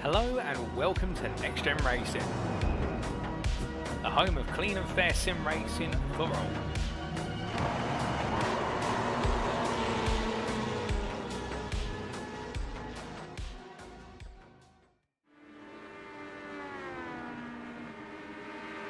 Hello and welcome to NXTGEN Racing, the home of clean and fair sim racing for all.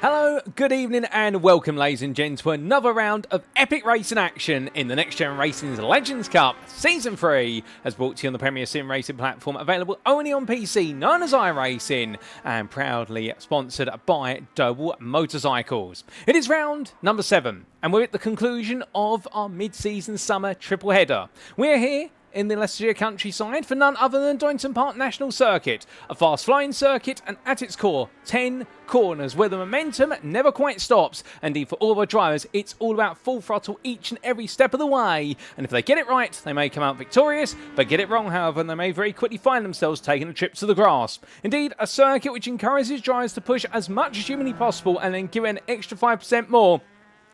Hello, good evening and welcome ladies and gents to another round of epic racing action in the NXTGEN Racing Legends Cup Season 3 as brought to you on the premier sim racing platform available only on PC known as iRacing and proudly sponsored by Doble Motorcycles. It is round number 7 and we're at the conclusion of our mid-season summer triple header. We're here in the Leicestershire countryside for none other than Donington Park National Circuit, a fast-flying circuit and at its core, 10 corners where the momentum never quite stops. Indeed, for all of our drivers, it's all about full throttle each and every step of the way. And if they get it right, they may come out victorious, but get it wrong, however, and they may very quickly find themselves taking a trip to the grass. Indeed, a circuit which encourages drivers to push as much as humanly possible and then give it an extra 5% more.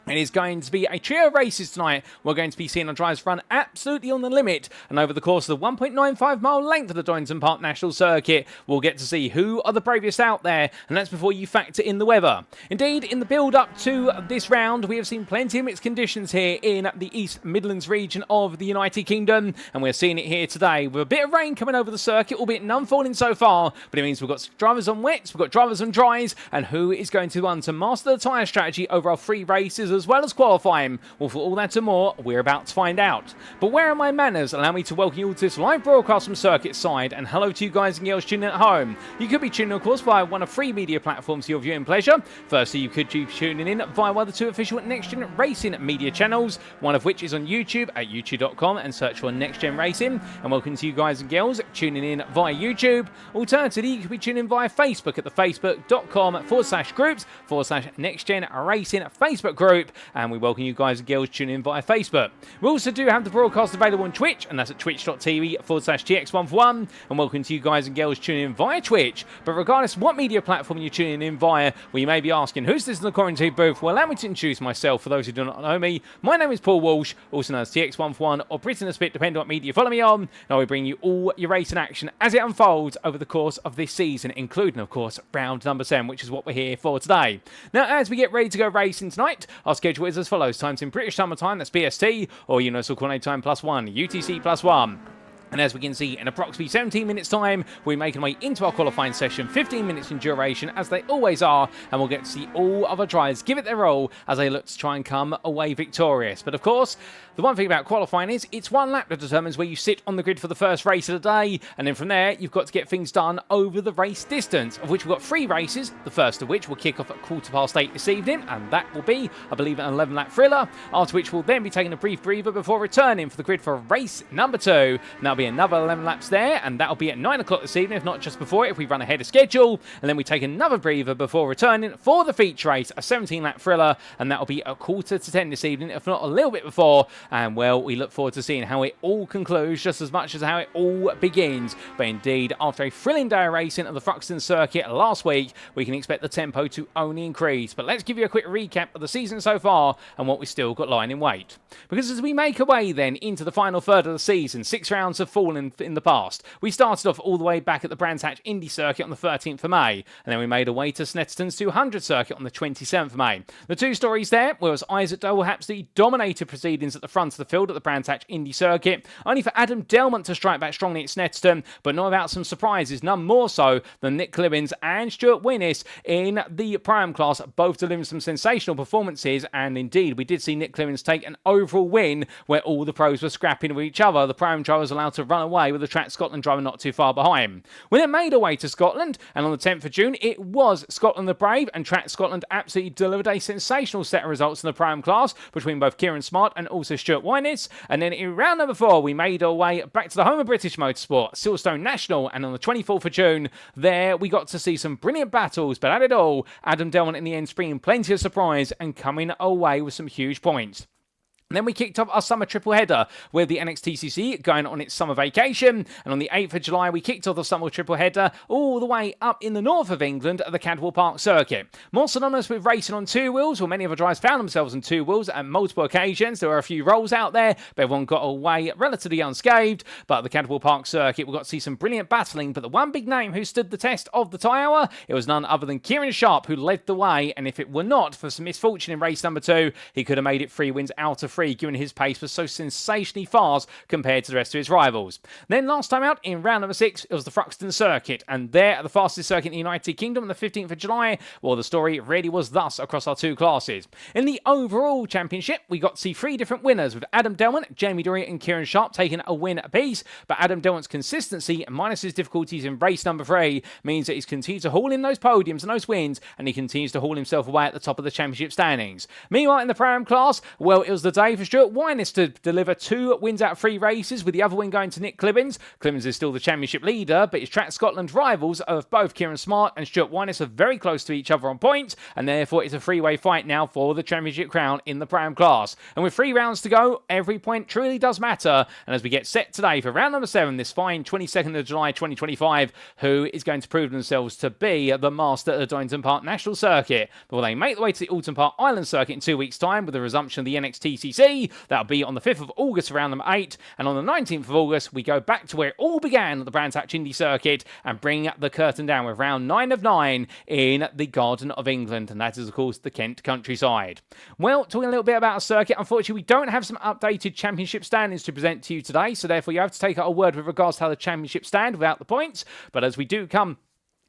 It is going to be a trio of races tonight. We're going to be seeing our drivers run absolutely on the limit. And over the course of the 1.95 mile length of the Donington Park National Circuit, we'll get to see who are the bravest out there. And that's before you factor in the weather. Indeed, in the build-up to this round, we have seen plenty of mixed conditions here in the East Midlands region of the United Kingdom. And we're seeing it here today with a bit of rain coming over the circuit, albeit none falling so far. But it means we've got drivers on wets, we've got drivers on dries. And who is going to want to master the tyre strategy over our 3 races as well as qualifying? Well, for all that and more, we're about to find out. But where are my manners? Allow me to welcome you all to this live broadcast from Circuit Side, and hello to you guys and girls tuning at home. You could be tuning, of course, via one of 3 media platforms for your viewing pleasure. Firstly, you could be tuning in via one of the 2 official NXTGEN Racing media channels, one of which is on YouTube at youtube.com and search for NXTGEN Racing. And welcome to you guys and girls tuning in via YouTube. Alternatively, you could be tuning in via Facebook at the facebook.com/groups/NXTGEN Racing Facebook group. And we welcome you guys and girls tuning in via Facebook. We also do have the broadcast available on Twitch, and that's at twitch.tv/TX141. And welcome to you guys and girls tuning in via Twitch. But regardless of what media platform you're tuning in via, well, you may be asking, who's this in the quarantine booth? Well, allow me to introduce myself for those who do not know me. My name is Paul Walsh, also known as TX141 or Britain the Spit, depending on what media you follow me on. Now we bring you all your racing action as it unfolds over the course of this season, including, of course, round number 7, which is what we're here for today. Now, as we get ready to go racing tonight, our schedule is as follows. Times in British Summer Time, that's BST, or Universal Coordinated Time +1, UTC +1. And as we can see, in approximately 17 minutes' time, we're making our way into our qualifying session, 15 minutes in duration, as they always are, and we'll get to see all of our drivers give it their all as they look to try and come away victorious. But of course, the one thing about qualifying is it's one lap that determines where you sit on the grid for the first race of the day, and then from there, you've got to get things done over the race distance, of which we've got 3 races, the first of which will kick off at 8:15 this evening, and that will be, I believe, an 11-lap thriller, after which we'll then be taking a brief breather before returning for the grid for race number 2, and that'll be another 11 laps there, and that'll be at 9 o'clock this evening, if not just before it, if we run ahead of schedule. And then we take another breather before returning for the feature race, a 17-lap thriller, and that'll be at 9:45 this evening, if not a little bit before. And well, we look forward to seeing how it all concludes just as much as how it all begins. But indeed, after a thrilling day of racing at the Thruxton circuit last week, we can expect the tempo to only increase. But let's give you a quick recap of the season so far and what we still got lying in wait. Because as we make our way then into the final third of the season, 6 rounds have fallen in the past. We started off all the way back at the Brands Hatch Indy circuit on the 13th of May, and then we made our way to Snetterton's 200 circuit on the 27th of May. The 2 stories there were as Isaac Doble absolutely dominated proceedings at the front of the field at the Brands Hatch Indy circuit, only for Adam Delmont to strike back strongly at Snetterton, but not without some surprises, none more so than Nick Clibbens and Stuart Winnis in the Pro-Am class, both delivering some sensational performances. And indeed, we did see Nick Clibbens take an overall win where all the pros were scrapping with each other. The Pro-Am driver was allowed to run away with the Track Scotland driver not too far behind. We then made our way to Scotland, and on the 10th of June, it was Scotland the Brave, and Track Scotland absolutely delivered a sensational set of results in the Pro-Am class between both Keiran Smart and also Stuart Winnis. And then in round number 4, we made our way back to the home of British Motorsport, Silverstone National, and on the 24th of June, there we got to see some brilliant battles, but at it all, Adam Delmont in the end bringing plenty of surprise and coming away with some huge points. And then we kicked off our summer triple header with the NXTCC going on its summer vacation. And on the 8th of July, we kicked off the summer triple header all the way up in the north of England at the Cadwell Park circuit. More synonymous with racing on two wheels, well, many of our drivers found themselves on two wheels at multiple occasions. There were a few rolls out there, but everyone got away relatively unscathed. But at the Cadwell Park circuit, we got to see some brilliant battling. But the one big name who stood the test of the tie hour, it was none other than Kieran Sharp, who led the way. And if it were not for some misfortune in race number 2, he could have made it 3 wins out of 3, given his pace was so sensationally fast compared to the rest of his rivals. Then last time out, in round number 6, it was the Thruxton circuit, and there, the fastest circuit in the United Kingdom on the 15th of July, well, the story really was thus across our two classes. In the overall championship, we got to see 3 different winners, with Adam Delmont, Jamie Dorey and Kieran Sharp taking a win apiece, but Adam Delmont's consistency, minus his difficulties in race number 3, means that he's continued to haul in those podiums and those wins, and he continues to haul himself away at the top of the championship standings. Meanwhile, in the Pro-Am class, well, it was the day for Stuart Winus to deliver 2 wins out of 3 races, with the other win going to Nick Clibbens. Clibbens is still the championship leader, but his Track Scotland rivals of both Keiran Smart and Stuart Winus are very close to each other on points, and therefore it's a 3-way fight now for the championship crown in the Pro-Am class. And with 3 rounds to go, every point truly does matter. And as we get set today for round number 7, this fine 22nd of July 2025, who is going to prove themselves to be the master of the Donington Park National Circuit? Will they make the way to the Alton Park Island Circuit in 2 weeks' time with the resumption of the NXTCC? That'll be on the 5th of August for round number 8, and on the 19th of August we go back to where it all began at the Brands Hatch Indy Circuit and bring the curtain down with round 9 of 9 in the Garden of England, and that is of course the Kent countryside. Well, talking a little bit about a circuit, unfortunately we don't have some updated championship standings to present to you today, so therefore you have to take a word with regards to how the championship stand without the points. But as we do come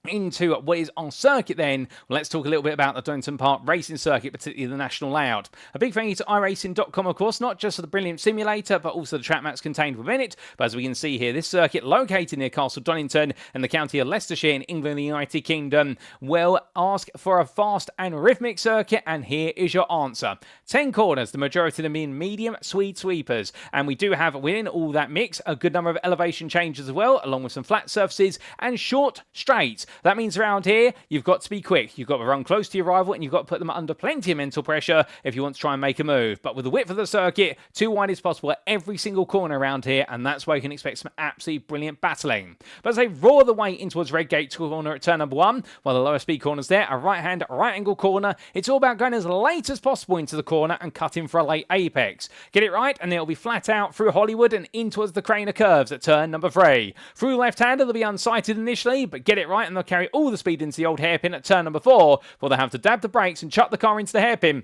into what is our circuit then, well, let's talk a little bit about the Donington Park racing circuit, particularly the national layout. A big thank you to iRacing.com, of course, not just for the brilliant simulator, but also the track maps contained within it. But as we can see here, this circuit located near Castle Donington in the county of Leicestershire in England, the United Kingdom, will ask for a fast and rhythmic circuit, and here is your answer. 10 corners, the majority of them being medium Swede sweepers, and we do have within all that mix a good number of elevation changes as well, along with some flat surfaces and short straights. That means around here, you've got to be quick. You've got to run close to your rival, and you've got to put them under plenty of mental pressure if you want to try and make a move. But with the width of the circuit, 2 wide is possible at every single corner around here, and that's where you can expect some absolutely brilliant battling. But as they roar the way in towards Redgate corner at turn number 1, while the lower speed corners there, a right-hand, right-angle corner, it's all about going as late as possible into the corner and cutting for a late apex. Get it right, and it'll be flat out through Hollywood and in towards the Craner curves at turn number 3. Through the left-hander, they'll be unsighted initially, but get it right, and they'll carry all the speed into the old hairpin at turn number 4, before they have to dab the brakes and chuck the car into the hairpin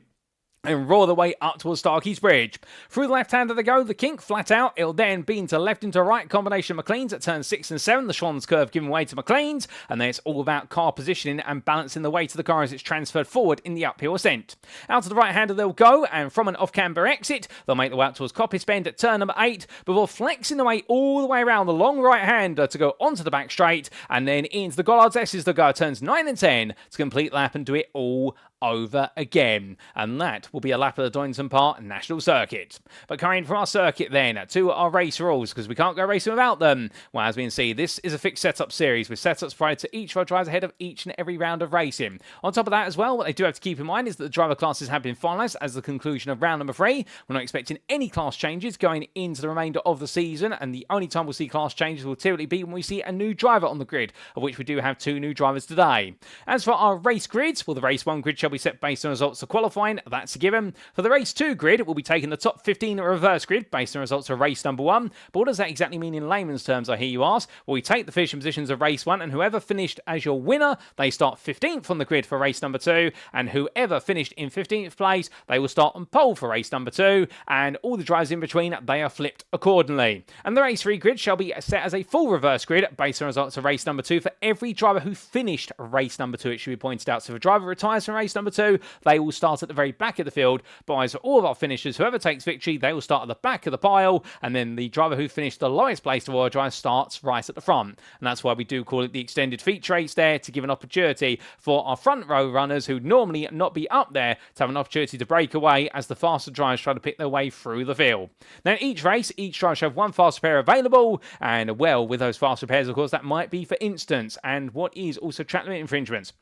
and roar the way up towards Starkey's Bridge. Through the left-hander they go, the kink flat out. It'll then be into left into right combination of McLean's at turns 6 and 7. The Schwann's curve giving way to McLean's, and then it's all about car positioning and balancing the weight of the car as it's transferred forward in the uphill ascent. Out to the right-hander they'll go, and from an off-camber exit, they'll make the way out towards Coppice Bend at turn number 8, before flexing the way all the way around the long right-hander to go onto the back straight, and then into the Gollards S's they'll go at turns 9 and 10 to complete the lap and do it all over again. And that will be a lap of the Donington Park National Circuit. But coming from our circuit then to our race rules, because we can't go racing without them. Well, as we can see, this is a fixed setup series with setups provided to each of our drivers ahead of each and every round of racing. On top of that as well, what they do have to keep in mind is that the driver classes have been finalised as the conclusion of round number 3. We're not expecting any class changes going into the remainder of the season, and the only time we'll see class changes will typically be when we see a new driver on the grid, of which we do have 2 new drivers today. As for our race grids, well, the race 1 grid shall be set based on results of qualifying, that's a given. For the race 2 grid, it will be taking the top 15 reverse grid based on results of race number 1. But what does that exactly mean in layman's terms, I hear you ask? Well, we take the finishing positions of race 1, and whoever finished as your winner, they start 15th on the grid for race number 2, and whoever finished in 15th place, they will start on pole for race number 2, and all the drivers in between, they are flipped accordingly. And the race 3 grid shall be set as a full reverse grid based on results of race number 2 for every driver who finished race number 2, it should be pointed out. So if a driver retires from race number 2, they will start at the very back of the field. But as for all of our finishers, whoever takes victory, they will start at the back of the pile, and then the driver who finished the lowest place of our drive starts right at the front. And that's why we do call it the extended feature race there, to give an opportunity for our front row runners who normally not be up there to have an opportunity to break away as the faster drivers try to pick their way through the field. Now, each race, each driver should have 1 fast repair available, and well, with those fast repairs, of course, that might be for instance, and what is also track limit infringements.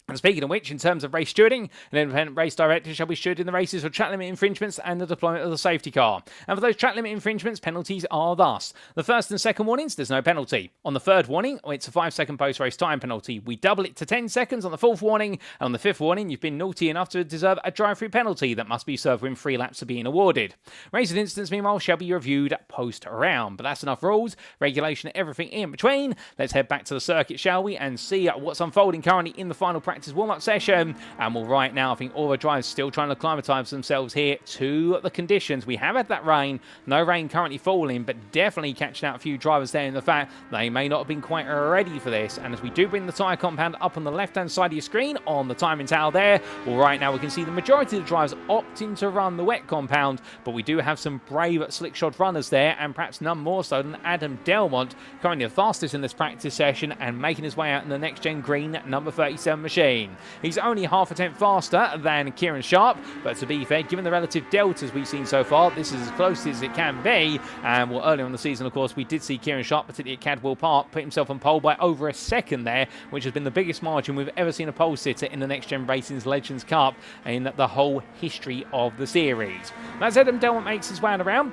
And speaking of which, in terms of race stewarding, an independent race director shall be stewarding the races for track limit infringements and the deployment of the safety car. And for those track limit infringements, penalties are thus. The first and second warnings, there's no penalty. On the third warning, it's a 5-second post-race time penalty. We double it to 10 seconds on the fourth warning. And on the fifth warning, you've been naughty enough to deserve a drive-through penalty that must be served when 3 laps are being awarded. Racing incidents, meanwhile, shall be reviewed post-round. But that's enough rules, regulation, everything in between. Let's head back to the circuit, shall we, and see what's unfolding currently in the final practice warm-up session. And well, right now, I think all the drivers still trying to acclimatise themselves here to the conditions. We have had that rain, no rain currently falling, but definitely catching out a few drivers there in the fact they may not have been quite ready for this. And as we do bring the tyre compound up on the left-hand side of your screen on the timing tower there, well, right now we can see the majority of the drivers opting to run the wet compound, but we do have some brave slick-shod runners there, and perhaps none more so than Adam Delmont, currently the fastest in this practice session and making his way out in the next-gen green number 37 machine. He's only half a tenth faster than Kieran Sharp, but to be fair, given the relative deltas we've seen so far, this is as close as it can be. And well, earlier in the season, of course, we did see Kieran Sharp, particularly at Cadwell Park, put himself on pole by over a second there, which has been the biggest margin we've ever seen a pole sitter in the NXTGEN Racing Legends Cup in the whole history of the series. As Adam Delmont makes his way around,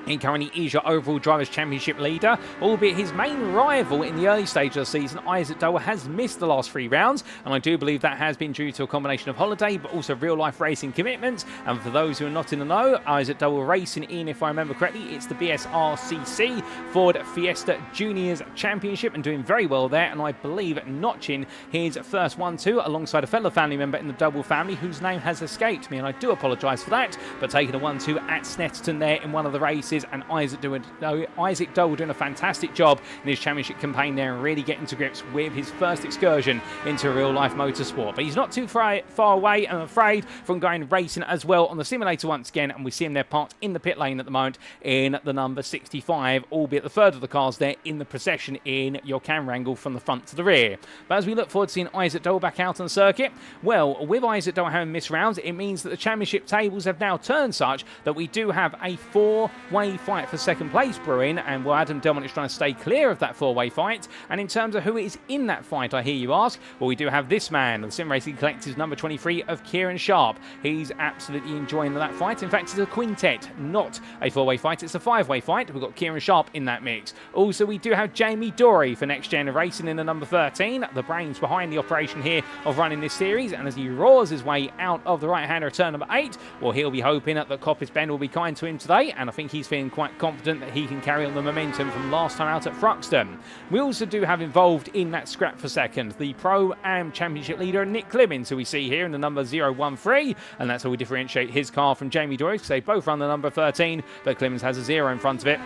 he currently is your overall Drivers' Championship leader, albeit his main rival in the early stage of the season, Isaac Doble, has missed the last 3 rounds, and I do believe that has been due to a combination of holiday, but also real-life racing commitments. And for those who are not in the know, Isaac Doble racing in, if I remember correctly, it's the BSRCC Ford Fiesta Juniors Championship, and doing very well there, and I believe notching his first 1-2 alongside a fellow family member in the Doble family, whose name has escaped me, and I do apologise for that, but taking a 1-2 at Snetterton there in one of the races. And Isaac Doble doing a fantastic job in his championship campaign there and really getting to grips with his first excursion into real-life motorsport. But he's not too far away, I'm afraid, from going racing as well on the simulator once again, and we see him there parked in the pit lane at the moment in the number 65, albeit the third of the cars there in the procession in your camera angle from the front to the rear. But as we look forward to seeing Isaac Doble back out on the circuit, well, with Isaac Doble having missed rounds, it means that the championship tables have now turned such that we do have a 4-way fight for second place brewing, and well, Adam Delmont is trying to stay clear of that 4-way fight. And in terms of who is in that fight, I hear you ask, well, we do have this man, the Sim Racing Collective's number 23 of Kieran Sharp. He's absolutely enjoying that fight. In fact, it's a quintet, not a 4-way fight, it's a 5-way fight. We've got Kieran Sharp in that mix. Also, we do have Jamie Dorey for NXTGEN Racing in the number 13, the brains behind the operation here of running this series. And as he roars his way out of the right-hander turn number 8, well, he'll be hoping that Coppice Ben will be kind to him today, and I think he's feeling quite confident that he can carry on the momentum from last time out at Thruxton. We also do have involved in that scrap for second the Pro-Am Championship leader Nick Clibbens, who we see here in the number 013, and that's how we differentiate his car from Jamie Dorey, because they both run the number 13, but Clibbens has a 0 in front of it.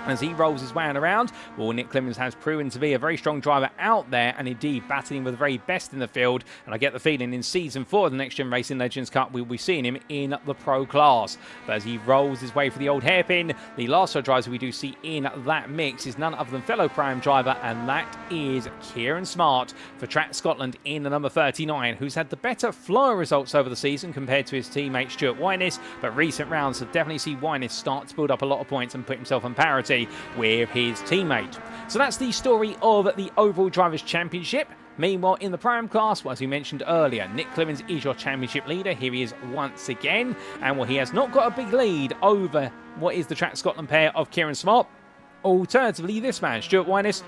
As he rolls his way around, well, Nick Clibbens has proven to be a very strong driver out there, and indeed battling with the very best in the field. And I get the feeling in Season 4 of the NXTGEN Racing Legends Cup, we'll be seeing him in the Pro class. But as he rolls his way for the old hairpin, the last driver we do see in that mix is none other than fellow Prime driver, and that is Keiran Smart for Track Scotland in the number 39, who's had the better flow results over the season compared to his teammate Stuart Wyniss. But recent rounds have definitely seen Wyniss start to build up a lot of points and put himself on parity with his teammate. So that's the story of the overall Drivers' Championship. Meanwhile, in the Prime class, well, as we mentioned earlier, Nick Clibbens is your championship leader. Here he is once again. And well, he has not got a big lead over what is the Track Scotland pair of Keiran Smart. Alternatively, this man, Stuart Wyniss,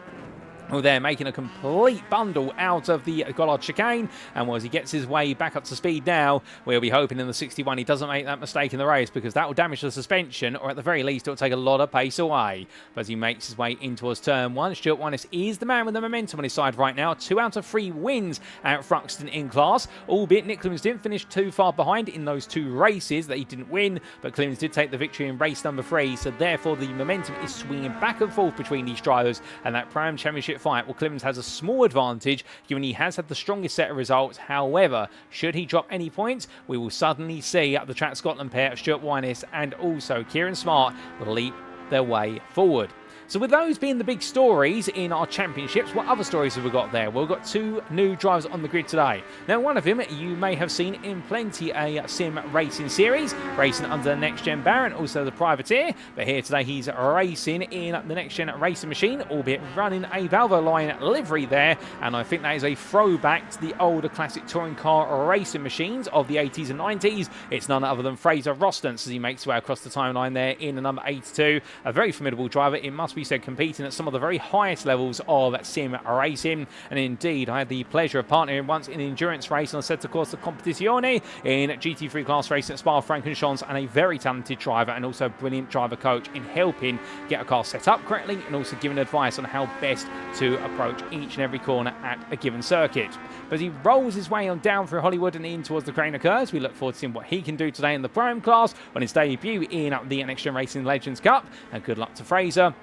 well, they're making a complete bundle out of the Gollard chicane, and well, as he gets his way back up to speed now, we'll be hoping in the 61 he doesn't make that mistake in the race, because that will damage the suspension, or at the very least, it will take a lot of pace away. But as he makes his way in towards turn 1, Stuart Wyniss is the man with the momentum on his side right now. 2 out of 3 wins at Thruxton in class, albeit Nick Clibbens didn't finish too far behind in those 2 races that he didn't win, but Clibbens did take the victory in race number 3, so therefore the momentum is swinging back and forth between these drivers, and that Prime Championship fight, well, Clibbens has a small advantage given he has had the strongest set of results. However, should he drop any points, we will suddenly see the Track Scotland pair of Stuart Wyniss and also Keiran Smart leap their way forward. So with those being the big stories in our championships, what other stories have we got there? Well, we've got 2 new drivers on the grid today. Now, one of them you may have seen in plenty a sim racing series, racing under the Next Gen banner and also the Privateer. But here today he's racing in the Next Gen Racing Machine, albeit running a Valvoline livery there. And I think that is a throwback to the older classic touring car racing machines of the 80s and 90s. It's none other than Fraser Rostance as he makes his way across the timeline there in the number 82. A very formidable driver, it must be said, competing at some of the very highest levels of sim racing. And indeed, I had the pleasure of partnering once in an endurance race on the set of course the Competizione in GT3 class racing at Spa-Francorchamps, and a very talented driver and also brilliant driver coach in helping get a car set up correctly and also giving advice on how best to approach each and every corner at a given circuit. But as he rolls his way on down through Hollywood and in towards the Crane Curves, we look forward to seeing what he can do today in the Prime class on his debut in the NXTGEN Racing Legends Cup. And good luck to Fraser.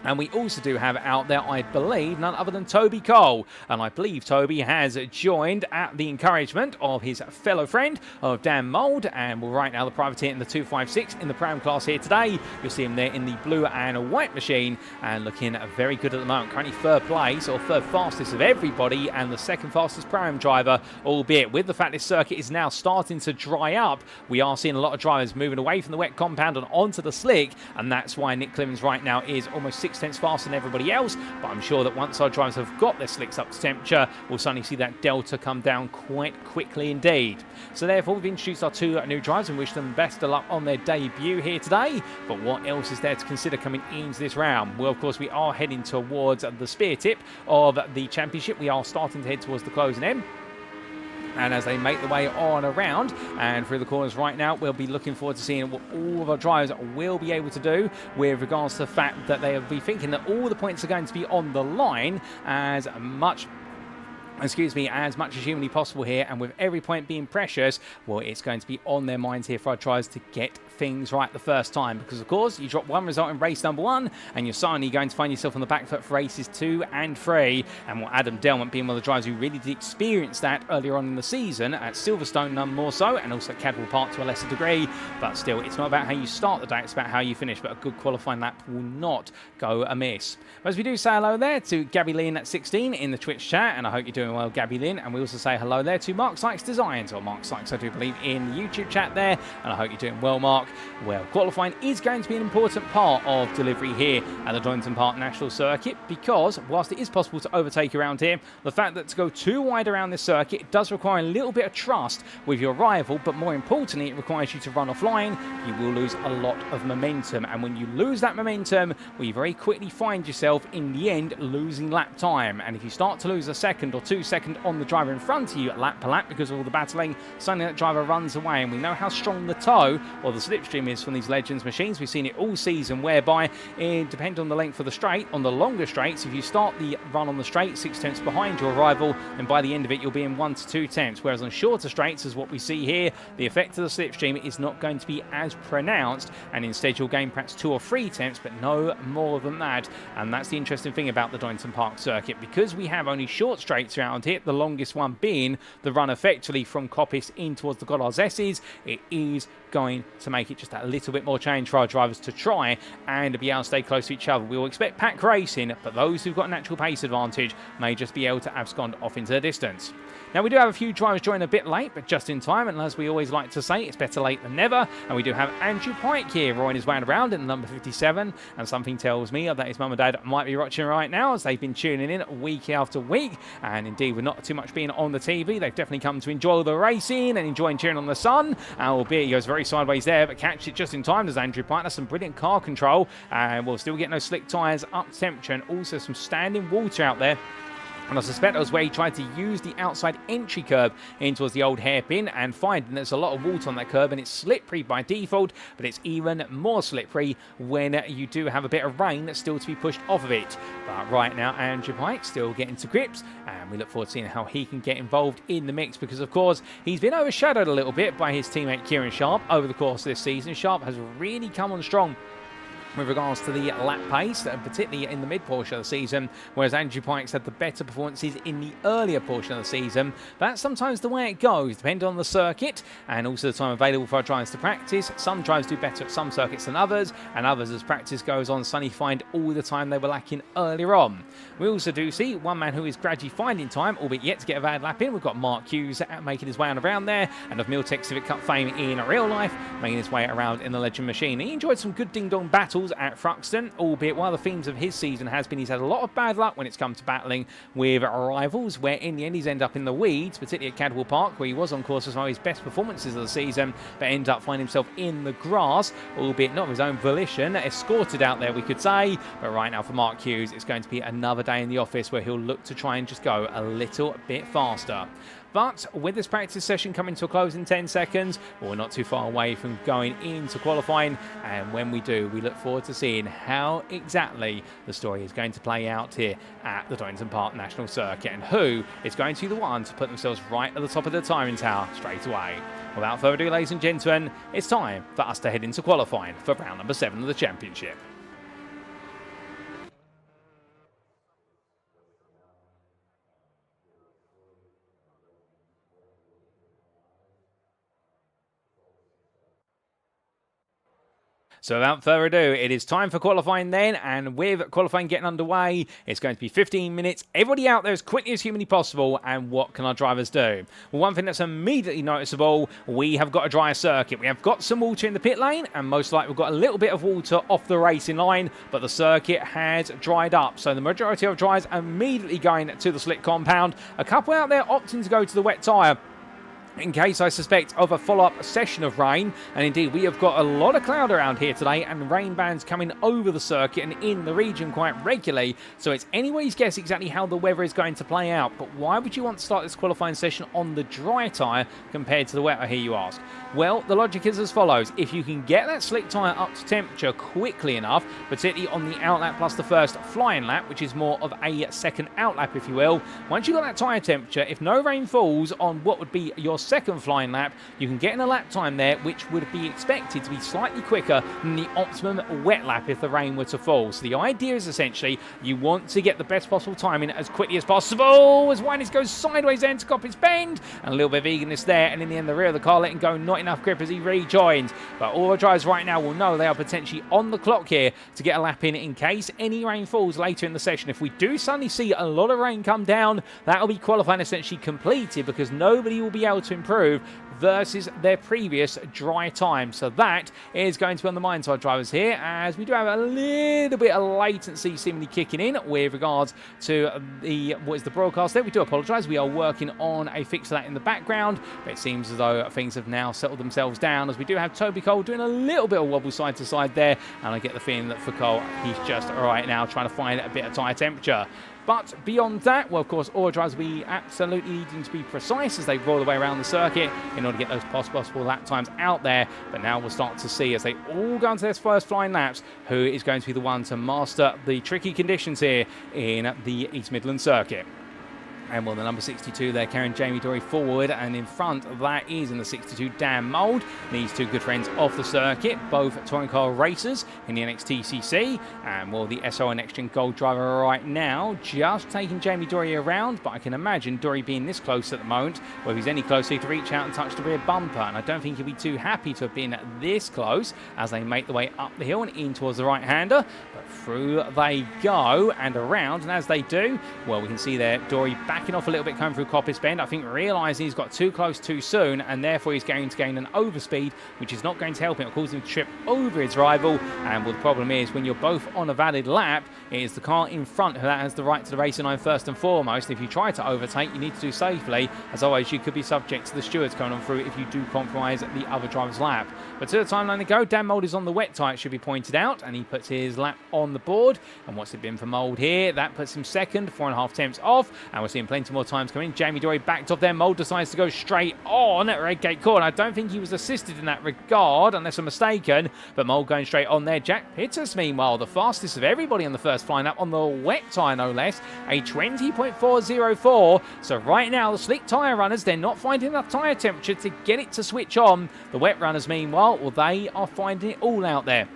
And we also do have out there, I believe, none other than Toby Cole. And I believe Toby has joined at the encouragement of his fellow friend of Dan Mould. And we're right now the Privateer in the 256 in the Pram class here today. You'll see him there in the blue and white machine and looking very good at the moment. Currently 3rd place, or 3rd fastest of everybody, and the 2nd fastest Pram driver, albeit with the fact this circuit is now starting to dry up. We are seeing a lot of drivers moving away from the wet compound and onto the slick. And that's why Nick Clibbens right now is almost 6 tenths faster than everybody else, but I'm sure that once our drivers have got their slicks up to temperature, we'll suddenly see that delta come down quite quickly indeed. So therefore, we've introduced our 2 new drivers and wish them best of luck on their debut here today. But what else is there to consider coming into this round? Well, of course, we are heading towards the spear tip of the championship. We are starting to head towards the closing end. And as they make the way on around and through the corners right now, we'll be looking forward to seeing what all of our drivers will be able to do with regards to the fact that they will be thinking that all the points are going to be on the line as much as humanly possible here, and with every point being precious, well, it's going to be on their minds here for our drivers to get things right the first time, because of course you drop one result in race number 1 and you're suddenly going to find yourself on the back foot for races 2 and 3. And well, Adam Delmont being one of the drivers who really did experience that earlier on in the season at Silverstone, none more so, and also at Cadwell Park to a lesser degree. But still, it's not about how you start the day, it's about how you finish. But a good qualifying lap will not go amiss. But as we do say hello there to Gabby Lynn at 16 in the Twitch chat, and I hope you're doing well, Gabby Lynn. And we also say hello there to Mark Sykes Designs, or Mark Sykes I do believe, in the YouTube chat there, and I hope you're doing well, Mark. Well, qualifying is going to be an important part of delivery here at the Donington Park National Circuit, because whilst it is possible to overtake around here, the fact that to go too wide around this circuit, it does require a little bit of trust with your rival, but more importantly, it requires you to run offline. You will lose a lot of momentum, and when you lose that momentum, well, you very quickly find yourself in the end losing lap time. And if you start to lose a second or 2 seconds on the driver in front of you lap per lap because of all the battling, suddenly that driver runs away. And we know how strong the toe or the slipstream is from these Legends machines. We've seen it all season, whereby it depends on the length of the straight. On the longer straights, if you start the run on the straight 6 tenths behind your rival, and by the end of it you'll be in 1 to 2 tenths, whereas on shorter straights, as what we see here, the effect of the slipstream is not going to be as pronounced, and instead you'll gain perhaps 2 or 3 tenths, but no more than that. And that's the interesting thing about the Donington Park circuit, because we have only short straights around here, the longest one being the run effectively from Coppice in towards the Goddards S's. It is going to make it just a little bit more change for our drivers to try and be able to stay close to each other. We will expect pack racing, but those who've got a natural pace advantage may just be able to abscond off into the distance. Now, we do have a few drivers joining a bit late, but just in time, and as we always like to say, it's better late than never. And we do have Andrew Pike here roaring his way around in number 57, and something tells me that his mum and dad might be watching right now, as they've been tuning in week after week. And indeed, with not too much being on the TV, they've definitely come to enjoy the racing and enjoying cheering on the sun. Albeit he goes very sideways there, but catch it just in time. Does Andrew Pike. That's some brilliant car control, and we'll still get no slick tyres, up temperature, and also some standing water out there. And I suspect that was where he tried to use the outside entry curb in towards the old hairpin, and finding there's a lot of water on that curb, and it's slippery by default, but it's even more slippery when you do have a bit of rain that's still to be pushed off of it. But right now, Andrew Pike still getting to grips, and we look forward to seeing how he can get involved in the mix, because of course he's been overshadowed a little bit by his teammate Kieran Sharp over the course of this season. Sharp has really come on strong with regards to the lap pace, particularly in the mid portion of the season, whereas Andrew Pike's had the better performances in the earlier portion of the season. But that's sometimes the way it goes, depending on the circuit and also the time available for our drivers to practice. Some drivers do better at some circuits than others, and others, as practice goes on, suddenly find all the time they were lacking earlier on. We also do see one man who is gradually finding time, albeit yet to get a bad lap in. We've got Mark Hughes making his way on around there, and of Miltech Civic Cup fame in real life, making his way around in the Legend Machine. He enjoyed some good ding-dong battles at Thruxton, albeit one of the themes of his season has been he's had a lot of bad luck when it's come to battling with rivals, where in the end he's ended up in the weeds, particularly at Cadwell Park, where he was on course for some of his best performances of the season, but ended up finding himself in the grass, albeit not of his own volition, escorted out there, we could say. But right now for Mark Hughes, it's going to be another day in the office where he'll look to try and just go a little bit faster. But with this practice session coming to a close in 10 seconds, we're not too far away from going into qualifying. And when we do, we look forward to seeing how exactly the story is going to play out here at the Donington Park National Circuit, and who is going to be the one to put themselves right at the top of the timing tower straight away. Without further ado, ladies and gentlemen, it's time for us to head into qualifying for round number 7 of the championship. So without further ado, it is time for qualifying then, and with qualifying getting underway, it's going to be 15 minutes. Everybody out there as quickly as humanly possible, and what can our drivers do? Well, one thing that's immediately noticeable, we have got a dry circuit. We have got some water in the pit lane, and most likely we've got a little bit of water off the racing line, but the circuit has dried up. So the majority of drivers immediately going to the slick compound. A couple out there opting to go to the wet tyre, in case, I suspect, of a follow-up session of rain. And indeed, we have got a lot of cloud around here today, and rain bands coming over the circuit and in the region quite regularly. So it's anybody's guess exactly how the weather is going to play out. But why would you want to start this qualifying session on the dry tyre compared to the wet, I hear you ask? Well, the logic is as follows. If you can get that slick tyre up to temperature quickly enough, particularly on the out lap plus the first flying lap, which is more of a second out lap, if you will, once you've got that tyre temperature, if no rain falls on what would be your second flying lap, you can get in a lap time there which would be expected to be slightly quicker than the optimum wet lap if the rain were to fall. So the idea is essentially you want to get the best possible timing as quickly as possible, as Winans goes sideways then to Coppins Bend, and a little bit of eagerness there, and in the end the rear of the car letting go, not enough grip as he rejoins. But all the drivers right now will know they are potentially on the clock here to get a lap in case any rain falls later in the session. If we do suddenly see a lot of rain come down, that will be qualifying essentially completed, because nobody will be able to improve versus their previous dry time. So that is going to be on the minds of our drivers here, as we do have a little bit of latency seemingly kicking in with regards to the broadcast there. We do apologise. We are working on a fix for that in the background, but it seems as though things have now settled themselves down, as we do have Toby Cole doing a little bit of wobble side to side there, and I get the feeling that for Cole, he's just right now trying to find a bit of tyre temperature. But beyond that, well, of course, all drivers will be absolutely needing to be precise as they roll their way around the circuit in order to get those possible lap times out there. But now we'll start to see, as they all go into their first flying laps, who is going to be the one to master the tricky conditions here in the East Midlands circuit. And well, the number 62 there carrying Jamie Dorey forward, and in front of that is in the 62 Dan Mould. These two good friends off the circuit, both touring car racers in the NXTCC, and well, the SO NXTGEN Gold driver right now just taking Jamie Dorey around, but I can imagine Dorey being this close at the moment, where he's any closer to reach out and touch the rear bumper, and I don't think he'll be too happy to have been this close as they make the way up the hill and in towards the right-hander. But through they go and around, and as they do, well, we can see there Dorey backing off a little bit coming through Coppins Bend, I think realising he's got too close too soon, and therefore he's going to gain an overspeed, which is not going to help him. It causes him to trip over his rival, and well, the problem is when you're both on a valid lap, it is the car in front who has the right to the racing line first and foremost. If you try to overtake, you need to do safely, as otherwise you could be subject to the stewards coming on through if you do compromise the other driver's lap. But to the timeline to go, Dan Mould is on the wet tyre, it should be pointed out, and he puts his lap on the board. And what's it been for Mould here? That puts him second, 4.5 attempts off, and we're seeing plenty more times coming in. Jamie Dorey backed off there. Mould decides to go straight on at Redgate Corner. I don't think he was assisted in that regard, unless I'm mistaken, but Mould going straight on there. Jack Pittas, meanwhile, the fastest of everybody on the first flying up on the wet tyre, no less, a 20.404. So right now, the slick tyre runners, they're not finding enough tyre temperature to get it to switch on. The wet runners, meanwhile, well, they are finding it all out there.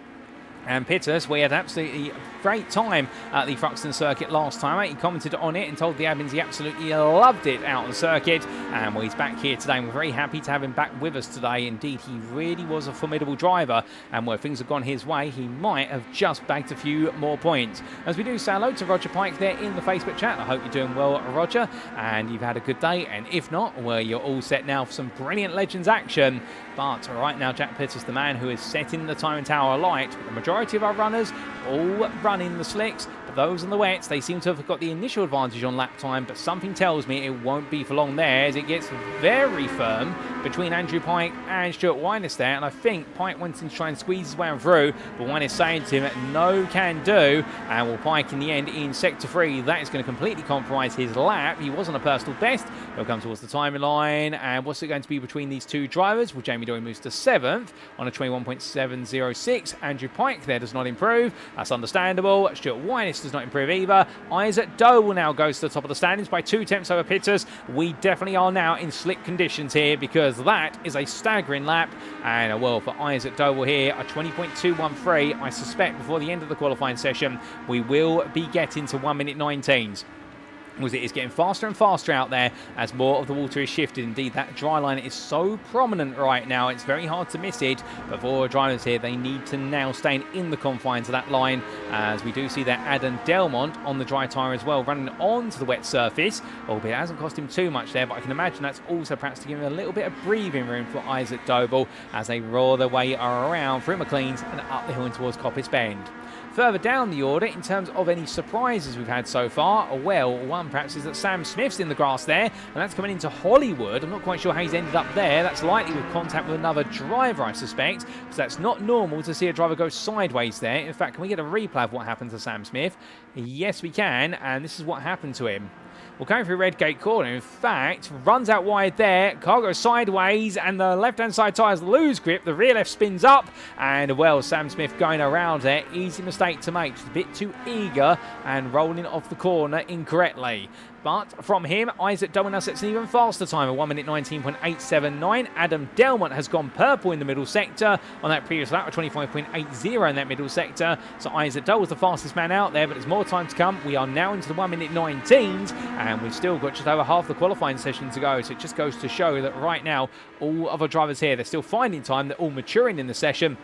And Pittus, we had absolutely great time at the Thruxton circuit last time. He commented on it and told the admins he absolutely loved it out on the circuit. And well, he's back here today, and we're very happy to have him back with us today. Indeed, he really was a formidable driver, and where things have gone his way, he might have just bagged a few more points. As we do say hello to Roger Pike there in the Facebook chat. I hope you're doing well, Roger, and you've had a good day. And if not, well, you're all set now for some brilliant Legends action. But right now, Jack Pittus, the man who is setting the time and tower alight. The majority of our runners all running the slicks, but those on the wets, they seem to have got the initial advantage on lap time, but something tells me it won't be for long there, as it gets very firm between Andrew Pike and Stuart Winus there, and I think Pike wants to try and squeeze his way on through, but Winus saying to him, no can do, and will Pike in the end in sector 3. That is going to completely compromise his lap. He was on a personal best. He'll come towards the timing line, and what's it going to be between these two drivers? Well, Jamie Dorey moves to 7th on a 21.706. Andrew Pike there does not improve. That's understandable. Stuart Winus does not improve either. Isaac Doble now goes to the top of the standings by 2 tenths over Pittus. We definitely are now in slick conditions here, because that is a staggering lap. And well, for Isaac Doble here, a 20.213. I suspect before the end of the qualifying session, we will be getting to 1 minute 19s. It is getting faster and faster out there as more of the water is shifted. Indeed, that dry line is so prominent right now, it's very hard to miss it. But for drivers here, they need to now stay in the confines of that line, as we do see that Adam Delmont on the dry tyre as well, running onto the wet surface. Albeit it hasn't cost him too much there, but I can imagine that's also perhaps to give him a little bit of breathing room for Isaac Doble as they roar their way around through McLean's and up the hill and towards Coppice Bend. Further down the order, in terms of any surprises we've had so far, well, one perhaps is that Sam Smith's in the grass there, and that's coming into Hollywood. I'm not quite sure how he's ended up there. That's likely with contact with another driver, I suspect, because that's not normal to see a driver go sideways there. In fact, can we get a replay of what happened to Sam Smith? Yes, we can, and this is what happened to him. Well, going through Redgate Corner, in fact, runs out wide there, car goes sideways, and the left-hand side tyres lose grip, the rear left spins up, and, well, Sam Smith going around there, easy mistake to make, just a bit too eager, and rolling off the corner incorrectly. But from him, Isaac Doble now sets an even faster time of 1 minute 19.879. Adam Delmont has gone purple in the middle sector on that previous lap, 25.80 in that middle sector. So Isaac Doble was the fastest man out there, but there's more time to come. We are now into the 1 minute 19s, and we've still got just over half the qualifying session to go. So it just goes to show that right now, all of our drivers here, they're still finding time. They're all maturing in the session.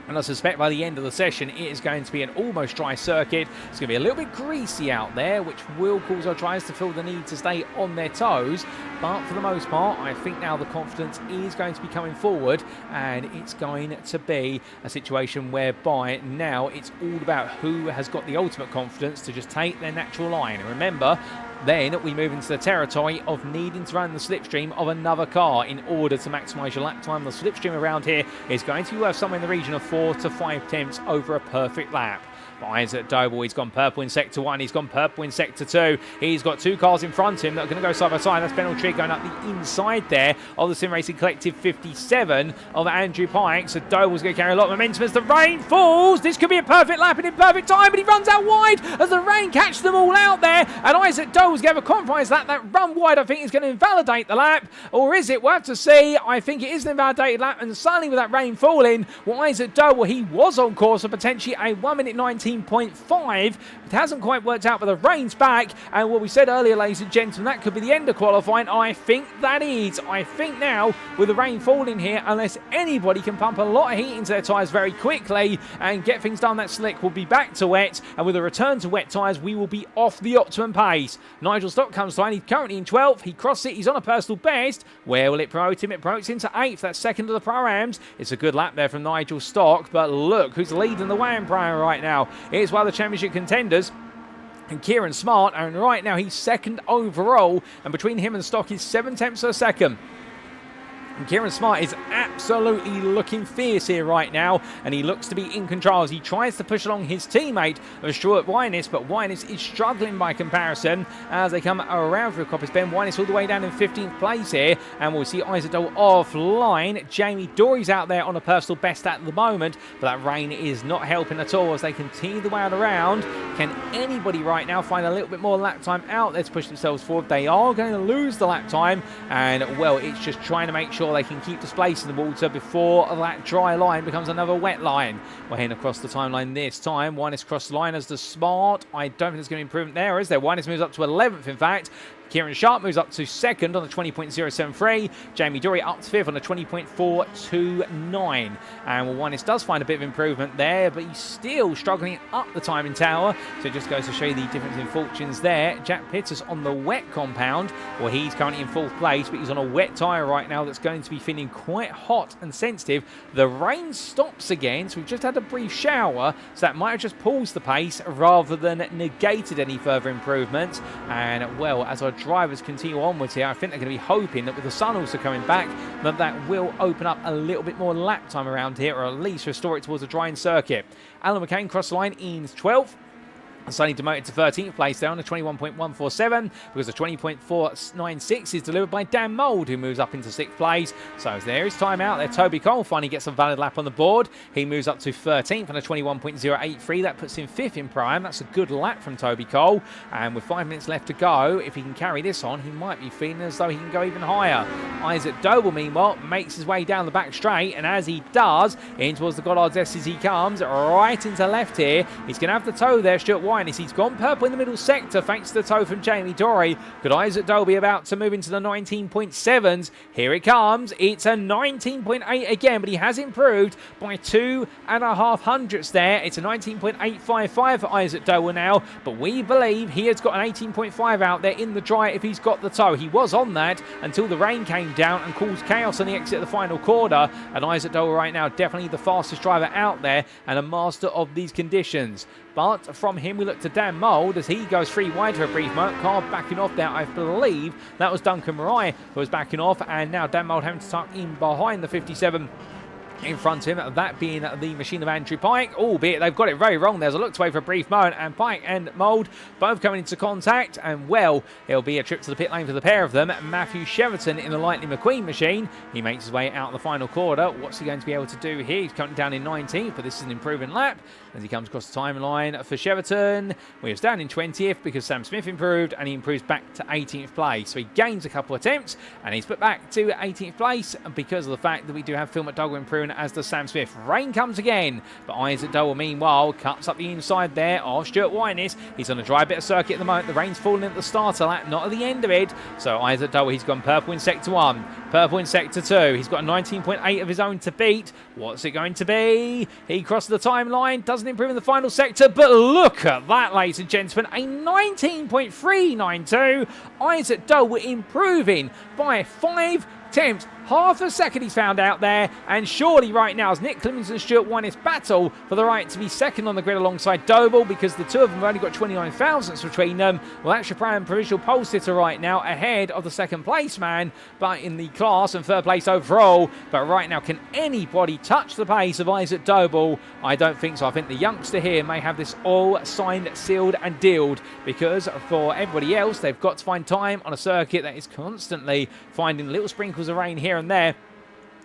And I suspect by the end of the session, it is going to be an almost dry circuit. It's going to be a little bit greasy out there, which will cause our drivers to feel the need to stay on their toes. But for the most part, I think now the confidence is going to be coming forward, and it's going to be a situation whereby now it's all about who has got the ultimate confidence to just take their natural line. And remember, then we move into the territory of needing to run the slipstream of another car in order to maximise your lap time. The slipstream around here is going to be worth somewhere in the region of 4 to 5 tenths over a perfect lap. Isaac Doble, he's gone purple in sector 1, he's gone purple in sector 2. He's got 2 cars in front of him that are going to go side by side. That's Ben Altrier going up the inside there of the Sim Racing Collective 57 of Andrew Pike. So Doble's going to carry a lot of momentum as the rain falls. This could be a perfect lap and in perfect time, but he runs out wide as the rain catches them all out there. And Isaac Doble's going to compromise that. That run wide, I think, is going to invalidate the lap. Or is it? We'll have to see. I think it is an invalidated lap. And suddenly with that rain falling, well, Isaac Doble, he was on course for potentially a 1 minute 19.5. It hasn't quite worked out, but the rain's back. And what we said earlier, ladies and gentlemen, that could be the end of qualifying. I think that is. I think now, with the rain falling here, unless anybody can pump a lot of heat into their tyres very quickly and get things done that slick, we'll be back to wet. And with a return to wet tyres, we will be off the optimum pace. Nigel Stock comes to line. He's currently in 12th. He crossed it. He's on a personal best. Where will it promote him? It promotes him to 8th. That's second of the Pro-Ams. It's a good lap there from Nigel Stock. But look who's leading the WAM Pro right now. It's one of the championship contenders, and Keiran Smart, and right now he's second overall, and between him and Stock is 7 tenths per second. And Keiran Smart is absolutely looking fierce here right now, and he looks to be in control as he tries to push along his teammate of Stuart Winus, but Winus is struggling by comparison as they come around through Coppice Bend. Winus all the way down in 15th place here, and we'll see Isaac Doble offline. Jamie Dorey's out there on a personal best at the moment, but that rain is not helping at all as they continue the way around. Can anybody right now find a little bit more lap time out there to push themselves forward? They are going to lose the lap time, and well, it's just trying to make sure sure they can keep displacing the water before that dry line becomes another wet line. We're heading across the timeline this time. Winus crossed the line as the Smart. I don't think there's going to be improvement there, is there? Winus moves up to 11th, in fact. Kieran Sharp moves up to 2nd on the 20.073. Jamie Dorey up to 5th on the 20.429. And well, Winus does find a bit of improvement there, but he's still struggling up the timing tower. So it just goes to show you the difference in fortunes there. Jack Pittis on the wet compound. Well, he's currently in 4th place, but he's on a wet tyre right now that's going to be feeling quite hot and sensitive. The rain stops again, so we've just had a brief shower, so that might have just paused the pace rather than negated any further improvement. And well, as our drivers continue onwards here, I think they're going to be hoping that with the sun also coming back, that will open up a little bit more lap time around here, or at least restore it towards a drying circuit. Alan McCain crossed the line in 12th. Slightly demoted to 13th place there on the 21.147 because the 20.496 is delivered by Dan Mould, who moves up into 6th place. So there is time out there. Toby Cole finally gets a valid lap on the board. He moves up to 13th on the 21.083. That puts him 5th in prime. That's a good lap from Toby Cole. And with 5 minutes left to go, if he can carry this on, he might be feeling as though he can go even higher. Isaac Doble, meanwhile, makes his way down the back straight. And as he does, in towards the Gollards S as he comes, right into left here. He's going to have the toe there, Stuart Winus. He's gone purple in the middle sector thanks to the toe from Jamie Dorey. Good Isaac Doble about to move into the 19.7s. Here it comes. It's a 19.8 again, but he has improved by 2.5 hundredths there. It's a 19.855 for Isaac Doble now, but we believe he has got an 18.5 out there in the dry if he's got the toe. He was on that until the rain came down and caused chaos on the exit of the final quarter, and Isaac Doble right now definitely the fastest driver out there and a master of these conditions. But from him, we look to Dan Mould as he goes 3 wide for a brief moment. Car backing off there, I believe that was Duncan Marai who was backing off. And now Dan Mould having to tuck in behind the 57 in front of him, that being the machine of Andrew Pike, albeit they've got it very wrong. There's a look away for a brief moment, and Pike and Mould both coming into contact, and well, it'll be a trip to the pit lane for the pair of them. Matthew Sheraton in the Lightning McQueen machine, he makes his way out of the final quarter. What's he going to be able to do here? He's coming down in 19th, but this is an improving lap as he comes across the timeline for Sheraton. He was down in 20th because Sam Smith improved, and he improves back to 18th place. So he gains a couple attempts, and he's put back to 18th place because of the fact that we do have Phil McDougall improving as does Sam Smith. Rain comes again, but Isaac Doble meanwhile cuts up the inside there of Stuart Winus. He's on a dry bit of circuit at the moment. The rain's falling at the starter lap, not at the end of it. So Isaac Doble, he's gone purple in sector 1, purple in sector 2. He's got a 19.8 of his own to beat. What's it going to be? He crosses the timeline, doesn't improve in the final sector, but look at that, ladies and gentlemen, a 19.392. Isaac Doble improving by 5 attempts. Half a second he's found out there, and surely right now as Nick Clibbens and Stuart Winus battle for the right to be second on the grid alongside Doble, because the two of them have only got 29 thousandths between them. Well, that's your prime provisional pole sitter right now, ahead of the second place man, but in the class and third place overall. But right now, can anybody touch the pace of Isaac Doble? I don't think so. I think the youngster here may have this all signed, sealed and dealed, because for everybody else, they've got to find time on a circuit that is constantly finding little sprinkles of rain here and there.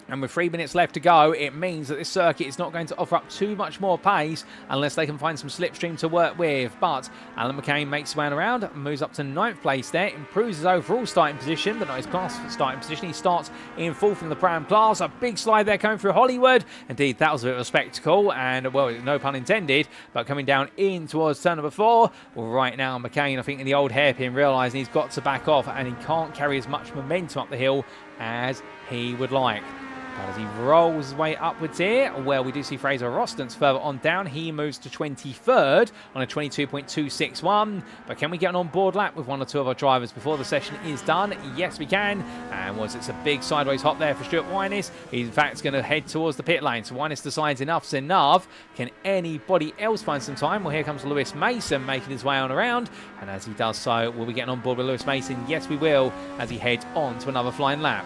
And with 3 minutes left to go, it means that this circuit is not going to offer up too much more pace unless they can find some slipstream to work with. But Alan McCain makes his way around, moves up to 9th place there, improves his overall starting position, but not his class starting position. He starts in 4th in the Pram class. A big slide there coming through Hollywood. Indeed, that was a bit of a spectacle, and, well, no pun intended, but coming down in towards turn number 4. Well, right now, McCain, I think in the old hairpin, realising he's got to back off, and he can't carry as much momentum up the hill as he would like. But as he rolls his way upwards here, well, we do see Fraser Rostance further on down. He moves to 23rd on a 22.261. But can we get an on-board lap with one or two of our drivers before the session is done? Yes, we can. And it's a big sideways hop there for Stuart Winus. He's in fact going to head towards the pit lane. So Winus decides enough's enough. Can anybody else find some time? Well, here comes Lewis Mason making his way on around. And as he does so, will we get on board with Lewis Mason? Yes, we will, as he heads on to another flying lap.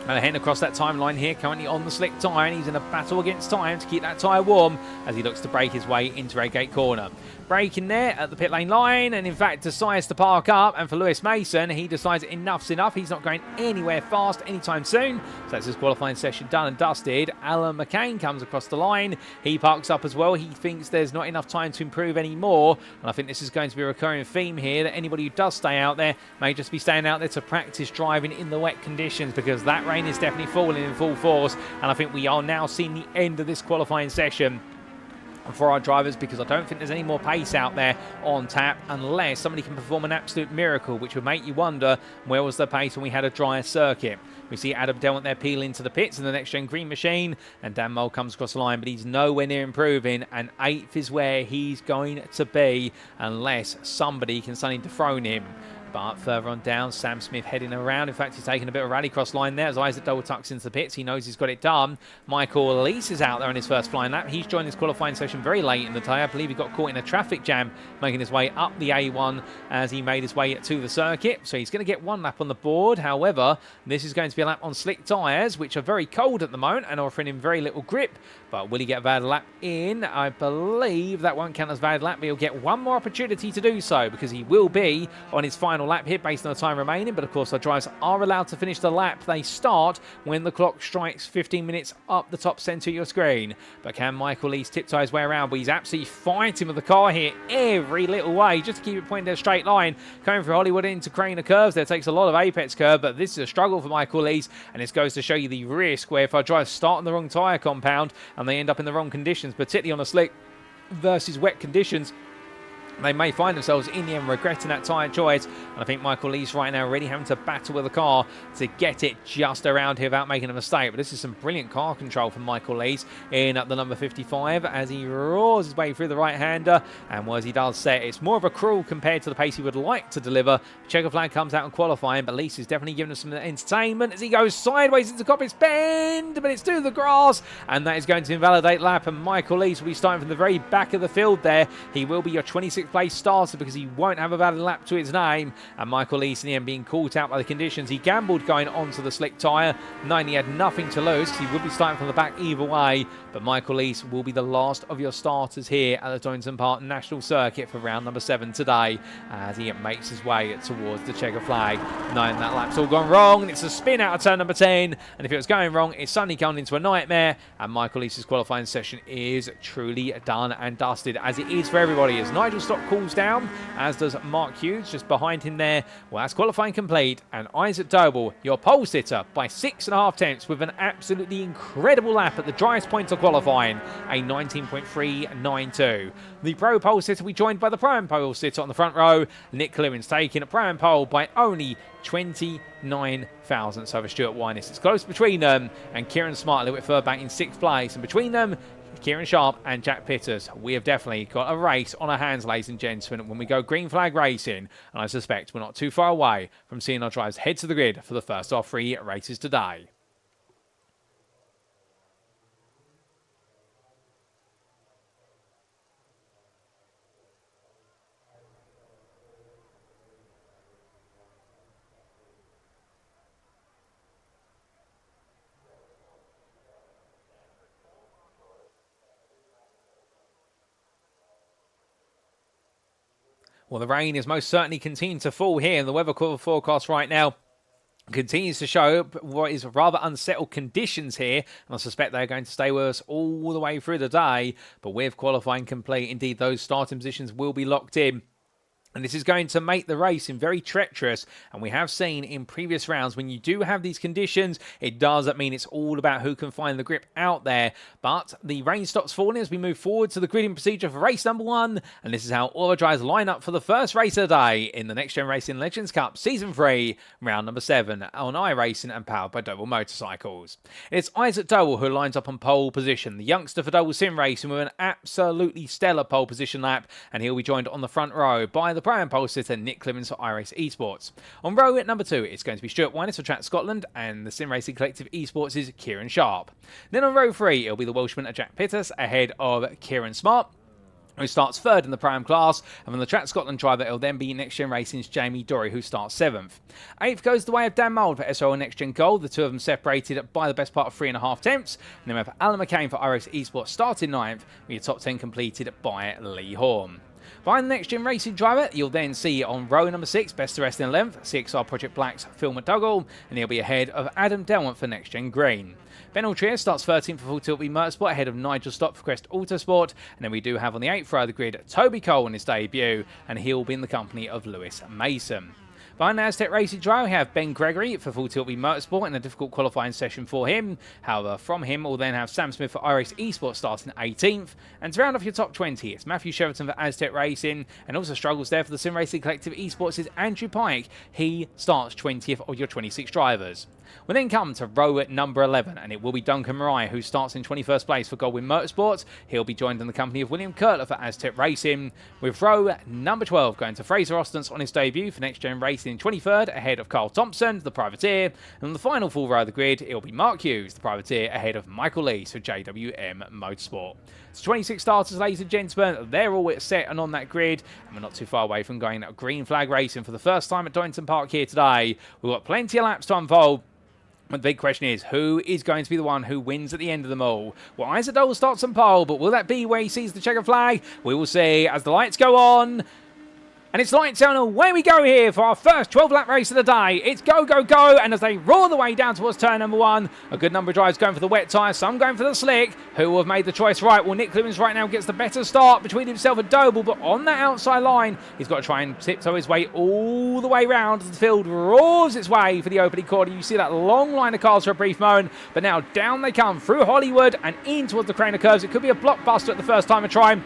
And heading across that timeline here, currently on the slick tyre, and he's in a battle against time to keep that tyre warm as he looks to break his way into Redgate Corner. braking there at the pit lane line, and in fact decides to park up. And for Lewis Mason, he decides enough's enough. He's not going anywhere fast anytime soon. So that's his qualifying session done and dusted. Alan McCain comes across the line. He parks up as well. He thinks there's not enough time to improve anymore. And I think this is going to be a recurring theme here, that anybody who does stay out there may just be staying out there to practice driving in the wet conditions, because that rain is definitely falling in full force. And I think we are now seeing the end of this qualifying session for our drivers, because I don't think there's any more pace out there on tap unless somebody can perform an absolute miracle, which would make you wonder where was the pace when we had a drier circuit. We see Adam Delmont there peel into the pits in the next gen green machine, and Dan Mole comes across the line, but he's nowhere near improving, and 8th is where he's going to be unless somebody can suddenly dethrone him. But further on down, Sam Smith heading around. In fact, he's taking a bit of a rallycross line there as Isaac Doble tucks into the pits. He knows he's got it done. Michael Leese is out there on his first flying lap. He's joined his qualifying session very late in the day. I believe he got caught in a traffic jam, making his way up the A1 as he made his way to the circuit. So he's going to get 1 lap on the board. However, this is going to be a lap on slick tyres, which are very cold at the moment and offering him very little grip. But will he get a valid lap in? I believe that won't count as a valid lap, but he'll get one more opportunity to do so, because he will be on his final lap here based on the time remaining. But of course, our drivers are allowed to finish the lap they start when the clock strikes 15 minutes up the top centre of your screen. But can Michael Leese tiptoe his way around? But he's absolutely fighting with the car here every little way just to keep it pointing down a straight line. Coming through Hollywood into Craner curves there, takes a lot of apex curve, but this is a struggle for Michael Leese, and this goes to show you the risk where if our drivers start on the wrong tyre compound and they end up in the wrong conditions, particularly on a slick versus wet conditions, they may find themselves in the end regretting that tyre choice. And I think Michael Lee's right now really having to battle with the car to get it just around here without making a mistake. But this is some brilliant car control from Michael Lee's in at the number 55 as he roars his way through the right-hander. And as he does set, it's more of a crawl compared to the pace he would like to deliver. Checker flag comes out in qualifying, but Leese is definitely giving us some entertainment as he goes sideways into Coppice Bend, but it's through the grass, and that is going to invalidate lap. And Michael Leese will be starting from the very back of the field there. He will be your 26th place starter because he won't have a valid lap to his name. And Michael Leese in the end being caught out by the conditions. He gambled going onto the slick tyre, knowing he had nothing to lose because he would be starting from the back either way. But Michael Leese will be the last of your starters here at the Donington Park National Circuit for round number 7 today as he makes his way towards the checker flag, knowing that lap's all gone wrong. It's a spin out of turn number 10, and if it was going wrong, it's suddenly gone into a nightmare. And Michael Leese's qualifying session is truly done and dusted, as it is for everybody, as Nigel Stock cools down, as does Mark Hughes just behind him there. Well, that's qualifying complete, and Isaac Doble, your pole sitter, by 6.5 tenths with an absolutely incredible lap at the driest point of qualifying, a 19.392. The pro pole sitter we joined by the pro and pole sitter on the front row, Nick Clibbens, taking a pro and pole by only 29 thousandths over Stuart Winess. It's close between them, and Keiran Smart a little bit further back in 6th place, and between them, Kieran Sharp and Jack Pitters. We have definitely got a race on our hands, ladies and gentlemen, when we go green flag racing, and I suspect we're not too far away from seeing our drivers head to the grid for the first of 3 races today. Well, the rain is most certainly continuing to fall here, and the weather forecast right now continues to show what is rather unsettled conditions here, and I suspect they're going to stay with us all the way through the day. But with qualifying complete, indeed, those starting positions will be locked in. And this is going to make the racing very treacherous. And we have seen in previous rounds, when you do have these conditions, it does mean it's all about who can find the grip out there. But the rain stops falling as we move forward to the gridding procedure for race number 1. And this is how all the drivers line up for the first race of the day in the NXTGEN Racing Legends Cup Season 3, round number 7 on iRacing and powered by Doble Motorcycles. It's Isaac Doble who lines up on pole position, the youngster for Doble Sim Racing with an absolutely stellar pole position lap. And he'll be joined on the front row by the pro and pole sitter Nick Clibbens for iRacing Esports. On row at number 2, it's going to be Stuart Winess for Track Scotland, and the Sim Racing Collective Esports is Kieran Sharp. Then on row 3, it'll be the Welshman at Jack Pitters ahead of Keiran Smart, who starts 3rd in the Pro-Am class, and from the Track Scotland driver, it'll then be NXTGEN Racing's Jamie Dorey, who starts 7th. 8th goes the way of Dan Mould for SRL NXTGEN Gold, the two of them separated by the best part of 3.5 tenths, and then we have Alan McCain for iRacing Esports starting 9th, with your top 10 completed by Lee Horn. Behind the next-gen racing driver, you'll then see on row number 6, best to rest in length, CXR Project Black's Phil McDougall, and he'll be ahead of Adam Delmont for next-gen green. Ben Altrier starts 13th for Full Tilt Motorsport ahead of Nigel Stott for Crest Autosport, and then we do have on the 8th row of the grid Toby Cole in his debut, and he'll be in the company of Lewis Mason. Behind the Aztec Racing drive, we have Ben Gregory for Full Tilt Motorsport in a difficult qualifying session for him. However, from him, we'll then have Sam Smith for iRacing Esports starting 18th. And to round off your top 20, it's Matthew Sheraton for Aztec Racing, and also struggles there for the Sim Racing Collective Esports is Andrew Pike. He starts 20th of your 26 drivers. We'll then come to row number 11, and it will be Duncan Mariah who starts in 21st place for Goldwyn Motorsports. He'll be joined in the company of William Kurtler for Aztec Racing, with row number 12 going to Fraser Ostens on his debut for Next Gen Racing in 23rd, ahead of Carl Thompson, the privateer. And on the final full row of the grid, it'll be Mark Hughes, the privateer, ahead of Michael Lees for JWM Motorsport. So 26 starters, ladies and gentlemen, they're all set and on that grid, and we're not too far away from going green flag racing for the first time at Donington Park here today. We've got plenty of laps to unfold. But the big question is, who is going to be the one who wins at the end of them all? Well, Isaac Doble starts on pole, but will that be where he sees the checker flag? We will see as the lights go on. And it's lights out and away we go here for our first 12-lap race of the day. It's go, go, go, and as they roar the way down towards turn number 1, a good number of drivers going for the wet tyre, some going for the slick. Who will have made the choice right? Well, Nick Clibbens right now gets the better start between himself and Doble, but on that outside line, he's got to try and tiptoe his way all the way round as the field roars its way for the opening corner. You see that long line of cars for a brief moment, but now down they come through Hollywood and in towards the Craner curves. It could be a blockbuster at the first time of try.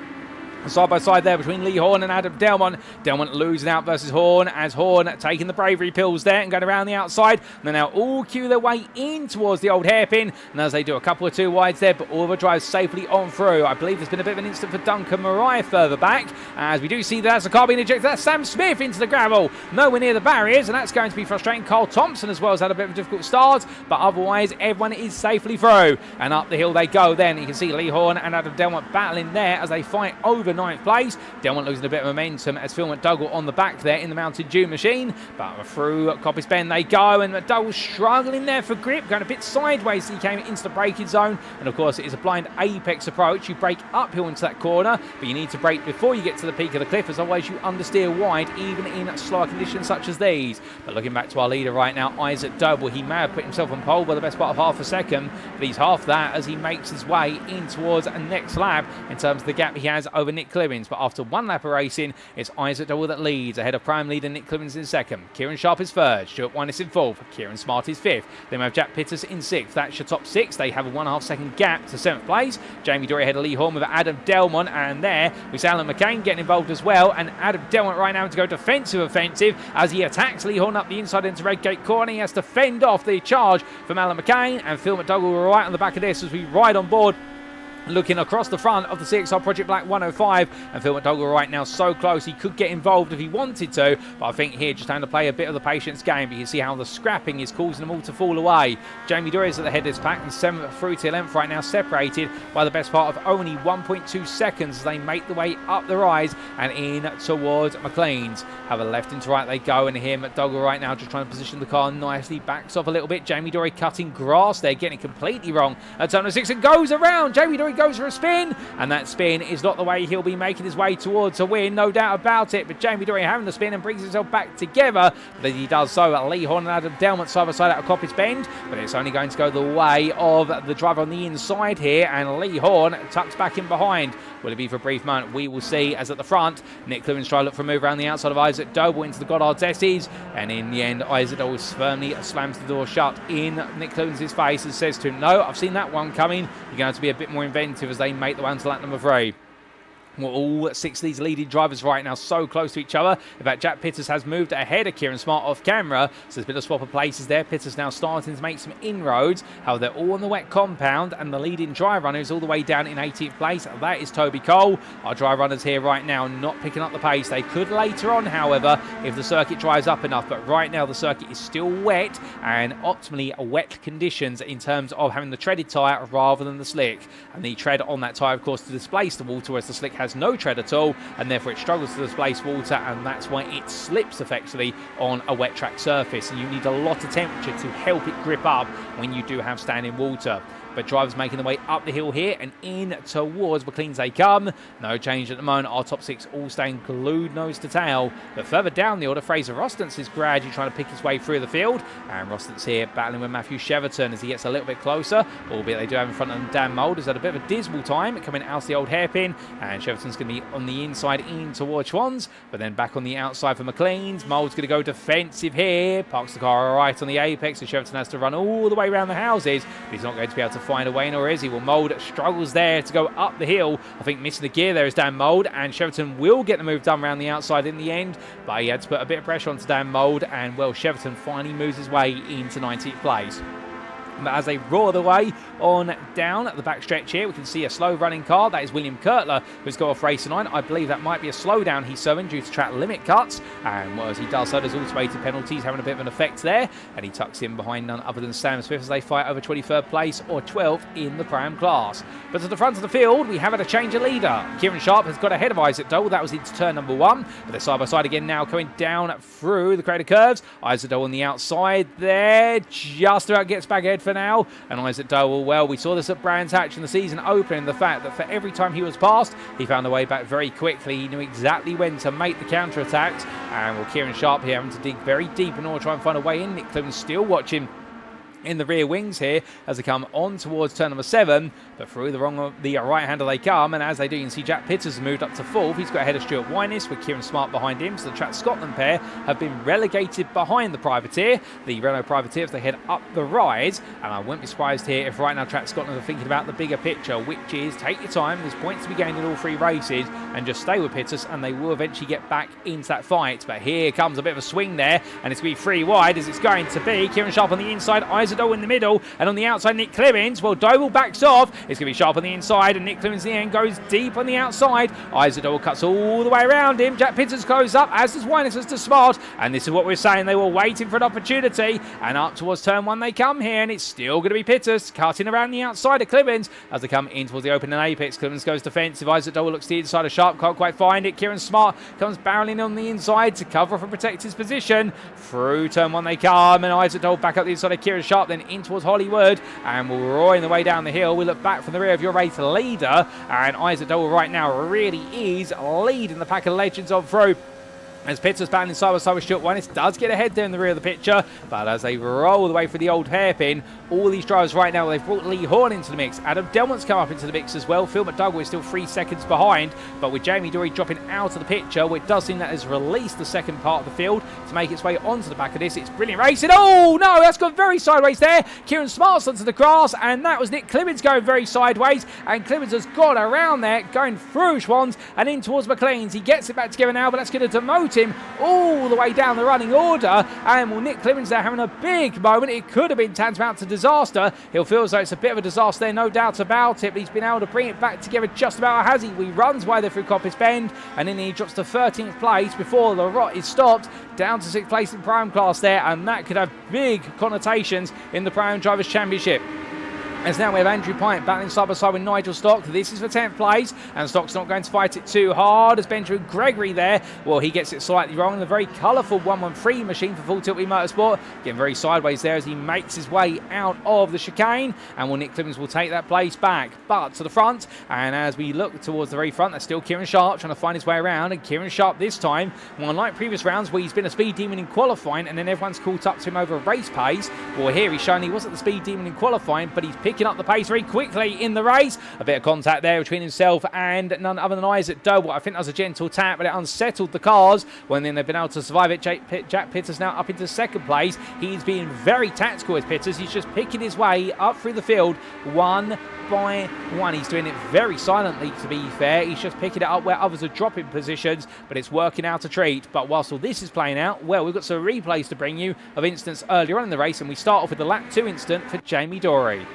Side by side there between Lee Horn and Adam Delmont. Delmont losing out versus Horn, as Horn taking the bravery pills there and going around the outside. And they now all cue their way in towards the old hairpin. And as they do a couple of two wides there, but all the drives safely on through. I believe there's been a bit of an incident for Duncan Mariah further back, as we do see that's a car being ejected. That's Sam Smith into the gravel, nowhere near the barriers, and that's going to be frustrating. Carl Thompson as well has had a bit of a difficult start, but otherwise everyone is safely through. And up the hill they go then. You can see Lee Horn and Adam Delmont battling there as they fight over 9th place. Delmont losing a bit of momentum as Phil McDougall on the back there in the Mountain Dew machine, but through Coppice Bend they go, and McDougall struggling there for grip, going a bit sideways as he came into the braking zone. And of course it is a blind apex approach. You brake uphill into that corner, but you need to brake before you get to the peak of the cliff, as otherwise you understeer wide even in slower conditions such as these. But looking back to our leader right now, Isaac Doble, he may have put himself on pole by the best part of half a second, but he's half that as he makes his way in towards a next lap in terms of the gap he has over Nick Clibbens. But after one lap of racing, it's Isaac Doble that leads, ahead of prime leader Nick Clibbens in second. Kieran Sharp is third, Stuart Winus in fourth, Keiran Smart is fifth. Then we have Jack Pitters in sixth. That's your top 6. They have a 1.5 second gap to 7th place. Jamie Dorey ahead of Lee Horn with Adam Delmont, and there we see Alan McCain getting involved as well. And Adam Delmont right now to go defensive offensive as he attacks Lee Horn up the inside into Redgate corner. He has to fend off the charge from Alan McCain, and Phil McDougall right on the back of this as we ride on board. Looking across the front of the CXR Project Black 105, and Phil McDougall right now so close he could get involved if he wanted to, but I think here just having to play a bit of the patience game. But you see how the scrapping is causing them all to fall away. Jamie Dorey is at the head of this pack and 7th through to 11th right now, separated by the best part of only 1.2 seconds as they make the way up the rise and in towards McLean's. Have a left into right they go, and here McDougall right now just trying to position the car nicely, backs off a little bit. Jamie Dorey cutting grass there, getting it completely wrong at turn 6 and goes around. Jamie Dorey goes for a spin, and that spin is not the way he'll be making his way towards a win, no doubt about it. But Jamie Dorey having the spin and brings himself back together, but as he does so, Lee Horn and Adam Delmont side by side out of Coppice Bend, but it's only going to go the way of the driver on the inside here, and Lee Horn tucks back in behind. Will it be for a brief moment? We will see, as at the front, Nick Clibbens try to look for a move around the outside of Isaac Doble into the Goddard's S's, and in the end Isaac Doble firmly slams the door shut in Nick Clibbens' face and says to him, no, I've seen that one coming. You're going to have to be a bit more inventive as they make the way onto lap number 3. Well, all 6 of these leading drivers right now so close to each other. In fact, Jack Pitters has moved ahead of Keiran Smart off camera, so there's been a swap of places there. Pitters now starting to make some inroads. However, they're all on the wet compound, and the leading dry runner is all the way down in 18th place. That is Toby Cole. Our dry runners here right now not picking up the pace. They could later on, however, if the circuit dries up enough, but right now the circuit is still wet, and optimally wet conditions in terms of having the treaded tyre rather than the slick. And the tread on that tyre, of course, to displace the water, whereas the slick has no tread at all, and therefore it struggles to displace water, and that's why it slips effectively on a wet track surface, and you need a lot of temperature to help it grip up when you do have standing water. but drivers making their way up the hill here and in towards McLean's they come. No change at the moment. Our top 6 all staying glued nose to tail. But further down the order, Fraser Rostance is gradually trying to pick his way through the field. And Rostance here battling with Matthew Cheverton as he gets a little bit closer. Albeit they do have in front of them Dan Mould, has had a bit of a dismal time coming out of the old hairpin. And Cheverton's going to be on the inside in towards Schwann's. But then back on the outside for McLean's. Mould's going to go defensive here. Parks the car right on the apex. And Cheverton has to run all the way around the houses. But he's not going to be able to find a way in, or is he? Well, Mould struggles there to go up the hill. I think missing the gear there is Dan Mould. And Cheverton will get the move done around the outside in the end. But he had to put a bit of pressure onto Dan Mould. And, well, Cheverton finally moves his way into 19th place. But as they roar their way on down at the backstretch here, we can see a slow running car. That is William Kurtler, who's got off race 9. I believe that might be a slowdown he's serving due to track limit cuts. And well, as he does so, there's automated penalties having a bit of an effect there. And he tucks in behind none other than Sam Smith as they fight over 23rd place or 12th in the Pram class. But to the front of the field, we have had a change of leader. Kieran Sharp has got ahead of Isaac Doble. That was into turn number 1. But they're side by side again now, coming down through the crater curves. Isaac Doble on the outside there, just about gets back ahead for now. And Isaac Doble, well, we saw this at Brands Hatch in the season opening, the fact that for every time he was passed, he found a way back very quickly. He knew exactly when to make the counter-attacks. And well, Kieran Sharp here having to dig very deep in order to try and find a way in. Nick Clibbens still watching in the rear wings here as they come on towards turn number 7, but through the right-hander they come, and as they do, you can see Jack Pitters has moved up to 4th. He's got ahead of Stuart Wyniss with Keiran Smart behind him, so the Track Scotland pair have been relegated behind the Privateer, the Renault Privateer, as they head up the rise. And I wouldn't be surprised here if right now Track Scotland are thinking about the bigger picture, which is take your time, there's points to be gained in all 3 races, and just stay with Pitters, and they will eventually get back into that fight. But here comes a bit of a swing there, and it's going to be 3 wide as it's going to be. Kieran Sharp on the inside, Isaac Doble in the middle, and on the outside Nick Clibbens. Well, Doble backs off. It's going to be Sharp on the inside, and Nick Clibbens in the end goes deep on the outside. Isaac Doble cuts all the way around him. Jack Pitters goes up, as does Wyniss, as does Smart, and this is what we're saying. They were waiting for an opportunity, and up towards turn 1 they come here, and it's still going to be Pitters cutting around the outside of Clibbens as they come in towards the opening apex. Clibbens goes defensive. Isaac Doble looks to the inside of Sharp, can't quite find it. Keiran Smart comes barreling on the inside to cover off and protect his position. Through turn 1 they come, and Isaac Doble back up the inside of Kieran Sharp, then in towards Hollywood, and we're roaring the way down the hill. We look back from the rear of your race leader, and Isaac Doble right now really is leading the pack of legends on through. As Pitters battling side by side with Stuart Wyniss, does get ahead there in the rear of the picture, but as they roll the way for the old hairpin, all these drivers right now, they've brought Lee Horn into the mix. Adam Delmont's come up into the mix as well. Phil McDougall is still 3 seconds behind, but with Jamie Dorey dropping out of the picture, it does seem that has released the second part of the field to make its way onto the back of this. It's brilliant racing. Oh no, that's gone very sideways there. Keiran Smart's onto the grass, and that was Nick Clibbens going very sideways, and Clibbens has got around there, going through Schwann's and in towards McLean's. He gets it back together now, but that's going to demote him all the way down the running order. And well, Nick Clibbens there having a big moment. It could have been tantamount to disaster. He'll feel as though it's a bit of a disaster there, no doubt about it, but he's been able to bring it back together just about, has he? He runs way there through Coppice Bend, and then he drops to 13th place before the rot is stopped, down to 6th place in Prime class there, and that could have big connotations in the Prime Drivers' Championship. As now we have Andrew Pint battling side by side with Nigel Stock. This is for 10th place, and Stock's not going to fight it too hard as Benjamin Gregory there. Well, he gets it slightly wrong. The very colourful 113 machine for Full Tilt Wheel Motorsport, getting very sideways there as he makes his way out of the chicane. And well, Nick Clibbens will take that place back, but to the front. And as we look towards the very front, that's still Kieran Sharp trying to find his way around. And Kieran Sharp this time, well, unlike previous rounds where he's been a speed demon in qualifying and then everyone's caught up to him over race pace, well, here he's shown he wasn't the speed demon in qualifying, but he's picking up the pace very quickly in the race. A bit of contact there between himself and none other than Isaac Doble. I think that was a gentle tap, but it unsettled the cars. When then they've been able to survive it. Jack Pitters now up into 2nd place. He's being very tactical with Pitters. He's just picking his way up through the field one by one. He's doing it very silently, to be fair. He's just picking it up where others are dropping positions, but it's working out a treat. But whilst all this is playing out, well, we've got some replays to bring you of incidents earlier on in the race, and we start off with the lap 2 incident for Jamie Dorey.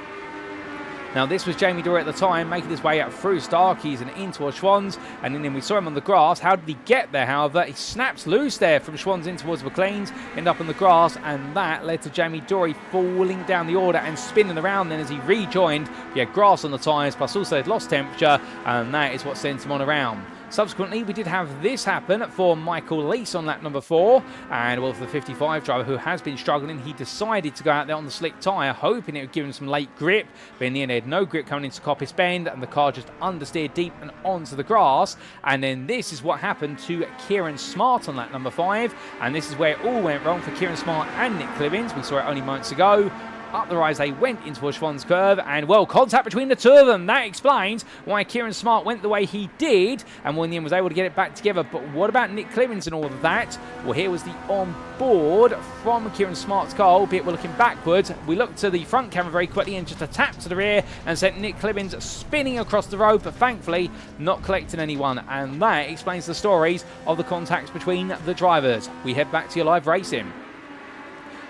Now, this was Jamie Dorey at the time, making his way out through Starkeys and into Schwann's, and then we saw him on the grass. How did he get there, however? He snaps loose there from Schwann's in towards McLean's, end up on the grass, and that led to Jamie Dorey falling down the order and spinning around then as he rejoined. He had grass on the tyres, plus also had lost temperature, and that is what sent him on around. Subsequently, we did have this happen for Michael Leese on lap number 4, and well, for the 55 driver who has been struggling, he decided to go out there on the slick tyre, hoping it would give him some late grip, but in the end, he had no grip coming into Coppice Bend, and the car just understeered deep and onto the grass. And then this is what happened to Keiran Smart on lap number 5, and this is where it all went wrong for Kieran Smart and Nick Clibbens. We saw it only moments ago. Up the rise they went into a Schwann's curve, and well, contact between the two of them. That explains why Kieran Smart went the way he did, and in the end was able to get it back together. But what about Nick Clibbens and all of that? Well, here was the on-board from Kieran Smart's car, albeit we're looking backwards. We looked to the front camera very quickly and just a tap to the rear and sent Nick Clibbens spinning across the road, but thankfully not collecting anyone. And that explains the stories of the contacts between the drivers. We head back to your live racing.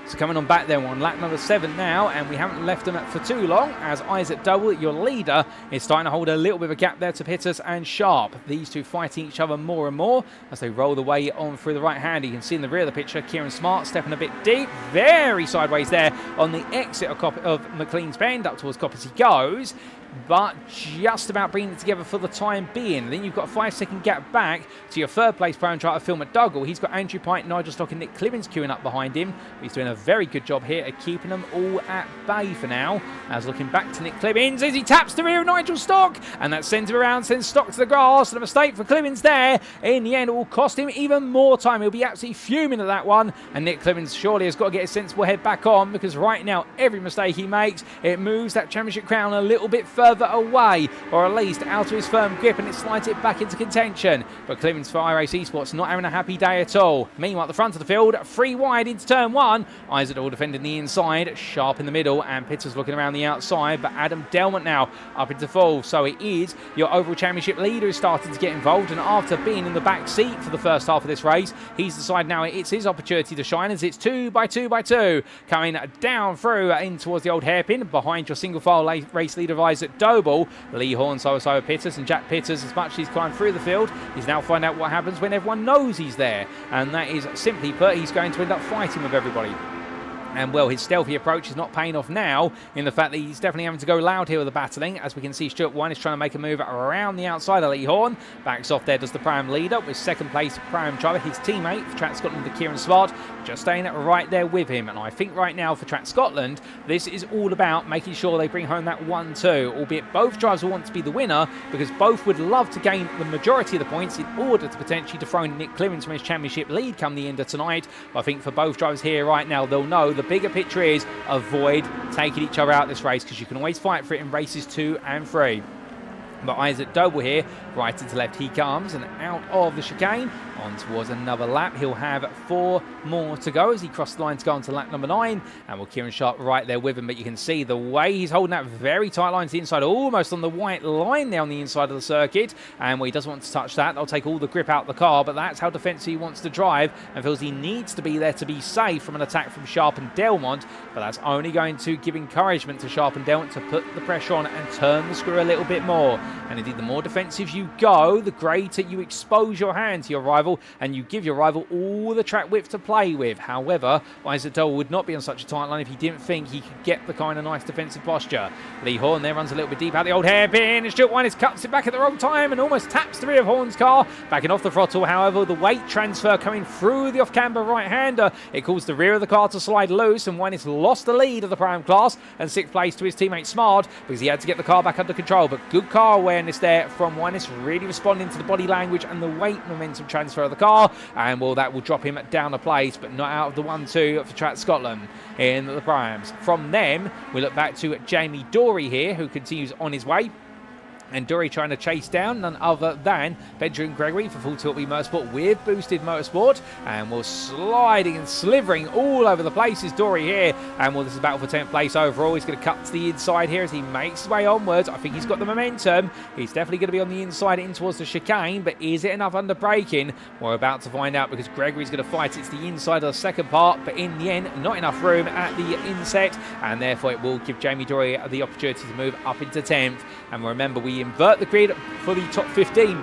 So coming on back there, we're on lap number 7 now, and we haven't left them for too long, as Isaac Doble, your leader, is starting to hold a little bit of a gap there to Pitters and Sharp. These two fighting each other more and more as they roll the way on through the right hand. You can see in the rear of the picture, Keiran Smart stepping a bit deep, very sideways there on the exit of McLean's Bend. Up towards Coppice he goes, but just about bringing it together for the time being. Then you've got a 5-second gap back to your third place pro and driver, Phil McDougall. He's got Andrew Pike, Nigel Stock and Nick Clibbens queuing up behind him. He's doing a very good job here at keeping them all at bay for now. As looking back to Nick Clibbens as he taps the rear of Nigel Stock, and that sends him around, sends Stock to the grass, and a mistake for Clibbens there. In the end, it will cost him even more time. He'll be absolutely fuming at that one, and Nick Clibbens surely has got to get his sensible head back on, because right now, every mistake he makes, it moves that championship crown a little bit further away, or at least out of his firm grip, and it slides it back into contention. But Clibbens for iRacing Esports not having a happy day at all. Meanwhile, at the front of the field, 3 wide into turn 1. Isaac Doble defending the inside, Sharp in the middle, and Pitters looking around the outside, but Adam Delmont now up into full. So it is your overall championship leader who's starting to get involved, and after being in the back seat for the first half of this race, he's decided now it's his opportunity to shine, as it's 2 by 2 by 2 coming down through in towards the old hairpin behind your single file race leader of Isaac Doble. Lee Horn so Pitters, and Jack Pitters, as much as he's climbed through the field, he's now finding out what happens when everyone knows he's there, and that is, simply put, he's going to end up fighting with everybody. And well, his stealthy approach is not paying off now, in the fact that he's definitely having to go loud here with the battling. As we can see, Stuart Wine is trying to make a move around the outside of Lee Horn. Backs off there does the Pram leader, with second place Pram driver, his teammate for Track Scotland, the Keiran Smart, just staying right there with him. And I think right now for Track Scotland, this is all about making sure they bring home that 1-2, albeit both drivers will want to be the winner, because both would love to gain the majority of the points in order to potentially dethrone Nick Clibbens from his championship lead come the end of tonight. But I think for both drivers here right now, they'll know the bigger picture is avoid taking each other out this race, because you can always fight for it in races 2 and 3. But Isaac Doble here, right into left he comes, and out of the chicane on towards another lap. He'll have 4 more to go as he crosses the line to go on to lap number 9, and Kieran Sharp right there with him. But you can see the way he's holding that very tight line to the inside, almost on the white line there on the inside of the circuit, and he doesn't want to touch that. They'll take all the grip out of the car, but that's how defensive he wants to drive, and feels he needs to be there to be safe from an attack from Sharp and Delmont. But that's only going to give encouragement to Sharp and Delmont to put the pressure on and turn the screw a little bit more. And indeed, the more defensive you go, the greater you expose your hand to your rival, and you give your rival all the track width to play with. However, Isaac Doble would not be on such a tight line if he didn't think he could get the kind of nice defensive posture. Lee Horn there runs a little bit deep out the old hairpin, and Stuart Wine cuts it back at the wrong time and almost taps the rear of Horn's car, backing off the throttle. However, the weight transfer coming through the off-camber right-hander, it caused the rear of the car to slide loose, and Wine lost the lead of the Prime class and 6th place to his teammate Smart, because he had to get the car back under control. But good car awareness there from Winus, really responding to the body language and the weight momentum transfer of the car, and well, that will drop him down a place, but not out of the 1-2 for Track Scotland in the Primes. From them, we look back to Jamie Dorey here, who continues on his way. And Dorey trying to chase down none other than Benjamin Gregory for Full Tilt V Motorsport with Boosted Motorsport. And we're sliding and slivering all over the place is Dorey here. And well, this is a battle for 10th place overall. He's going to cut to the inside here as he makes his way onwards. I think he's got the momentum. He's definitely going to be on the inside in towards the chicane. But is it enough under braking? We're about to find out, because Gregory's going to fight. It's the inside of the second part. But in the end, not enough room at the inset. And therefore, it will give Jamie Dorey the opportunity to move up into 10th. And remember, we invert the grid for the top 15.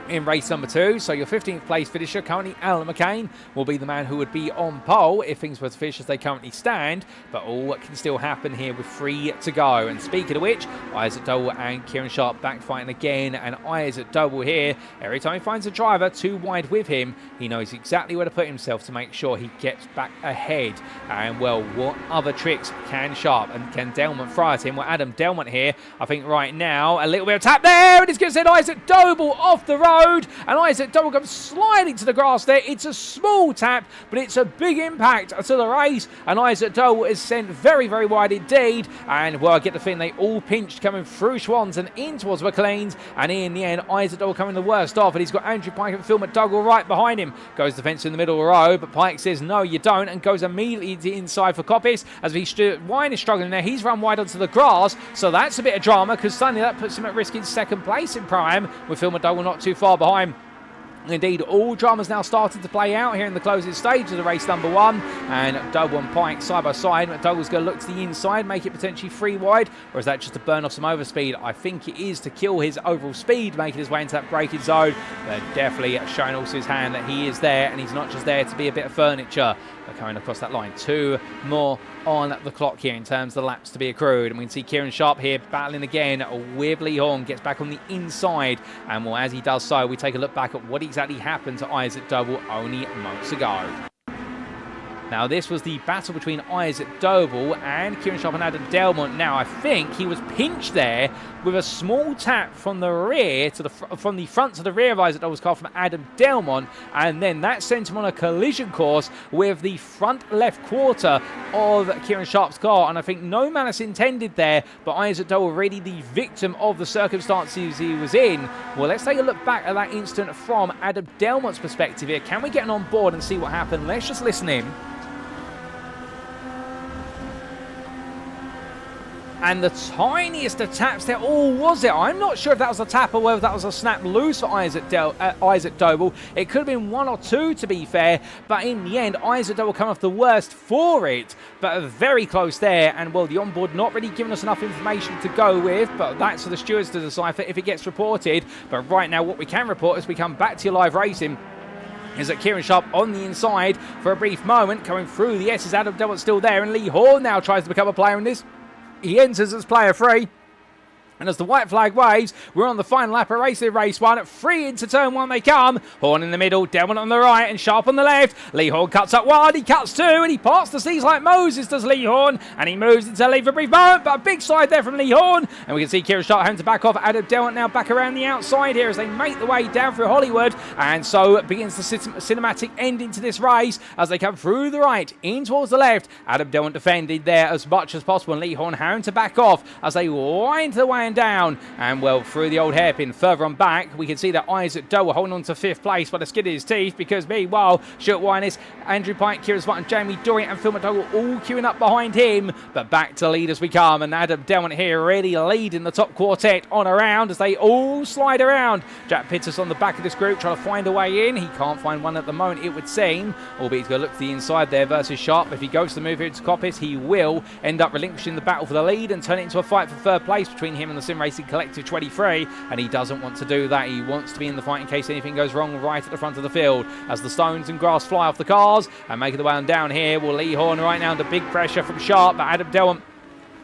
in race number 2. So your 15th place finisher, currently Alan McCain, will be the man who would be on pole if things were to finish as they currently stand. But all can still happen here with 3 to go. And speaking of which, Isaac Doble and Kieran Sharp back fighting again. And Isaac Doble here, every time he finds a driver too wide with him, he knows exactly where to put himself to make sure he gets back ahead. And well, what other tricks can Sharp and can Delmont throw at him? Well, Adam Delmont here, I think right now, a little bit of tap there, and it's going to send Isaac Doble off the road. And Isaac Doble comes sliding to the grass there. It's a small tap, but it's a big impact to the race. And Isaac Doble is sent very, very wide indeed. And well, I get the feeling they all pinched coming through Schwann's and in towards McLean's. And in the end, Isaac Doble coming the worst off. And he's got Andrew Pike and Phil McDougall right behind him. Goes the fence in the middle of the row, but Pike says, no, you don't, and goes immediately to inside for Coppice. As Wine is struggling there, he's run wide onto the grass. So that's a bit of drama, because suddenly that puts him at risk in second place in Pro-Am, with Phil McDougall not too far behind. Indeed, all drama's now starting to play out here in the closing stage of the race number 1. And Doble and Pike side by side. McDougall's going to look to the inside, make it potentially 3 wide. Or is that just to burn off some overspeed? I think it is to kill his overall speed, making his way into that braking zone. But definitely showing also his hand that he is there, and he's not just there to be a bit of furniture. But coming across that line, 2 more on the clock here in terms of the laps to be accrued. And we can see Kieran Sharp here battling again with Lee Horn, gets back on the inside. And well, as he does so, we take a look back at what exactly happened to Isaac Doble only moments ago. Now, this was the battle between Isaac Doble and Kieran Sharp and Adam Delmont. Now, I think he was pinched there with a small tap from the rear to from the front to the rear of Isaac Doble's car from Adam Delmont, and then that sent him on a collision course with the front left quarter of Kieran Sharp's car. And I think no malice intended there, but Isaac Doble really the victim of the circumstances he was in. Well, let's take a look back at that instant from Adam Delmont's perspective here. Can we get him on board and see what happened? Let's just listen in. And the tiniest of taps there, or was it? I'm not sure if that was a tap or whether that was a snap loose for Isaac Doble. It could have been 1 or 2 to be fair, but in the end, Isaac Doble come off the worst for it. But very close there, and well, the onboard not really giving us enough information to go with, but that's for the stewards to decipher if it gets reported. But right now, what we can report as we come back to your live racing is that Kieran Sharp on the inside for a brief moment, coming through the S's. Adam Delmont's still there, and Lee Horn now tries to become a player in this. He enters as player 3. And as the white flag waves, we're on the final lap of race 1. At 3 into turn 1 they come. Horn in the middle, Delmont on the right, and Sharp on the left. Lee Horn cuts up wide, he cuts 2, and he parts the seas like Moses does Lee Horn. And he moves into the lead for a brief moment, but a big slide there from Lee Horn. And we can see Kieran Sharp having to back off. Adam Delmont now back around the outside here as they make the way down through Hollywood. And so begins the cinematic ending to this race as they come through the right, in towards the left. Adam Delmont defended there as much as possible, and Lee Horn having to back off as they wind the way and down. And well, through the old hairpin further on back, we can see that Isaac Doble holding on to 5th place by the skin of his teeth, because meanwhile, Stuart Winus, Andrew Pike, Keiran Smart and Jamie Dorey and Phil McDougall all queuing up behind him. But back to lead as we come, and Adam Delmont here really leading the top quartet on around as they all slide around. Jack Pittis on the back of this group trying to find a way in. He can't find one at the moment, it would seem, albeit he's going to look to the inside there versus Sharp. If he goes to move here to Coppice, he will end up relinquishing the battle for the lead and turn it into a fight for 3rd place between him and the Sim Racing Collective 23, and he doesn't want to do that. He wants to be in the fight in case anything goes wrong right at the front of the field as the stones and grass fly off the cars and making the way on down here. Will Lee Horn right now under big pressure from Sharp, but Adam Delmont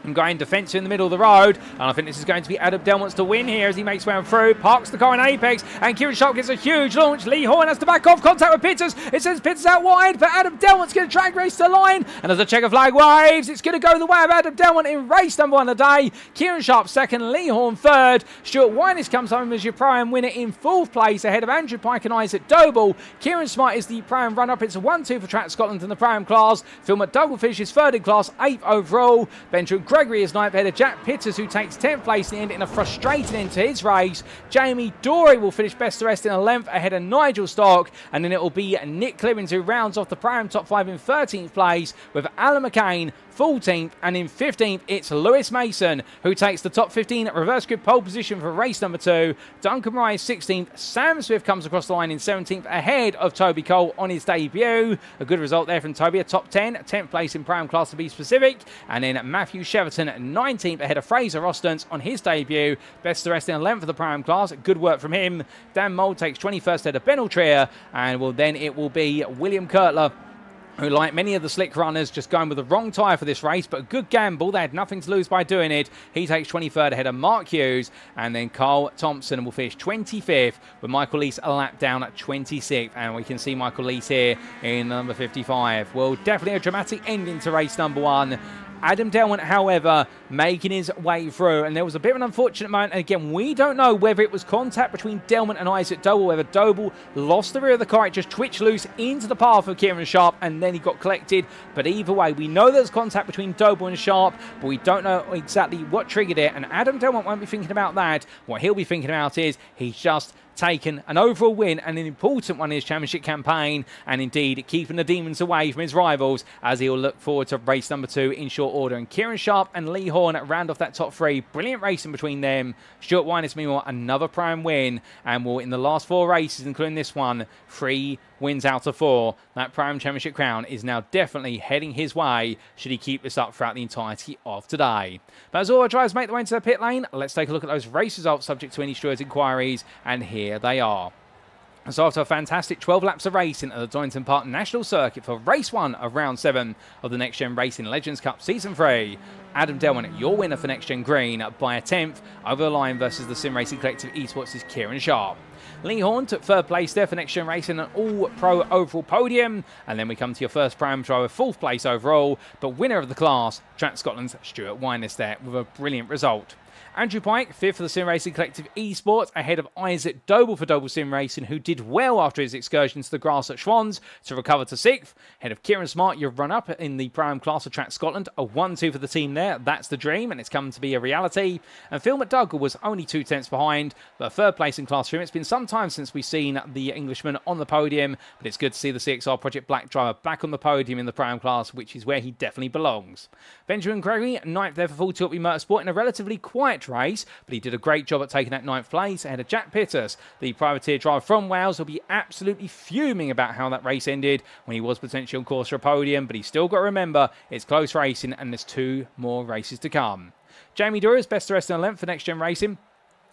and going defensive in the middle of the road, and I think this is going to be Adam Delmont's to win here as he makes way on through, parks the car in apex, and Kieran Sharp gets a huge launch. Lee Horn has to back off, contact with Pittis. It sends Pittis out wide, but Adam Delmont's going to drag race to the line, and as the checker flag waves, it's going to go the way of Adam Delmont in race number 1 today. Kieran Sharp 2nd, Lee Horn 3rd. Stuart Winus comes home as your Pro-Am winner in 4th place ahead of Andrew Pike and Isaac Doble. Keiran Smart is the Pro-Am runner-up. It's a 1-2 for Track Scotland in the Pro-Am class. Phil McDougall finishes 3rd in class, 8th overall. Benjamin Gregory is 9th ahead of Jack Pittis, who takes 10th place in the end in a frustrating end to his race. Jamie Dorey will finish best of the rest in 11th ahead of Nigel Stark, and then it will be Nick Clibbens who rounds off the Pro-Am top 5 in 13th place, with Alan McCain 14th, and in 15th it's Lewis Mason who takes the top 15 at reverse grid pole position for race number 2. Duncan Rice 16th, Sam Swift comes across the line in 17th ahead of Toby Cole on his debut. A good result there from Toby, a top 10, 10th place in Pro-Am class to be specific, and then Matthew Shell Sheraton 19th ahead of Fraser Rostons on his debut. Best of the rest in the length of the Prime class. Good work from him. Dan Mould takes 21st ahead of Ben Altrier, and it will be William Kurtler, who, like many of the slick runners, just going with the wrong tyre for this race, but a good gamble. They had nothing to lose by doing it. He takes 23rd ahead of Mark Hughes, and then Carl Thompson will finish 25th, with Michael Leese a lap down at 26th. And we can see Michael Leese here in number 55. Well, definitely a dramatic ending to race number 1. Adam Delmont, however, making his way through, and there was a bit of an unfortunate moment. And again, we don't know whether it was contact between Delmont and Isaac Doble, whether Doble lost the rear of the car, it just twitched loose into the path of Kieran Sharp, and then he got collected. But either way, we know there's contact between Doble and Sharp, but we don't know exactly what triggered it, and Adam Delmont won't be thinking about that. What he'll be thinking about is he's just taken an overall win, and an important one in his championship campaign, and indeed keeping the demons away from his rivals, as he'll look forward to race number 2 in short order. And Kieran Sharp and Lee Horn round off that top 3. Brilliant racing between them. Stuart Winus, meanwhile, another Prime win, and will, in the last 4 races, including this one, 3 wins out of 4. That Prime Championship crown is now definitely heading his way, should he keep this up throughout the entirety of today. But as all our drivers make their way into the pit lane, let's take a look at those race results subject to any stewards' inquiries, and here they are. So after a fantastic 12 laps of racing at the Donington Park National Circuit for race 1 of round 7 of the NXTGEN Racing Legends Cup Season 3, Adam Delmont, your winner for NXTGEN Green, by a 10th over the line versus the Sim Racing Collective Esports' Kieran Sharp. Lee Horn took 3rd place there for NXTGEN Racing, an all-pro overall podium. And then we come to your first Prime driver, 4th place overall, but winner of the class, Track Scotland's Stuart Winus there with a brilliant result. Andrew Pike, 5th for the Sim Racing Collective Esports, ahead of Isaac Doble for Doble Sim Racing, who did well after his excursion to the grass at Schwans to recover to 6th. Ahead of Keiran Smart, your run-up in the Prime class of Track Scotland, a 1-2 for the team there. That's the dream, and it's come to be a reality. And Phil McDougall was only 2 tenths behind, but 3rd place in Class 3. It's been some time since we've seen the Englishman on the podium, but it's good to see the CXR Project Black driver back on the podium in the Prime class, which is where he definitely belongs. Benjamin Gregory, 9th there for Full Tilt Motorsport in a relatively quiet race, but he did a great job at taking that 9th place ahead of Jack Pittus. The privateer driver from Wales will be absolutely fuming about how that race ended when he was potentially on course for a podium, but he's still got to remember it's close racing and there's 2 more races to come. Jamie Dorey, best of the rest in the length for NXTGEN Racing,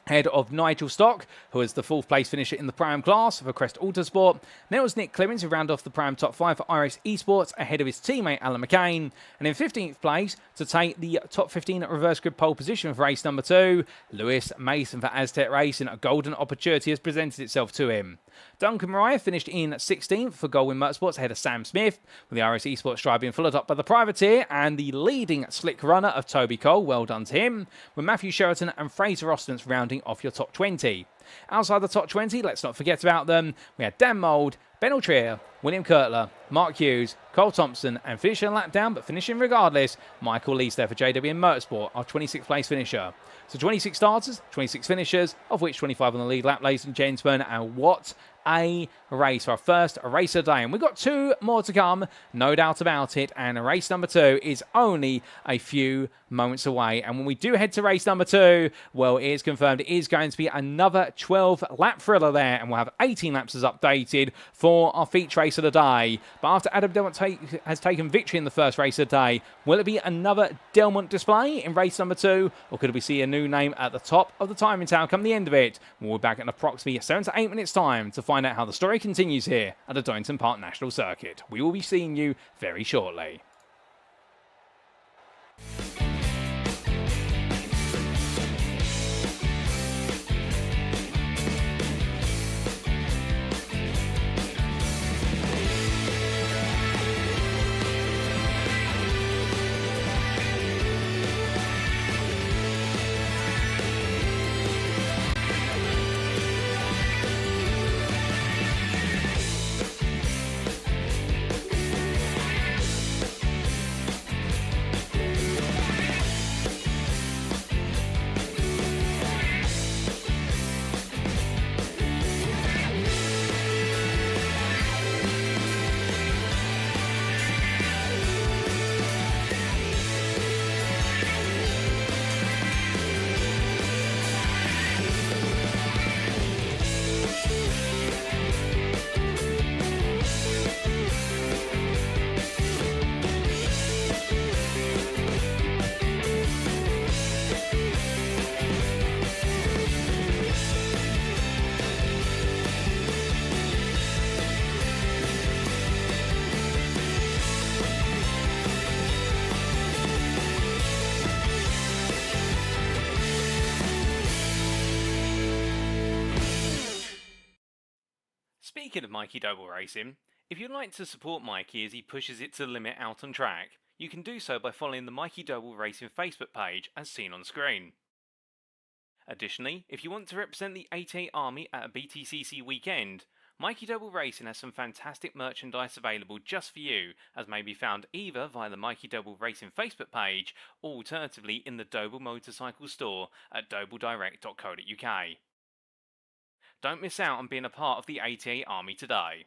ahead of Nigel Stock, who was the 4th place finisher in the Prime class for Crest Autosport. Then it was Nick Clibbens, who rounded off the Prime top 5 for iRacing Esports, ahead of his teammate Alan McCain. And in 15th place, to take the top 15 reverse grid pole position for race number 2, Lewis Mason for Aztec Racing. A golden opportunity has presented itself to him. Duncan Mariah finished in 16th for Goldwyn Motorsports, ahead of Sam Smith, with the iRacing Esports drive being followed up by the privateer and the leading slick runner of Toby Cole. Well done to him, with Matthew Sheraton and Fraser Rostons rounding off your top 20. Outside the top 20, let's not forget about them. We had Dan Mould, Ben Altrier, William Kurtler, Mark Hughes, Cole Thompson, and finishing a lap down, but finishing regardless, Michael Leese there for JWM Motorsport, our 26th place finisher. So 26 starters, 26 finishers, of which 25 on the lead lap, ladies and gentlemen, and what a race for our first race of the day. And we've got 2 more to come, no doubt about it, and race number 2 is only a few moments away. And when we do head to race number 2, well, it is confirmed it is going to be another 12-lap thriller there, and we'll have 18 laps as updated for our feature race of the day. But after Adam Delmont has taken victory in the first race of the day, will it be another Delmont display in race number 2, or could we see a new name at the top of the timing tower come the end of it? We'll be back in approximately 7 to 8 minutes time to find out how the story continues here at the Donington Park National Circuit. We will be seeing you very shortly. Speaking of Mikey Doble Racing, if you'd like to support Mikey as he pushes it to the limit out on track, you can do so by following the Mikey Doble Racing Facebook page as seen on screen. Additionally, if you want to represent the 88 Army at a BTCC weekend, Mikey Doble Racing has some fantastic merchandise available just for you, as may be found either via the Mikey Doble Racing Facebook page or alternatively in the Doble Motorcycles store at dobledirect.co.uk. Don't miss out on being a part of the 88 Army today.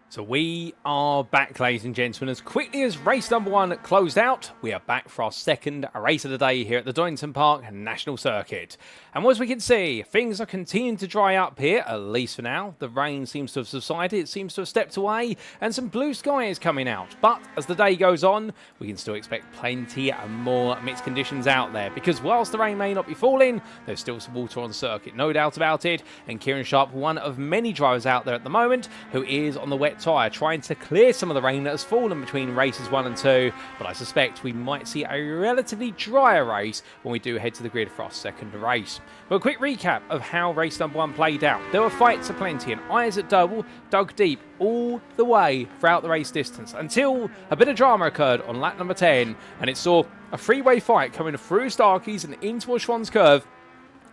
So we are back, ladies and gentlemen. As quickly as race number 1 closed out, we are back for our second race of the day here at the Donington Park National Circuit. And as we can see, things are continuing to dry up here, at least for now. The rain seems to have subsided, it seems to have stepped away, and some blue sky is coming out. But as the day goes on, we can still expect plenty more mixed conditions out there, because whilst the rain may not be falling, there's still some water on the circuit, no doubt about it. And Kieran Sharp, one of many drivers out there at the moment, who is on the wet tyre, trying to clear some of the rain that has fallen between races 1 and 2, but I suspect we might see a relatively drier race when we do head to the grid for our second race. But a quick recap of how race number 1 played out. There were fights aplenty, and eyes at Doble dug deep all the way throughout the race distance until a bit of drama occurred on lap number 10, and it saw a three-way fight coming through Starkeys and into a Schwann's Curve,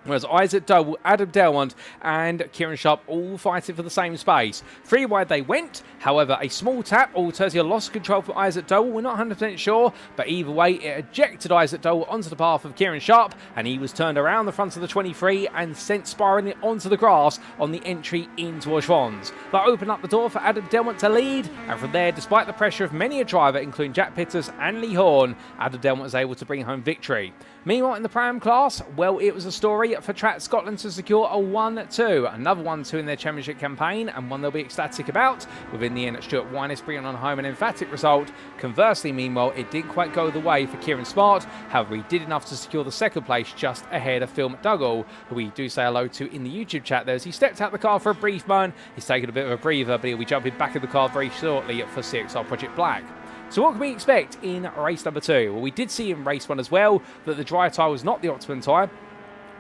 whereas Isaac Doble, Adam Delmont and Kieran Sharp all fighting for the same space. 3 wide they went, however a small tap or Tertia lost control for Isaac Doble, we're not 100% sure, but either way it ejected Isaac Doble onto the path of Kieran Sharp, and he was turned around the front of the 23 and sent spiralling onto the grass on the entry into Schwann's. That opened up the door for Adam Delmont to lead, and from there, despite the pressure of many a driver including Jack Pitters and Lee Horn, Adam Delmont was able to bring home victory. Meanwhile, in the Pram class, well, it was a story for Track Scotland to secure a 1-2. Another 1-2 in their championship campaign, and one they'll be ecstatic about. Within the end, Stuart Winus bringing on home an emphatic result. Conversely, meanwhile, it didn't quite go the way for Keiran Smart. However, he did enough to secure the second place just ahead of Phil McDougall, who we do say hello to in the YouTube chat there as he stepped out the car for a brief moment. He's taken a bit of a breather, but he'll be jumping back in the car very shortly for CXR Project Black. So what can we expect in race number 2? Well, we did see in race 1 as well that the dry tyre was not the optimum tyre,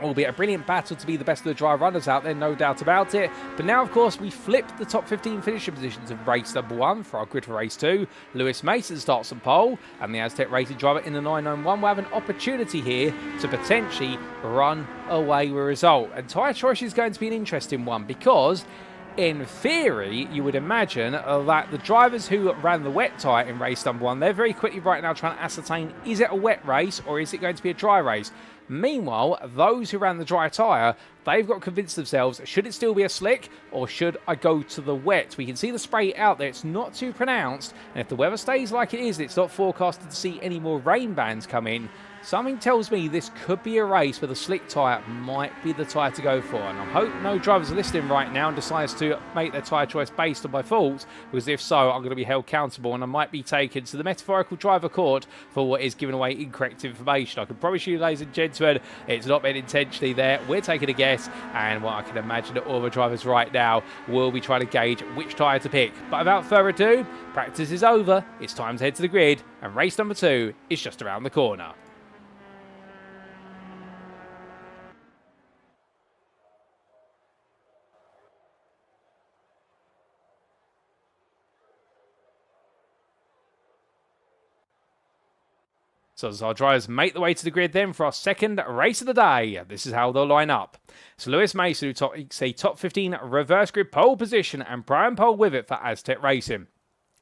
albeit a brilliant battle to be the best of the dry runners out there, no doubt about it. But now, of course, we flipped the top 15 finishing positions of race number 1 for our grid for race 2. Lewis Mason starts on pole, and the Aztec Racing driver in the 991 will have an opportunity here to potentially run away with a result. And tyre choice is going to be an interesting one, because in theory, you would imagine that the drivers who ran the wet tyre in race number 1, they're very quickly right now trying to ascertain, is it a wet race or is it going to be a dry race? Meanwhile, those who ran the dry tyre, they've got to convince themselves, should it still be a slick or should I go to the wet? We can see the spray out there, it's not too pronounced, and if the weather stays like it is, it's not forecasted to see any more rain bands come in. Something tells me this could be a race where the slick tyre might be the tyre to go for. And I hope no drivers are listening right now and decides to make their tyre choice based on my fault, because if so, I'm going to be held accountable and I might be taken to the metaphorical driver court for what is giving away incorrect information. I can promise you, ladies and gentlemen, it's not been intentionally there. We're taking a guess, and what I can imagine that all the drivers right now will be trying to gauge which tyre to pick. But without further ado, practice is over. It's time to head to the grid, and race number 2 is just around the corner. So as our drivers make the way to the grid then for our second race of the day, this is how they'll line up. So Lewis Mason, who takes a top 15 reverse grid pole position, and Brian Pole with it for Aztec Racing.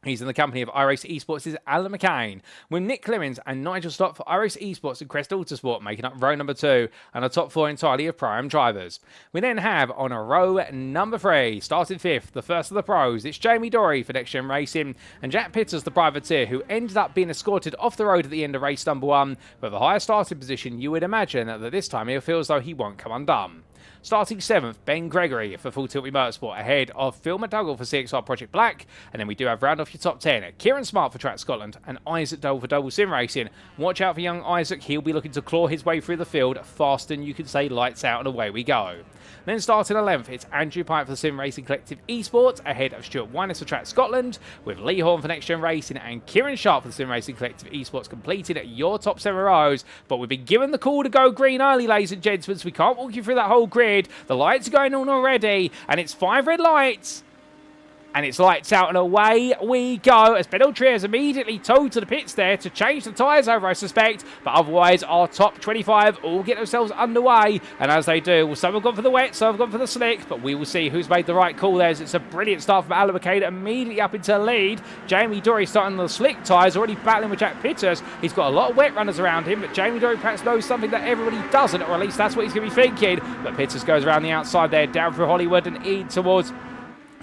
He's in the company of iRacing Esports' Alan McCain, with Nick Clibbens and Nigel Stott for iRacing Esports and Crest Autosport making up row number 2, and a top 4 entirely of Prime drivers. We then have on a row number 3, starting 5th, the first of the pros, it's Jamie Dorey for NXTGEN Racing, and Jack Pitters, the privateer, who ended up being escorted off the road at the end of race number 1, with a higher starting position. You would imagine that this time he'll feel as though he won't come undone. Starting 7th, Ben Gregory for Full Tilt Motorsport, ahead of Phil McDougall for CXR Project Black. And then we do have round off your top 10, Keiran Smart for Track Scotland and Isaac Doble for Doble Sim Racing. Watch out for young Isaac, he'll be looking to claw his way through the field faster than you can say lights out, and away we go. Then starting 11th, it's Andrew Pike for the Sim Racing Collective Esports, ahead of Stuart Winus for Track Scotland, with Lee Horn for NXTGEN Racing and Kieran Sharp for the Sim Racing Collective Esports completed at your top 7 rows. But we've been given the call to go green early, ladies and gentlemen, so we can't walk you through that whole grid. The lights are going on already, and it's 5 red lights. And it's lights out and away we go as Ben Trier is immediately towed to the pits there to change the tyres over, I suspect. But otherwise, our top 25 all get themselves underway. And as they do, well, some have gone for the wet, some have gone for the slick. But we will see who's made the right call there. It's a brilliant start from Alan McCain immediately up into the lead. Jamie Dorey starting on the slick tyres, already battling with Jack Pitters. He's got a lot of wet runners around him, but Jamie Dorey perhaps knows something that everybody doesn't, or at least that's what he's going to be thinking. But Pitters goes around the outside there, down through Hollywood and in towards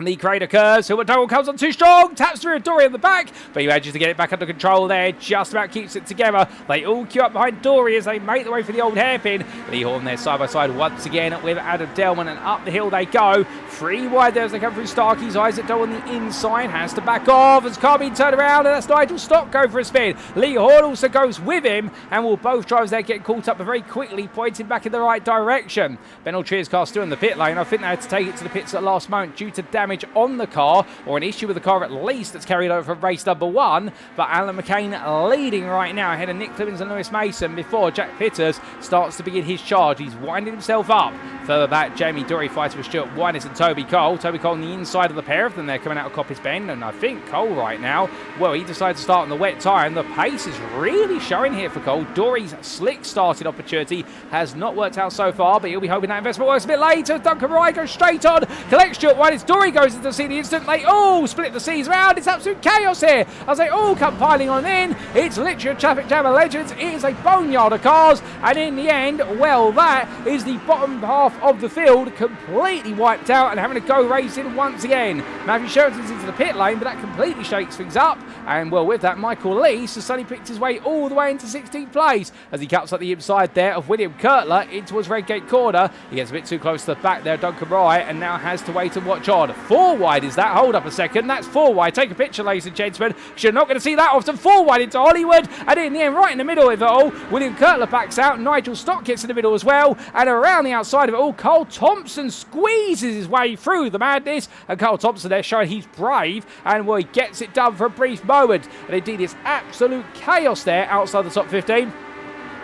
The Crater curves, Silver Double comes on too strong, taps through a Dorey in the back, but he manages to get it back under control there, just about keeps it together. They all queue up behind Dorey as they make their way for the old hairpin. Lee Horton there side by side once again with Adam Delmont, and up the hill they go. 3 wide there as they come through Starkey's eyes. Doe on the inside, has to back off as car being turned around, and that's Nigel Stock go for a spin. Lee Horton also goes with him, and will both drivers there get caught up very quickly, pointing back in the right direction. Ben Altrier's car still in the pit lane. I think they had to take it to the pits at the last moment due to damage on the car, or an issue with the car at least, that's carried over from race number 1. But Alan McCain leading right now ahead of Nick Clibbens and Lewis Mason before Jack Pitters starts to begin his charge. He's winding himself up. Further back, Jamie Dorey fights with Stuart Winers and Toby Cole. Toby Cole on the inside of the pair of them. They're coming out of Coppice Bend, and I think Cole right now, well, he decides to start on the wet tyre, and the pace is really showing here for Cole. Dorey's slick starting opportunity has not worked out so far, but he'll be hoping that investment works a bit later. Duncan Rye goes straight on, collects Stuart Winers. Dorey goes into the sea the instant they all split the seas around. It's absolute chaos here as they all come piling on in. It's literally a traffic jam of legends. It is a boneyard of cars, and in the end, well, that is the bottom half of the field completely wiped out and having to go racing once again. Matthew Sheraton's into the pit lane, but that completely shakes things up, and well, with that, Michael Lees has suddenly picked his way all the way into 16th place as he cuts up the inside there of William Kurtler in towards Redgate Corner. He gets a bit too close to the back there, Duncan Rye, and now has to wait and watch on. 4 wide is that. Hold up a second. That's 4 wide. Take a picture, ladies and gentlemen, because you're not going to see that often. 4 wide into Hollywood, and in the end, right in the middle of it all, William Kurtler backs out. Nigel Stock gets in the middle as well, and around the outside of it all, Cole Thompson squeezes his way through the madness, and Cole Thompson there showing he's brave, and well, he gets it done for a brief moment, and indeed it's absolute chaos there outside the top 15.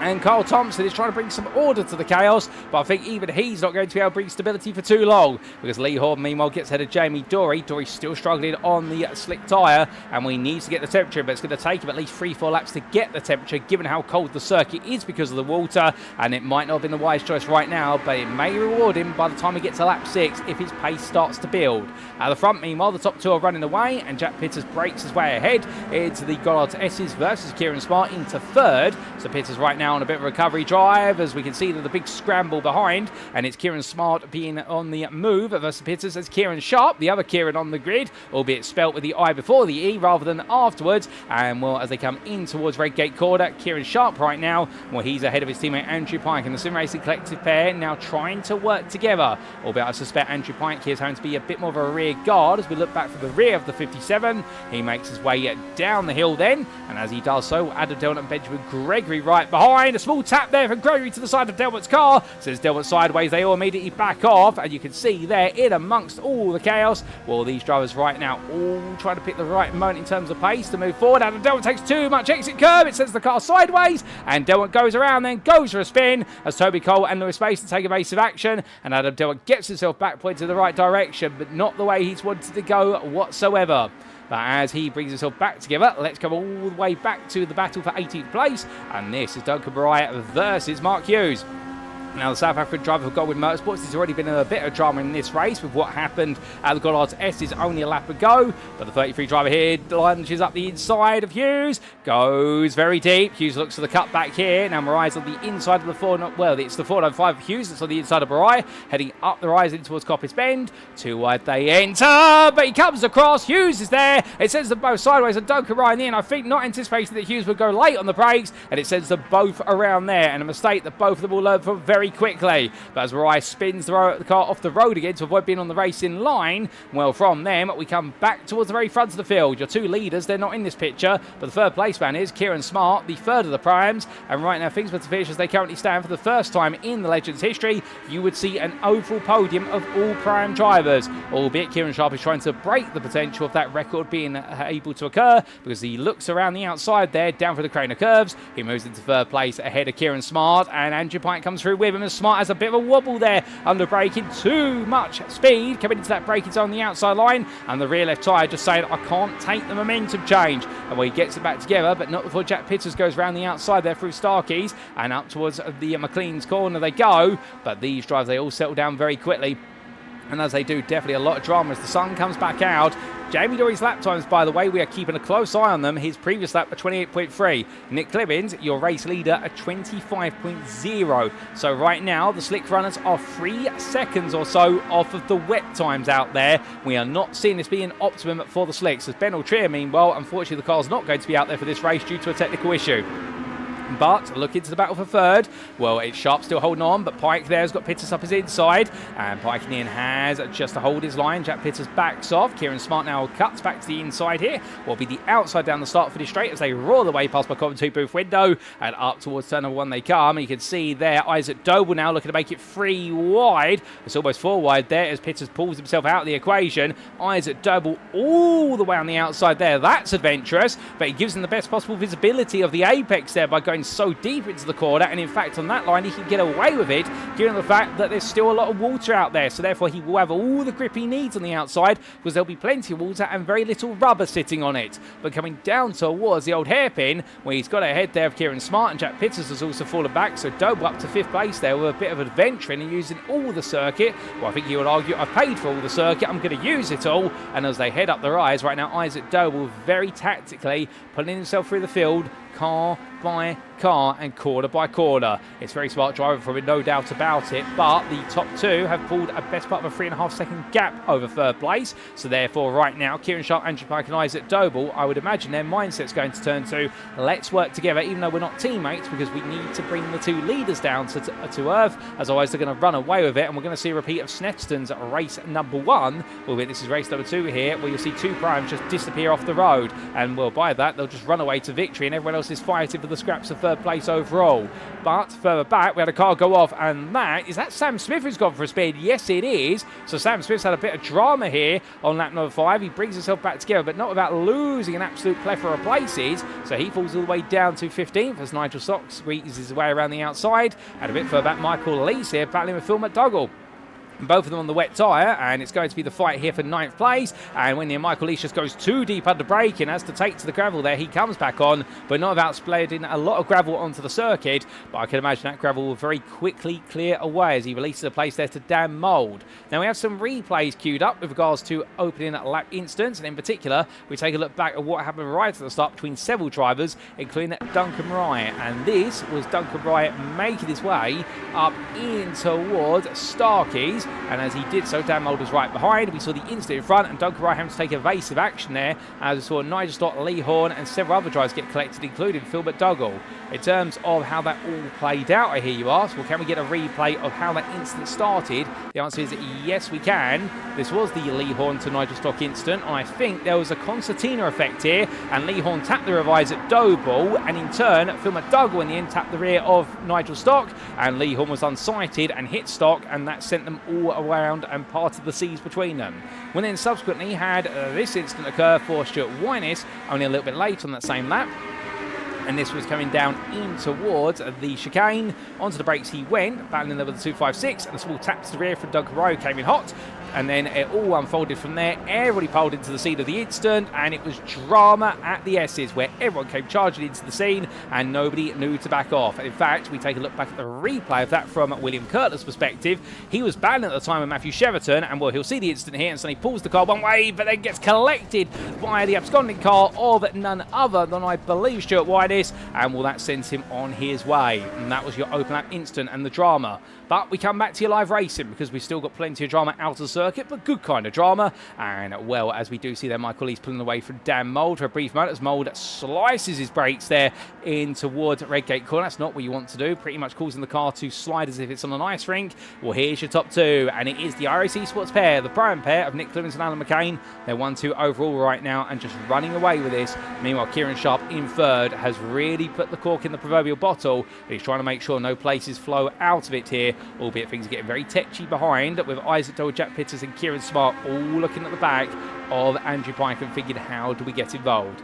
And Carl Thompson is trying to bring some order to the chaos, but I think even he's not going to be able to bring stability for too long, because Lee Horton meanwhile gets ahead of Jamie Dorey. Dorey's still struggling on the slick tyre, and we need to get the temperature, but it's going to take him at least 3-4 laps to get the temperature, given how cold the circuit is because of the water, and it might not have been the wise choice right now, but it may reward him by the time he gets to lap 6 if his pace starts to build. At the front, meanwhile, the top 2 are running away, and Jack Pitters breaks his way ahead into the Goddard's S's versus Keiran Smart into 3rd, so Pitters right now on a bit of a recovery drive, as we can see that the big scramble behind, and it's Keiran Smart being on the move versus Pitters as Kieran Sharp, the other Kieran on the grid, albeit spelt with the I before the E rather than afterwards. And well, as they come in towards Redgate Corner, Kieran Sharp right now, well, he's ahead of his teammate Andrew Pike, and the Sim Racing Collective pair now trying to work together, albeit I suspect Andrew Pike here is having to be a bit more of a rear guard as we look back from the rear of the 57. He makes his way down the hill then, and as he does so, Adam Delmont and Benjamin Gregory right behind. A small tap there from Gregory to the side of Delmont's car. Says Delmont sideways, they all immediately back off, and you can see there in amongst all the chaos, well, these drivers right now all trying to pick the right moment in terms of pace to move forward. Adam Delmont takes too much exit curve, it sends the car sideways, and Delmont goes around, then goes for a spin as Toby Cole and Lewis Mason take evasive action, and Adam Delmont gets himself back pointed in the right direction, but not the way he's wanted to go whatsoever. But as he brings himself back together, let's go all the way back to the battle for 18th place. And this is Duncan Mariah versus Mark Hughes. Now, the South African driver for Godwin Motorsports, there's already been a bit of drama in this race with what happened at the Goddard's S's only a lap ago. But the 33 driver here lunges up the inside of Hughes, goes very deep. Hughes looks for the cut back here. Now, Mariah's on the inside of the 4, well, it's the 495 of Hughes that's on the inside of Mariah, heading up the rise in towards Coppice Bend. 2 wide they enter, but he comes across. Hughes is there. It sends them both sideways, and Duncan Ryan in, I think, not anticipating that Hughes would go late on the brakes, and it sends them both around there, and a mistake that both of them will learn from very quickly. But as Mariah spins the car off the road again to avoid being on the racing line, well, from them we come back towards the very front of the field. Your 2 leaders, they're not in this picture, but the 3rd place man is Keiran Smart, the 3rd of the primes, and right now things were to finish as they currently stand for the first time in the Legends history. You would see an oval podium of all prime drivers, albeit Kieran Sharp is trying to break the potential of that record being able to occur, because he looks around the outside there down for the Craner curves. He moves into 3rd place ahead of Keiran Smart, and Andrew Pike comes through with him, as Smart has a bit of a wobble there under braking, too much speed coming into that braking zone on the outside line, and the rear left tyre just saying I can't take the momentum change, and well, he gets it back together, but not before Jack Pitters goes around the outside there through Starkey's and up towards the McLean's corner they go. But these drivers, they all settle down very quickly. And as they do, definitely a lot of drama as the sun comes back out. Jamie Dorey's lap times, by the way, we are keeping a close eye on them. His previous lap at 28.3. Nick Clibbens, your race leader, at 25.0. So right now, the slick runners are 3 seconds or so off of the wet times out there. We are not seeing this being optimum for the slicks. As Ben Altrier, meanwhile, unfortunately, the car's not going to be out there for this race due to a technical issue. But look into the battle for third. Well, it's Sharp still holding on, but Pike there has got Pitters up his inside. And Pike in has just to hold his line. Jack Pitters backs off. Keiran Smart now cuts back to the inside here. Will be the outside down the start for this straight as they roar the way past my commentary booth window. And up towards turn number 1 they come. And you can see there Isaac Doble now looking to make it 3 wide. It's almost 4 wide there as Pitters pulls himself out of the equation. Isaac Doble all the way on the outside there. That's adventurous, but he gives him the best possible visibility of the apex there by going so deep into the corner, and in fact on that line he can get away with it given the fact that there's still a lot of water out there, so therefore he will have all the grip he needs on the outside because there'll be plenty of water and very little rubber sitting on it. But coming down towards the old hairpin where he's got ahead there of Keiran Smart, and Jack Pitters has also fallen back, so Doble up to 5th place there with a bit of adventuring and using all the circuit. Well, I think he would argue I've paid for all the circuit, I'm going to use it all. And as they head up the rise right now, Isaac Doble very tactically pulling himself through the field, car by car and corner by corner. It's very smart driving from it, no doubt about it, but the top 2 have pulled a best part of a 3.5 second gap over 3rd place, so therefore right now Kieran Sharp, Andrew Pike and Isaac Doble, I would imagine their mindset's going to turn to let's work together even though we're not teammates, because we need to bring the 2 leaders down to earth, as otherwise they're going to run away with it. And we're going to see a repeat of Snetterton's race number 1. Well, this is race number 2 here, where you'll see 2 primes just disappear off the road, and well, by that they'll just run away to victory and everyone else is fighting for the scraps of 3rd place overall. But further back we had a car go off, and is that Sam Smith who's gone for a spin? Yes it is. So Sam Smith's had a bit of drama here on lap number 5. He brings himself back together, but not without losing an absolute plethora of places, so he falls all the way down to 15th as Nigel Stock squeezes his way around the outside. And a bit further back Michael Lees here battling with Phil McDougall. Both of them on the wet tyre, and it's going to be the fight here for 9th place. And when Michael Lees just goes too deep under brake and has to take to the gravel there, he comes back on, but not without spreading a lot of gravel onto the circuit. But I can imagine that gravel will very quickly clear away as he releases a place there to Dan Mould. Now we have some replays queued up with regards to opening lap instance, and in particular we take a look back at what happened right at the start between several drivers, including Duncan Wright. And this was Duncan Wright making his way up in towards Starkey's. And as he did so, Dan Mould was right behind. We saw the incident in front, and Duncan Wright having to take evasive action there, as we saw Nigel Stott, Lee Horn and several other drivers get collected, including Phil McDougall. In terms of how that all played out, I hear you ask, well, can we get a replay of how that incident started? The answer is yes, we can. This was the Lee Horn to Nigel Stock incident, and I think there was a concertina effect here, and Lee Horn tapped the rear of Isaac Doble, and in turn, Phil McDougall in the end tapped the rear of Nigel Stock, and Lee Horn was unsighted and hit Stock, and that sent them all around and parted the seas between them. We then subsequently had this incident occur for Stuart Wyniss only a little bit late on that same lap. And this was coming down in towards the chicane. Onto the brakes he went, battling there with the 256, and a small tap to the rear from Duncan Wright came in hot. And then it all unfolded from there. Everybody piled into the scene of the incident, and it was drama at the S's, where everyone came charging into the scene and nobody knew to back off. In fact, we take a look back at the replay of that from William Kirtler's perspective. He was battling at the time with Matthew Sheraton, and well, he'll see the incident here, and suddenly pulls the car one way, but then gets collected by the absconding car of none other than, I believe, Stuart Wyniss, and well, that sends him on his way. And that was your open lap incident and the drama. But we come back to your live racing because we've still got plenty of drama out of the circuit, but good kind of drama. And well, as we do see there, Michael Lee's pulling away from Dan Mould for a brief moment as Mould slices his brakes there in towards Redgate Corner. That's not what you want to do, pretty much causing the car to slide as if it's on an ice rink. Well, here's your top 2, and it is the iRacing Sports pair, the prime pair of Nick Clibbens and Alan McCain. They're 1-2 overall right now and just running away with this. Meanwhile, Kieran Sharp in 3rd has really put the cork in the proverbial bottle, but he's trying to make sure no places flow out of it here, albeit things are getting very tetchy behind, with Isaac Doble, Jack Pitters and Keiran Smart all looking at the back of Andrew Pike and thinking, how do we get involved?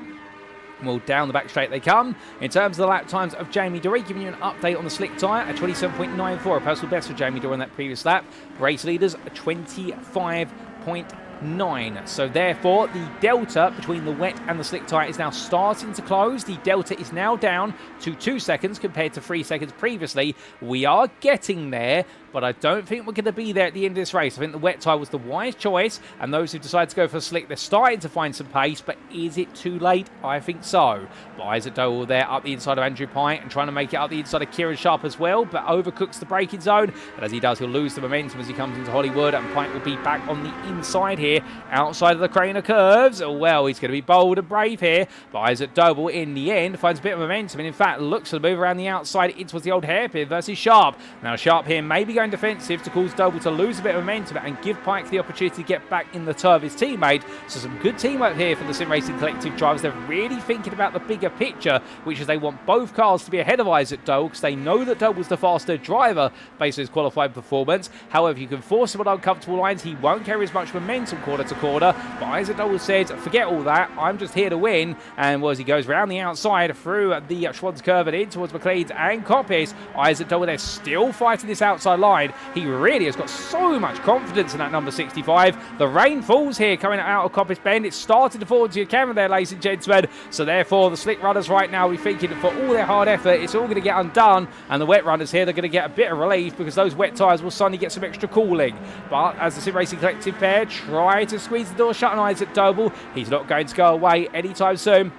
Well, down the back straight they come. In terms of the lap times of Jamie Dorey, giving you an update on the slick tyre at 27.94, a personal best for Jamie Dorey in that previous lap. Race leaders 25.9. So therefore, the delta between the wet and the slick tyre is now starting to close. The delta is now down to 2 seconds compared to 3 seconds previously. We are getting there, but I don't think we're going to be there at the end of this race. I think the wet tyre was the wise choice, and those who decide to go for slick, they're starting to find some pace, but is it too late? I think so. But Isaac Doble there up the inside of Andrew Pye and trying to make it up the inside of Kieran Sharp as well, but overcooks the braking zone, and as he does, he'll lose the momentum as he comes into Hollywood, and Pye will be back on the inside here, outside of the crane of curves. Oh, well, he's going to be bold and brave here, but Isaac Doble in the end finds a bit of momentum, and in fact looks to move around the outside in towards the old hairpin versus Sharp. Now Sharp here may be going defensive to cause Doble to lose a bit of momentum and give Pike the opportunity to get back in the toe of his teammate. So some good teamwork here for the Sim Racing Collective drivers. They're really thinking about the bigger picture, which is they want both cars to be ahead of Isaac Doble because they know that Doble's the faster driver based on his qualified performance. However, you can force him on uncomfortable lines. He won't carry as much momentum quarter to quarter, but Isaac Doble says, forget all that, I'm just here to win. And as he goes around the outside through the Schwann's curve and in towards McLean's and Coppice, Isaac Doble, they're still fighting this outside line. He really has got so much confidence in that number 65. The rain falls here coming out of Coppice Bend. It's started to fall into your camera there, ladies and gentlemen. So therefore, the slick runners right now will be thinking for all their hard effort, it's all going to get undone. And the wet runners here, they're going to get a bit of relief because those wet tyres will suddenly get some extra cooling. But as the Sim Racing Collective pair try to squeeze the door shut on Isaac Doble, he's not going to go away anytime soon.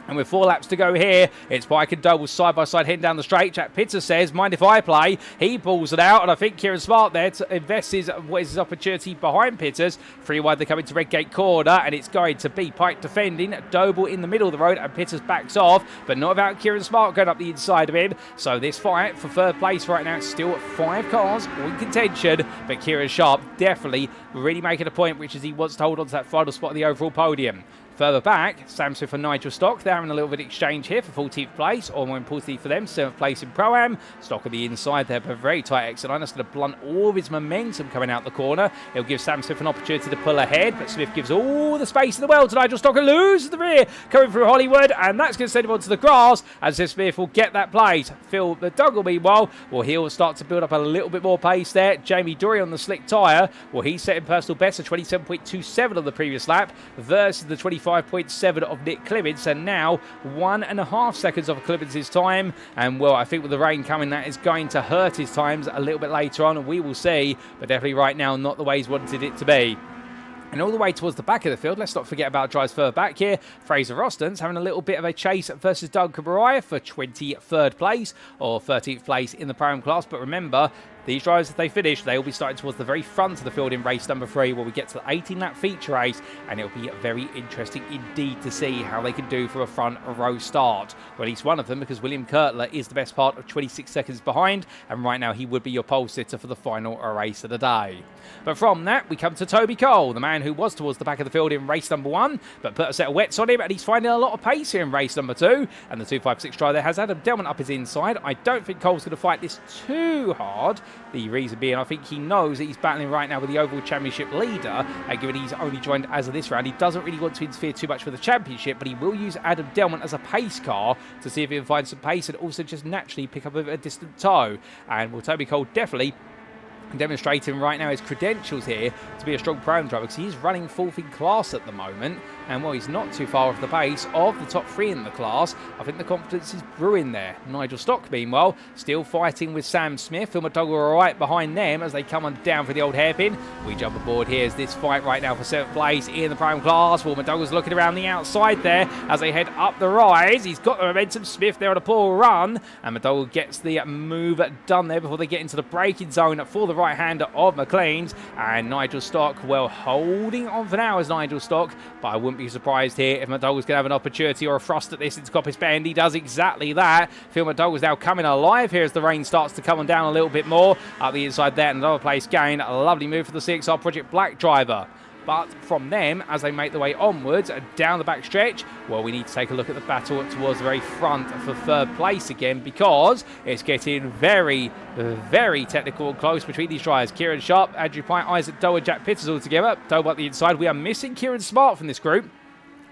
And with 4 laps to go here, it's Pike and Doble side by side heading down the straight. Jack Pitter says, mind if I play? He pulls it out, and I think Keiran Smart there to invest his opportunity behind Pitters. 3 wide, they come into Redgate corner, and it's going to be Pike defending, Doble in the middle of the road, and Pitters backs off, but not without Keiran Smart going up the inside of him. So this fight for 3rd place right now, it's still 5 cars all in contention, but Kieran Sharp definitely really making a point, which is he wants to hold on to that final spot of the overall podium. Further back, Sam Smith and Nigel Stock, they're having a little bit of exchange here for 14th place, or more importantly for them, 7th place in Pro-Am. Stock on the inside there, but a very tight exit line. That's going to blunt all of his momentum coming out the corner. It'll give Sam Smith an opportunity to pull ahead, but Smith gives all the space in the world to Nigel Stock and loses the rear coming through Hollywood, and that's going to send him onto the grass as if Smith will get that place. Phil McDougall, meanwhile, well, he'll start to build up a little bit more pace there. Jamie Dorey on the slick tyre, well, he's setting personal best of 27.27 on the previous lap versus the 25.7 of Nick Clibbens, and now 1.5 seconds off of Clibbens' time. And well, I think with the rain coming, that is going to hurt his times a little bit later on, and we will see, but definitely right now not the way he's wanted it to be. And all the way towards the back of the field, let's not forget about drives further back here. Fraser Roston's having a little bit of a chase versus Doug Cabrera for 23rd place or 13th place in the Pro-Am class. But remember, these drivers, if they finish, they will be starting towards the very front of the field in race number 3, where we get to the 18-lap feature race, and it'll be very interesting indeed to see how they can do for a front row start. Or at least one of them, because William Kurtler is the best part of 26 seconds behind, and right now he would be your pole sitter for the final race of the day. But from that, we come to Toby Cole, the man who was towards the back of the field in race number 1, but put a set of wets on him, and he's finding a lot of pace here in race number 2. And the 256 driver there has Adam Delmont up his inside. I don't think Cole's going to fight this too hard. The reason being, I think he knows that he's battling right now with the overall championship leader, given he's only joined as of this round. He doesn't really want to interfere too much with the championship, but he will use Adam Delmont as a pace car to see if he can find some pace and also just naturally pick up a distant toe. And well, Toby Cole definitely demonstrating right now his credentials here to be a strong Pro-Am driver, because he's running 4th in class at the moment, and well, he's not too far off the pace of the top 3 in the class. I think the confidence is brewing there. Nigel Stock, meanwhile, still fighting with Sam Smith. Phil McDougall are right behind them as they come on down for the old hairpin. We jump aboard here as this fight right now for 7th place in the Pro-Am class. Well, McDougall's looking around the outside there as they head up the rise. He's got the momentum. Smith there on a poor run, and McDougall gets the move done there before they get into the braking zone for the right-hander of McLean's. And Nigel Stock, well, holding on for now as Nigel Stock, but I wouldn't be surprised here if McDougall's going to have an opportunity or a thrust at this into Coppice Bend. He does exactly that. Phil McDougall's now coming alive here as the rain starts to come on down a little bit more. Up the inside there, another place gain. A lovely move for the CXR Project Black driver. But from them, as they make their way onwards down the back stretch, well, we need to take a look at the battle towards the very front for 3rd place again, because it's getting very, very technical and close between these drivers. Kieran Sharp, Andrew Pye, Isaac Doble, Jack Pitters all together. Doble at the inside. We are missing Keiran Smart from this group.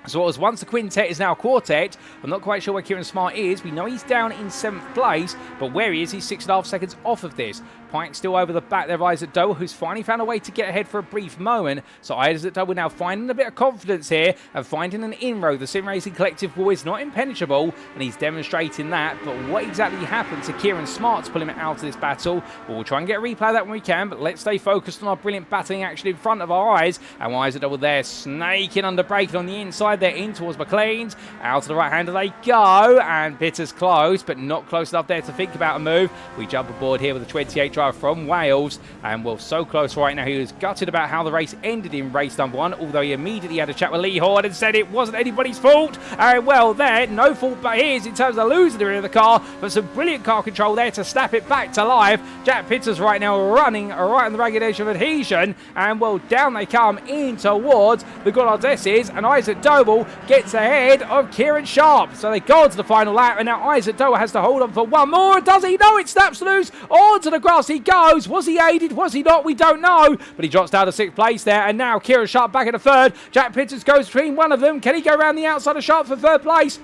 So it was once the quintet is now a quartet. I'm not quite sure where Keiran Smart is. We know he's down in 7th place, but where he is, he's 6.5 seconds off of this. Pike still over the back there of Isaac Doble, who's finally found a way to get ahead for a brief moment. So Isaac Doble now finding a bit of confidence here and finding an inroad. The Sim Racing Collective wall is not impenetrable, and he's demonstrating that. But what exactly happened to Keiran Smart to pull him out of this battle? Well, we'll try and get a replay of that when we can, but let's stay focused on our brilliant battling action in front of our eyes. And Isaac Doble there snaking under braking on the inside there in towards McLean's. Out to the right hander they go, and Bitter's close, but not close enough there to think about a move. We jump aboard here with a 28 driver from Wales, and we're so close right now. He was gutted about how the race ended in race number 1, although he immediately had a chat with Lee Horn and said it wasn't anybody's fault. And well, there, no fault but his in terms of losing the rear of the car, but some brilliant car control there to snap it back to life. Jack Pitter's right now running right on the ragged edge of adhesion, and well, down they come in towards the Goddardesses, and Isaac Doble gets ahead of Kieran Sharp. So they go on to the final lap, and now Isaac Doble has to hold on for one more. Does he? No, it snaps loose. Onto the grass he goes. Was he aided? Was he not? We don't know. But he drops down to 6th place there, and now Kieran Sharp back in the 3rd. Jack Pitters goes between one of them. Can he go around the outside of Sharp for 3rd place?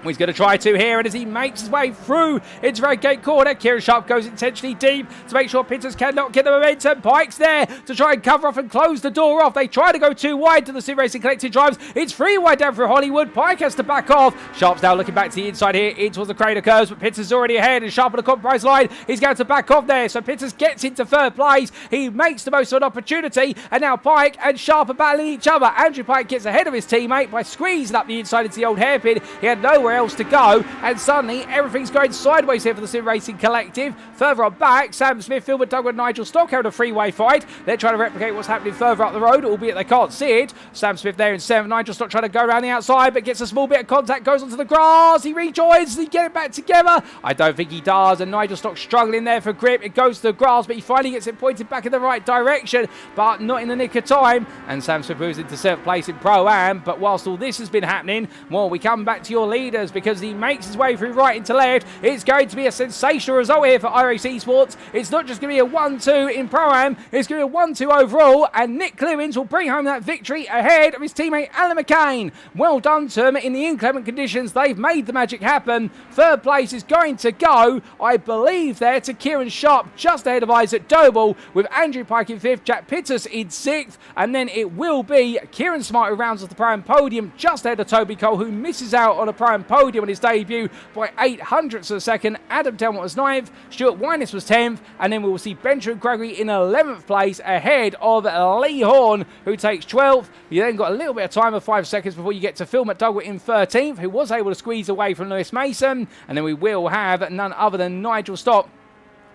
He's going to try to here, and as he makes his way through into Red Gate Corner, Kieran Sharp goes intentionally deep to make sure Pitters cannot get the momentum. Pike's there to try and cover off and close the door off. They try to go too wide to the Sim Racing Collective drivers. It's 3 wide down for Hollywood. Pike has to back off. Sharp's now looking back to the inside here, in towards the cradle curves, but Pitters is already ahead, and Sharp on the compromise line. He's going to back off there, so Pitters gets into 3rd place. He makes the most of an opportunity, and now Pike and Sharp are battling each other. Andrew Pike gets ahead of his teammate by squeezing up the inside into the old hairpin. He had nowhere else to go, and suddenly everything's going sideways here for the Sim Racing Collective. Further on back, Sam Smith, Philbert Doug and Nigel Stock having a freeway fight. They're trying to replicate what's happening further up the road, albeit they can't see it. Sam Smith there in 7th. Nigel Stock trying to go around the outside, but gets a small bit of contact, goes onto the grass. He rejoins. Does he get it back together? I don't think he does, and Nigel Stock struggling there for grip. It goes to the grass, but he finally gets it pointed back in the right direction, but not in the nick of time. And Sam Smith moves into 7th place in Pro-Am. But whilst all this has been happening, well, we come back to your leaders, because he makes his way through right into left. It's going to be a sensational result here for iRacing Esports. It's not just going to be a 1-2 in Pro-Am, it's going to be a 1-2 overall, and Nick Clibbens will bring home that victory ahead of his teammate Alan McCain. Well done to him in the inclement conditions. They've made the magic happen. 3rd place is going to go, I believe, there to Kieran Sharp, just ahead of Isaac Doble, with Andrew Pike in 5th, Jack Pitters in 6th, and then it will be Keiran Smart who rounds off the Pro-Am podium, just ahead of Toby Cole, who misses out on a Pro-Am podium on his debut by 0.08 of a second. Adam Delmont was 9th, Stuart Winus was 10th, and then we will see Benjamin Gregory in 11th place ahead of Lee Horn, who takes 12th. You then got a little bit of time of 5 seconds before you get to Phil McDougall in 13th, who was able to squeeze away from Lewis Mason, and then we will have none other than Nigel Stock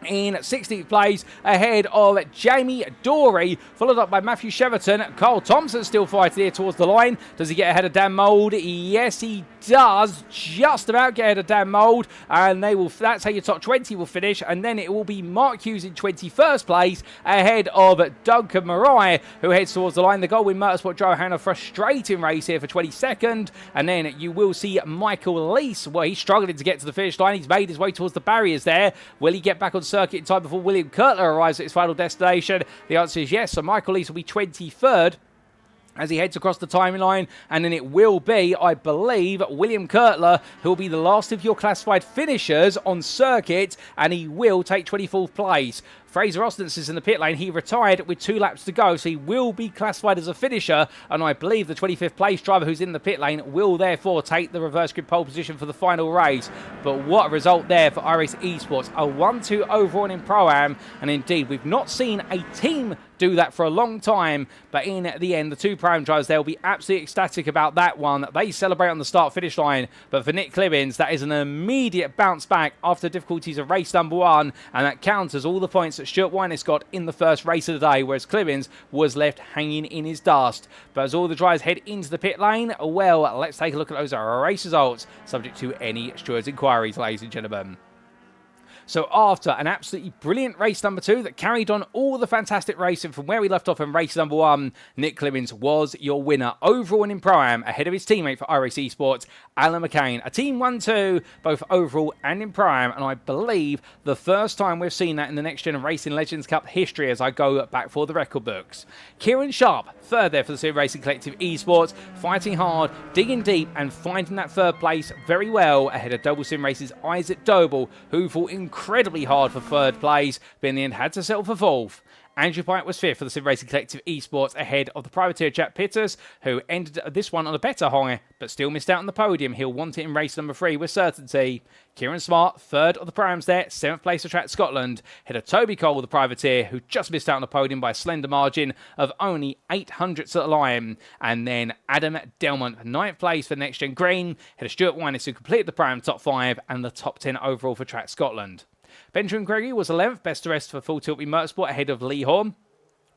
in 16th place ahead of Jamie Dorey, followed up by Matthew Cheverton. Carl Thompson still fighting here towards the line. Does he get ahead of Dan Mould? Yes, he does. Just about get ahead of Dan Mould, and that's how your top 20 will finish. And then it will be Mark Hughes in 21st place ahead of Duncan Marai, who heads towards the line. The Goldwyn Motorsport driver having a frustrating race here for 22nd. And then you will see Michael Lease. Well, he's struggling to get to the finish line. He's made his way towards the barriers there. Will he get back on circuit in time before William Kurtler arrives at his final destination? The answer is yes. So Michael Lease will be 23rd as he heads across the timeline, and then it will be, I believe, William Kurtler, who will be the last of your classified finishers on circuit, and he will take 24th place. Fraser Ostens is in the pit lane. He retired with 2 laps to go, so he will be classified as a finisher, and I believe the 25th place driver who's in the pit lane will therefore take the reverse grid pole position for the final race. But what a result there for iRacing Esports. A 1-2 overall in Pro-Am, and indeed we've not seen a team do that for a long time, but in the end the 2 Pro-Am drivers, they'll be absolutely ecstatic about that one. They celebrate on the start finish line, but for Nick Clibbens, that is an immediate bounce back after difficulties of race number 1, and that counters all the points that Stuart Winus got in the first race of the day, whereas Clibbens was left hanging in his dust. But as all the drivers head into the pit lane, well, let's take a look at those race results, subject to any stewards' inquiries, ladies and gentlemen. So after an absolutely brilliant race number 2 that carried on all the fantastic racing from where we left off in race number 1, Nick Clibbens was your winner overall and in Prime, ahead of his teammate for iRacing Esports, Alan McCain. A team 1-2, both overall and in Prime, and I believe the first time we've seen that in the NXTGEN Racing Legends Cup history as I go back for the record books. Kieran Sharp, third there for the Sim Racing Collective Esports, fighting hard, digging deep, and finding that third place very well ahead of Doble Sim Race's Isaac Doble, who fought incredibly hard for third place, but in the end had to settle for fourth. Andrew Pike was fifth for the Sim Racing Collective Esports ahead of the privateer Jack Pitters, who ended this one on a better high, but still missed out on the podium. He'll want it in race number 3 with certainty. Keiran Smart, third of the Primes there, 7th place for Track Scotland, ahead of Toby Cole, the privateer, who just missed out on the podium by a slender margin of only 800ths at the line. And then Adam Delmont, 9th place for NXTGEN Green, ahead of Stuart Winus, who completed the Prime top 5 and the top 10 overall for Track Scotland. Benjamin Gregory was 11th, best of rest for Full Tilt Motorsport ahead of Lee Horn.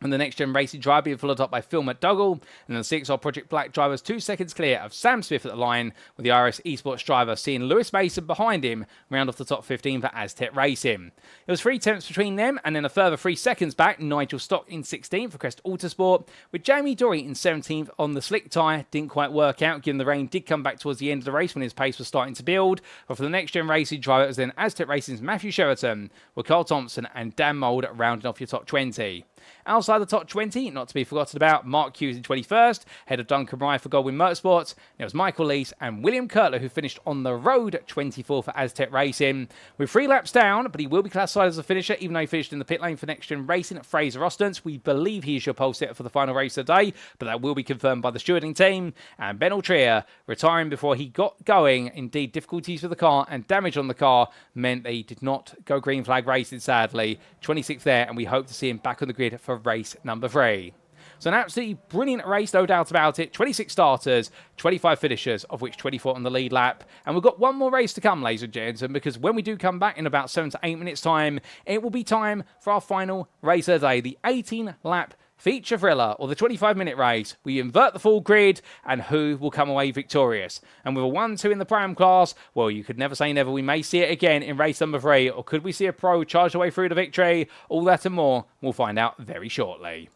And the NXTGEN Racing driver being followed up by Phil McDougall. And the 6R Project Black drivers 2 seconds clear of Sam Smith at the line, with the iRacing Esports driver seeing Lewis Mason behind him round off the top 15 for Aztec Racing. It was 3 tenths between them, and then a further 3 seconds back, Nigel Stock in 16th for Crest Autosport, with Jamie Dorey in 17th on the slick tyre. Didn't quite work out, given the rain did come back towards the end of the race when his pace was starting to build. But for the NXTGEN Racing driver, it was then Aztec Racing's Matthew Sheraton, with Carl Thompson and Dan Mould rounding off your top 20. Outside the top 20, not to be forgotten about, Mark Hughes in 21st, ahead of Duncan Rye for Goldwyn Motorsports. There was Michael Lees and William Kurtler, who finished on the road at 24 for Aztec Racing. With 3 laps down, but he will be classified as a finisher, even though he finished in the pit lane for NXTGEN Racing at Fraser Ostens. We believe he is your pole sitter for the final race of the day, but that will be confirmed by the stewarding team. And Ben Altria retiring before he got going. Indeed, difficulties with the car and damage on the car meant that he did not go green flag racing, sadly. 26th there, and we hope to see him back on the grid for race number 3. So an absolutely brilliant race, no doubt about it. 26 starters, 25 finishers, of which 24 on the lead lap. And we've got one more race to come, ladies and gentlemen, because when we do come back in about 7 to 8 minutes' time, it will be time for our final race of the day, the 18-lap feature thriller, or the 25-minute race. We invert the full grid, and who will come away victorious? And with a 1-2 in the Prime class, well, you could never say never. We may see it again in race number 3, or could we see a pro charge away through the victory? All that and more, we'll find out very shortly.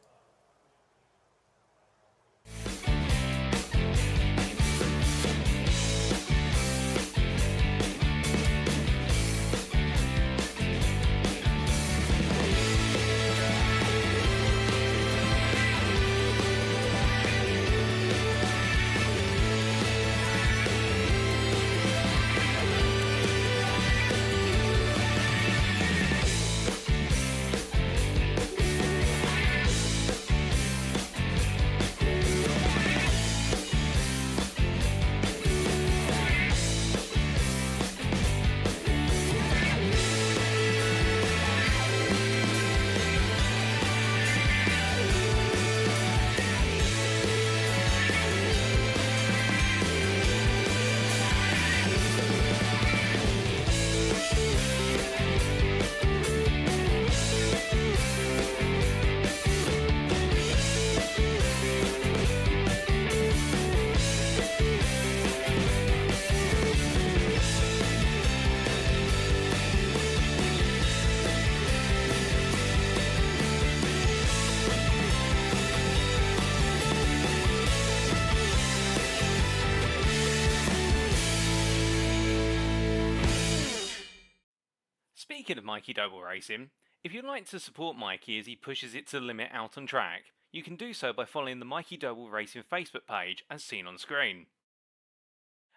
Speaking of Mikey Doble Racing, if you'd like to support Mikey as he pushes it to the limit out on track, you can do so by following the Mikey Doble Racing Facebook page as seen on screen.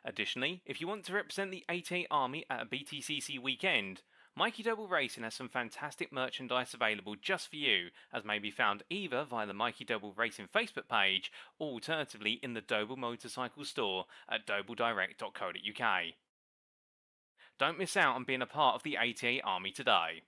Additionally, if you want to represent the 88 Army at a BTCC weekend, Mikey Doble Racing has some fantastic merchandise available just for you, as may be found either via the Mikey Doble Racing Facebook page or alternatively in the Doble Motorcycles store at dobledirect.co.uk. Don't miss out on being a part of the 88 Army today.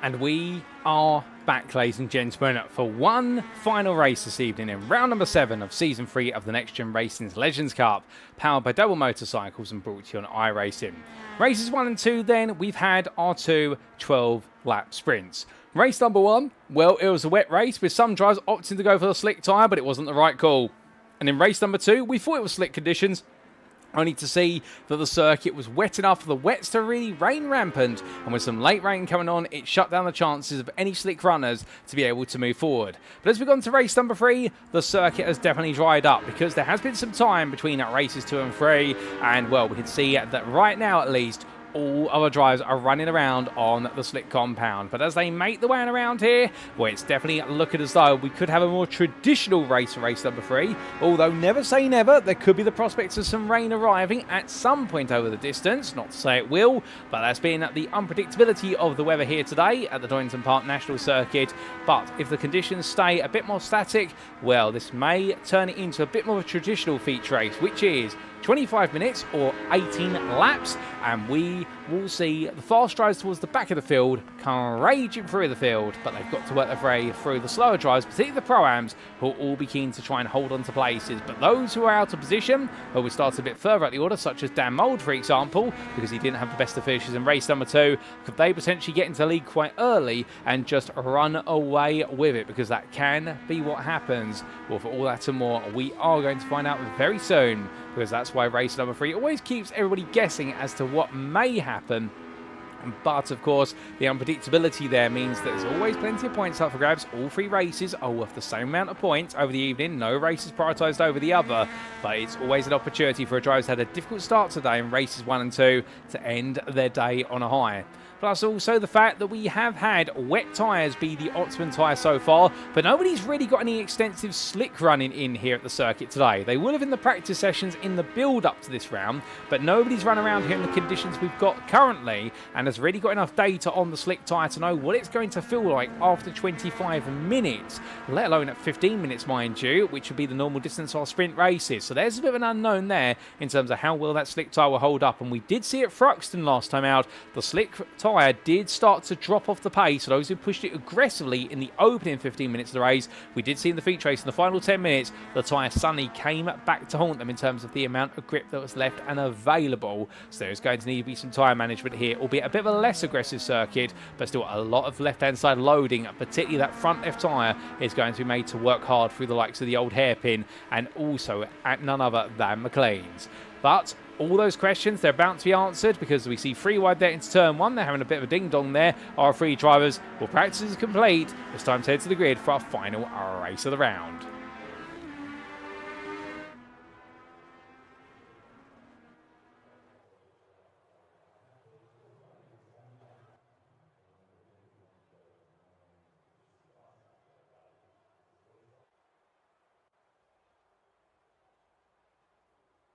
And we are back, ladies and gentlemen, for one final race this evening in round number 7 of Season 3 of the NXTGEN Racing Legends Cup, powered by Doble Motorcycles and brought to you on iRacing. Races 1 and 2 then, we've had our two 12-lap sprints. Race number 1, well, it was a wet race with some drivers opting to go for the slick tyre, but it wasn't the right call. And in race number 2, we thought it was slick conditions, only to see that the circuit was wet enough for the wets to really rain rampant, and with some late rain coming on, it shut down the chances of any slick runners to be able to move forward. But as we've gone to race number 3, the circuit has definitely dried up, because there has been some time between races 2 and 3, and well, we can see that right now at least, all other drivers are running around on the slick compound. But as they make the way around here, well, it's definitely looking as though we could have a more traditional race for race number 3. Although never say never, there could be the prospects of some rain arriving at some point over the distance. Not to say it will, but that's been the unpredictability of the weather here today at the Donington Park National Circuit. But if the conditions stay a bit more static, well, this may turn it into a bit more of a traditional feature race, which is 25 minutes or 18 laps, and we will see the fast drivers towards the back of the field come raging through the field, but they've got to work their way through the slower drivers, particularly the Pro-Ams, who will all be keen to try and hold on to places. But those who are out of position, well, we start a bit further up the order, such as Dan Mould, for example, because he didn't have the best of finishes in race number 2. Could they potentially get into the lead quite early and just run away with it? Because that can be what happens. Well, for all that and more, we are going to find out very soon, because that's why race number 3 always keeps everybody guessing as to what may happen. But of course, the unpredictability there means that there's always plenty of points up for grabs. All 3 races are worth the same amount of points over the evening. No race is prioritised over the other, but it's always an opportunity for a driver who's had a difficult start today in races 1 and 2 to end their day on a high. Plus also the fact that we have had wet tyres be the optimum tyre so far, but nobody's really got any extensive slick running in here at the circuit today. They will have in the practice sessions in the build-up to this round, but nobody's run around here in the conditions we've got currently and has really got enough data on the slick tyre to know what it's going to feel like after 25 minutes, let alone at 15 minutes, mind you, which would be the normal distance of our sprint races. So there's a bit of an unknown there in terms of how well that slick tyre will hold up, and we did see at Thruxton last time out, the slick tyre did start to drop off the pace. So those who pushed it aggressively in the opening 15 minutes of the race, we did see in the feature race in the final 10 minutes, the tyre suddenly came back to haunt them in terms of the amount of grip that was left and available. So there's going to need to be some tyre management here, albeit a bit of a less aggressive circuit, but still a lot of left-hand side loading, particularly that front left tyre is going to be made to work hard through the likes of the old hairpin and also at none other than McLean's. But all those questions, they're about to be answered because we see 3 wide there into turn 1. They're having a bit of a ding-dong there. Our 3 drivers, well, practice is complete. It's time to head to the grid for our final race of the round.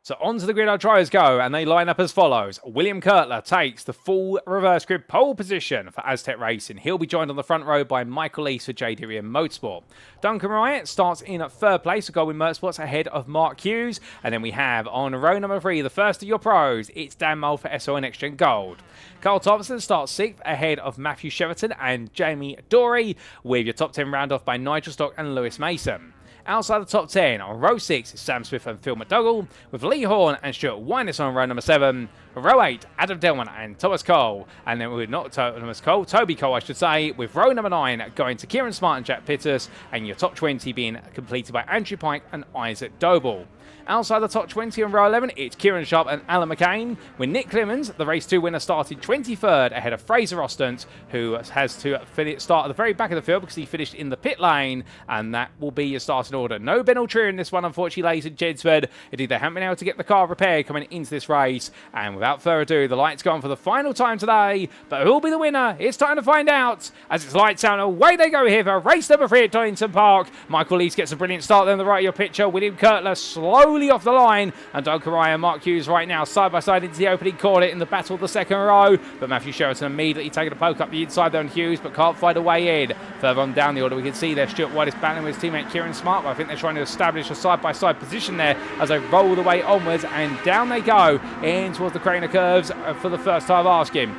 So onto the grid our drivers go, and they line up as follows. William Kurtler takes the full reverse grid pole position for Aztec Racing. He'll be joined on the front row by Michael Lees for JDRM Motorsport. Duncan Wright starts in at 3rd place for Goldwyn Motorsports ahead of Mark Hughes. And then we have on row number 3, the first of your pros, it's Dan Mould for SO NXTGEN Gold. Carl Thompson starts 6th ahead of Matthew Sheraton and Jamie Dorey, with your top 10 round off by Nigel Stock and Lewis Mason. Outside the top 10, on row 6 is Sam Smith and Phil McDougall, with Lee Horn and Stuart Winus on row number 7. Row 8, Adam Delmont and Thomas Cole. And then with not Thomas Cole, Toby Cole, I should say, with row number 9 going to Kieran Smart and Jack Pittus, and your top 20 being completed by Andrew Pike and Isaac Doble. Outside the top 20 on row 11, it's Kieran Sharp and Alan McCain, with Nick Clibbens, the race 2 winner, started 23rd ahead of Fraser Ostent, who has to start at the very back of the field because he finished in the pit lane, and that will be your starting order. No Ben Ultrier in this one, unfortunately, ladies and gentlemen. Indeed, they haven't been able to get the car repaired coming into this race, and without further ado, the lights go on for the final time today, but who will be the winner? It's time to find out, as it's lights out, away they go here for race number 3 at Donington Park. Michael Lees gets a brilliant start there on the right of your picture. William Kurtler slowly off the line, and Duncan Wright and Mark Hughes right now side by side into the opening corner in the battle of the second row, but Matthew Sheraton immediately taking a poke up the inside there on Hughes, but can't find a way in. Further on down the order, we can see there Stuart White is battling with his teammate Keiran Smart, but I think they're trying to establish a side-by-side position there as they roll the way onwards, and down they go in towards the Craner curves for the first time asking.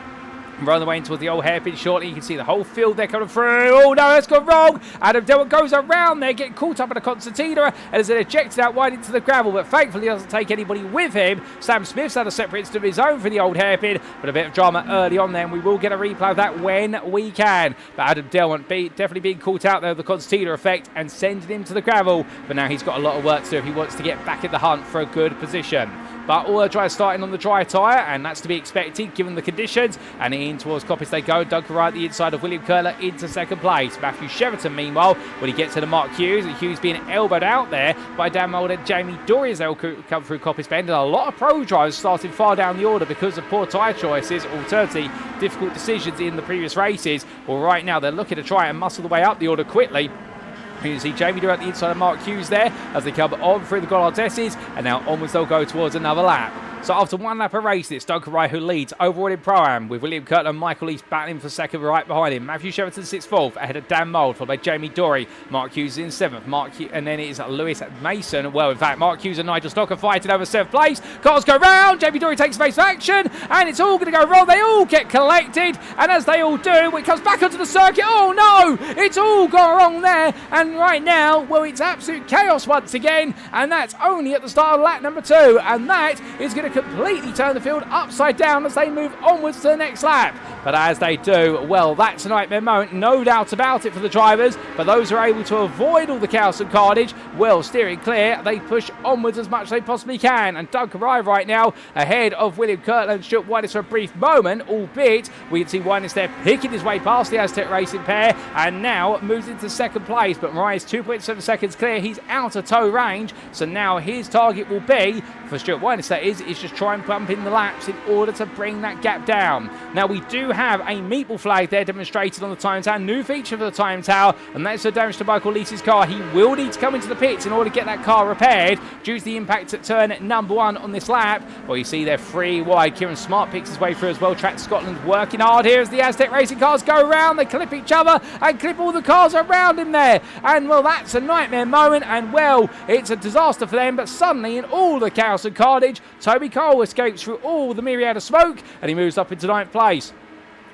Run the way towards the old hairpin shortly. You can see the whole field there coming through. Oh no, that's gone wrong. Adam Delmont goes around there, getting caught up in a concertina and is ejected out wide into the gravel, but thankfully doesn't take anybody with him. Sam Smith's had a separate incident of his own for the old hairpin, but a bit of drama early on there, and we will get a replay of that when we can. But Adam Delmont definitely being caught out there with the concertina effect and sending him to the gravel, but now he's got a lot of work to do if he wants to get back in the hunt for a good position. But all the drivers starting on the dry tyre, and that's to be expected given the conditions. And in towards Coppice they go. Duncan Wright at the inside of William Curler into second place. Matthew Sheraton, meanwhile, when he gets to the Mark Hughes, and Hughes being elbowed out there by Dan Mould and Jamie Dorey as they'll come through Coppice Bend. And a lot of pro drivers starting far down the order because of poor tyre choices, alternatively difficult decisions in the previous races. Well, right now they're looking to try and muscle the way up the order quickly. You can see Jamie Dorey at the inside of Mark Hughes there as they come on through the Gollardesses, and now onwards they'll go towards another lap. So after one lap of race, it's Duncan Wright who leads overall in Pro-Am, with William Curtin and Michael East battling for second right behind him. Matthew Sheraton sits fourth ahead of Dan Mould, followed by Jamie Dorey. Mark Hughes in seventh. And then it is Lewis Mason. Well, in fact, Mark Hughes and Nigel Stocker fighting over seventh place. Cars go round. Jamie Dorey takes space for action, and it's all going to go wrong. They all get collected, and as they all do, it comes back onto the circuit. Oh no! It's all gone wrong there, and right now, well, it's absolute chaos once again, and that's only at the start of lap number 2, and that is going to completely turn the field upside down as they move onwards to the next lap. But as they do, well, that's a nightmare moment, no doubt about it for the drivers, but those who are able to avoid all the chaos and carnage, well, steering clear, they push onwards as much as they possibly can. And Duncan Wright right now ahead of William Kirtland and Stuart Whiteness for a brief moment, albeit we can see Whiteness there picking his way past the Aztec Racing pair, and now moves into second place. But Mariah is 2.7 seconds clear. He's out of tow range, so now his target will be, for Stuart Whiteness that is just try and pump in the laps in order to bring that gap down. Now we do have a meatball flag there demonstrated on the time tower, new feature for the time tower, and that's the damage to Michael Leese's car. He will need to come into the pits in order to get that car repaired due to the impact at turn number 1 on this lap. Well, you see there 3 wide. Keiran Smart picks his way through as well. Track Scotland working hard here as the Aztec Racing cars go around. They clip each other and clip all the cars around him there, and well, that's a nightmare moment, and well, it's a disaster for them. But suddenly, in all the chaos and carnage, Toby Cole escapes through all the myriad of smoke, and he moves up into 9th place.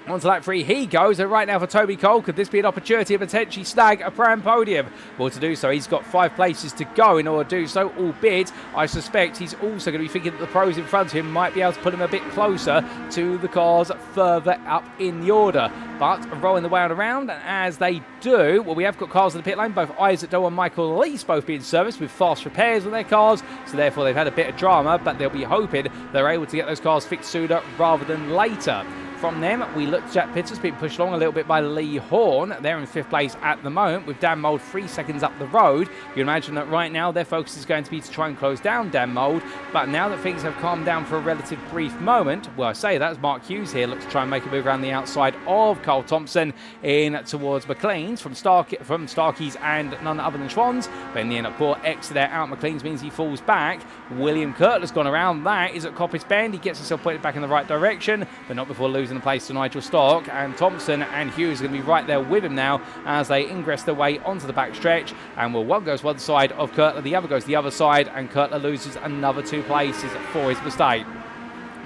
On to lap 3 he goes, and right now for Toby Cole, could this be an opportunity to potentially snag a Pro-Am podium? Well, to do so, he's got 5 places to go in order to do so, albeit I suspect he's also going to be thinking that the pros in front of him might be able to put him a bit closer to the cars further up in the order. But rolling the way around, and as they do, well, we have got cars in the pit lane, both Isaac Doe and Michael Lease both being serviced with fast repairs on their cars, so therefore they've had a bit of drama, but they'll be hoping they're able to get those cars fixed sooner rather than later. From them, we look to Jack Pitters being pushed along a little bit by Lee Horn. They're in 5th place at the moment with Dan Mould 3 seconds up the road. You can imagine that right now their focus is going to be to try and close down Dan Mould. But now that things have calmed down for a relative brief moment, well, I say that as Mark Hughes here looks to try and make a move around the outside of Carl Thompson in towards McLean's from Starkey's and none other than Schwann's. But in the end, a poor exit there out McLean's means he falls back. William Kurt has gone around. That is at Coppice Bend. He gets himself pointed back in the right direction, but not before losing the place to Nigel Stark, and Thompson and Hughes are going to be right there with him now as they ingress their way onto the back stretch. And well, one goes one side of Kurtler, the other goes the other side, and Kurtler loses another 2 places for his mistake.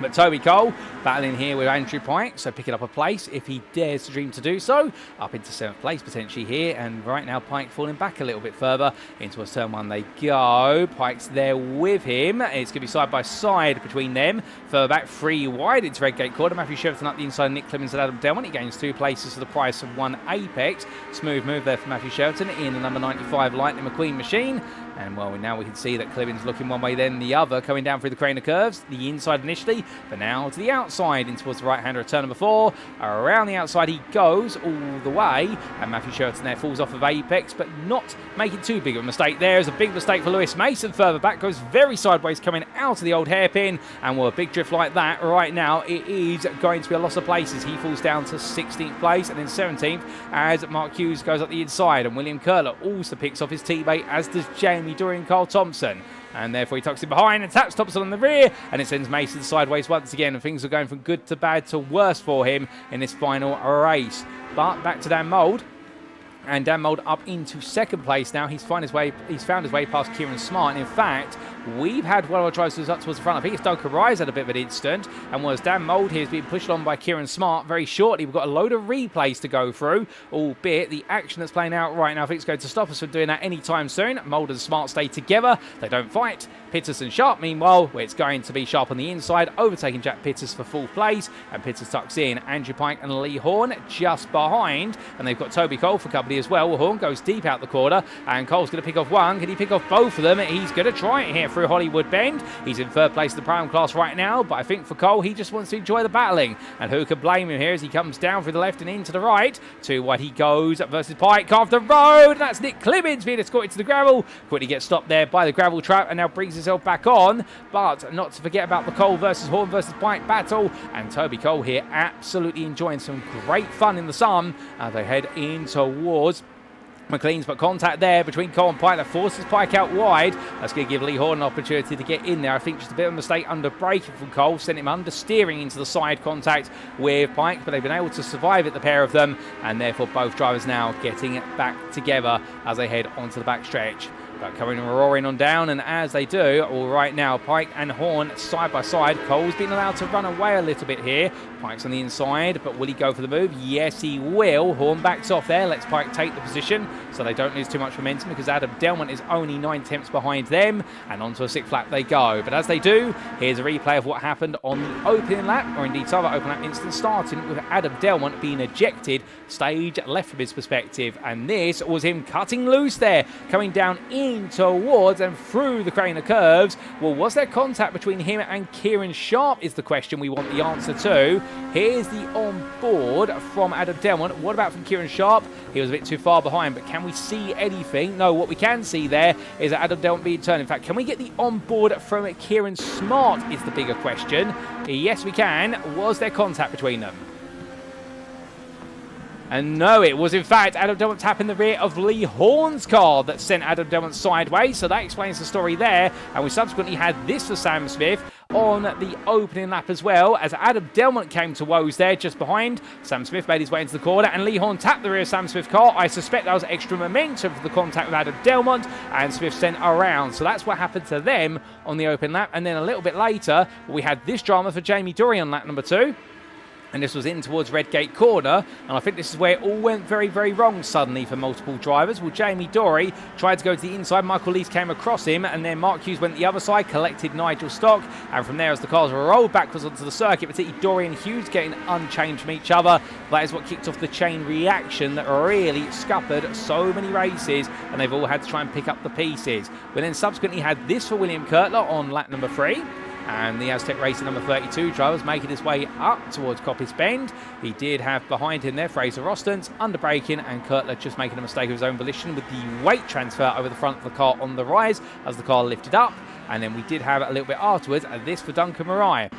But Toby Cole battling here with Andrew Pike, so picking up a place if he dares to dream to do so, up into 7th place potentially here, and right now Pike falling back a little bit further into turn 1 they go. Pike's there with him. It's going to be side by side between them. Further back 3 wide into Redgate Corner. Matthew Sheraton up the inside, Nick Clibbens and Adam Delmont. He gains 2 places for the price of 1 Apex. Smooth move there for Matthew Sheraton in the number 95 Lightning McQueen machine. And well, now we can see that Clibbens looking one way then the other, coming down through the crane of curves, the inside initially, but now to the outside in towards the right-hander of turn number 4. Around the outside he goes all the way, and Matthew Sheraton there falls off of Apex, but not making too big of a mistake. There is a big mistake for Lewis Mason further back, goes very sideways coming out of the old hairpin, and well, a big drift like that right now, it is going to be a loss of places. He falls down to 16th place and then 17th as Mark Hughes goes up the inside, and William Curler also picks off his teammate, as does Jamie Dorey and Carl Thompson. And therefore he tucks it behind and taps Thompson on the rear, and it sends Mason sideways once again, and things are going from good to bad to worse for him in this final race. But back to Dan Mould. And Dan Mould up into 2nd place now. He's found his way past Keiran Smart. And in fact, we've had one of our drivers up towards the front. I think it's Duncan Rise had a bit of an incident, and was Dan Mould here is being pushed on by Keiran Smart very shortly. We've got a load of replays to go through, albeit the action that's playing out right now I think it's going to stop us from doing that anytime soon. Mould and Smart stay together, they don't fight. Pittis and Sharp, meanwhile, where it's going to be Sharp on the inside, overtaking Jack Pittis for fourth place, and Pittis tucks in. Andrew Pike and Lee Horn just behind, and they've got Toby Cole for company as well. Horn goes deep out the corner, and Cole's going to pick off one. Can he pick off both of them? He's going to try it here through Hollywood Bend. He's in third place in the Prime class right now, but I think for Cole, he just wants to enjoy the battling, and who can blame him here as he comes down through the left and into the right. Too wide he goes versus Pike, carved the road, and that's Nick Clibbens being escorted to the gravel. Quickly gets stopped there by the gravel trap, and now brings himself back on. But not to forget about the Cole versus Horn versus Pike battle, and Toby Cole here absolutely enjoying some great fun in the sun as they head in towards McLean's, but contact there between Cole and Pike that forces Pike out wide. That's going to give Lee Horn an opportunity to get in there. I think just a bit of a mistake under braking from Cole, sent him under steering into the side contact with Pike, but they've been able to survive it, the pair of them, and therefore both drivers now getting it back together as they head onto the back stretch. But coming and roaring on down, and as they do, all right now, Pike and Horn side by side. Cole's been allowed to run away a little bit here. Pike's on the inside, but will he go for the move? Yes, he will. Horn backs off there, lets Pike take the position, so they don't lose too much momentum because Adam Delmont is only 9 tenths behind them, and onto a 6th lap they go. But as they do, here's a replay of what happened on the opening lap, or indeed some other open lap instance, starting with Adam Delmont being ejected stage left from his perspective, and this was him cutting loose there, coming down in towards and through the crane of curves. Well, was there contact between him and Kieran Sharp is the question we want the answer to. Here's the on-board from Adam Delmont. What about from Kieran Sharp? He was a bit too far behind, but can we see anything? No, what we can see there is that Adam Delmont being turned. In fact, can we get the on-board from Keiran Smart is the bigger question. Yes, we can. Was there contact between them? And no, it was in fact Adam Delmont tapping the rear of Lee Horn's car that sent Adam Delmont sideways. So that explains the story there. And we subsequently had this for Sam Smith on the opening lap as well, as Adam Delmont came to woes there just behind. Sam Smith made his way into the corner, and Lee Horn tapped the rear of Sam Smith's car. I suspect that was extra momentum for the contact with Adam Delmont, and Smith sent around. So that's what happened to them on the open lap. And then a little bit later, we had this drama for Jamie Dorey on lap number 2. And this was in towards Redgate Corner, and I think this is where it all went very, very wrong suddenly for multiple drivers. Well, Jamie Dorey tried to go to the inside, Michael Lees came across him, and then Mark Hughes went the other side, collected Nigel Stock, and from there as the cars rolled backwards onto the circuit, particularly Dorey and Hughes getting unchanged from each other, that is what kicked off the chain reaction that really scuppered so many races, and they've all had to try and pick up the pieces. We then subsequently had this for William Kurtler on lap number 3. And the Aztec Racing number 32 drivers making his way up towards Coppice Bend. He did have behind him there Fraser Rostons under braking, and Kurtler just making a mistake of his own volition with the weight transfer over the front of the car on the rise as the car lifted up. And then we did have a little bit afterwards this for Duncan Marai.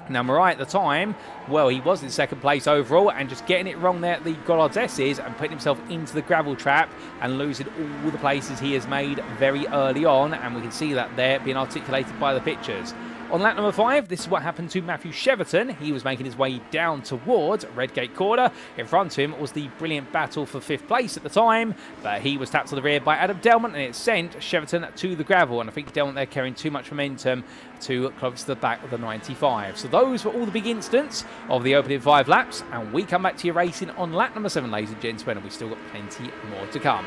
Now, Marai at the time, well, he was in 2nd place overall, and just getting it wrong there at the Gollard's S's and putting himself into the gravel trap and losing all the places he has made very early on, and we can see that there being articulated by the pictures. On lap number 5, this is what happened to Matthew Cheverton. He was making his way down towards Redgate Corner. In front of him was the brilliant battle for 5th place at the time, but he was tapped to the rear by Adam Delmont, and it sent Cheverton to the gravel, and I think Delmont there carrying too much momentum to close to the back of the 95. So those were all the big incidents of the opening 5 laps, and we come back to your racing on lap number 7, ladies and gentlemen, and we've still got plenty more to come.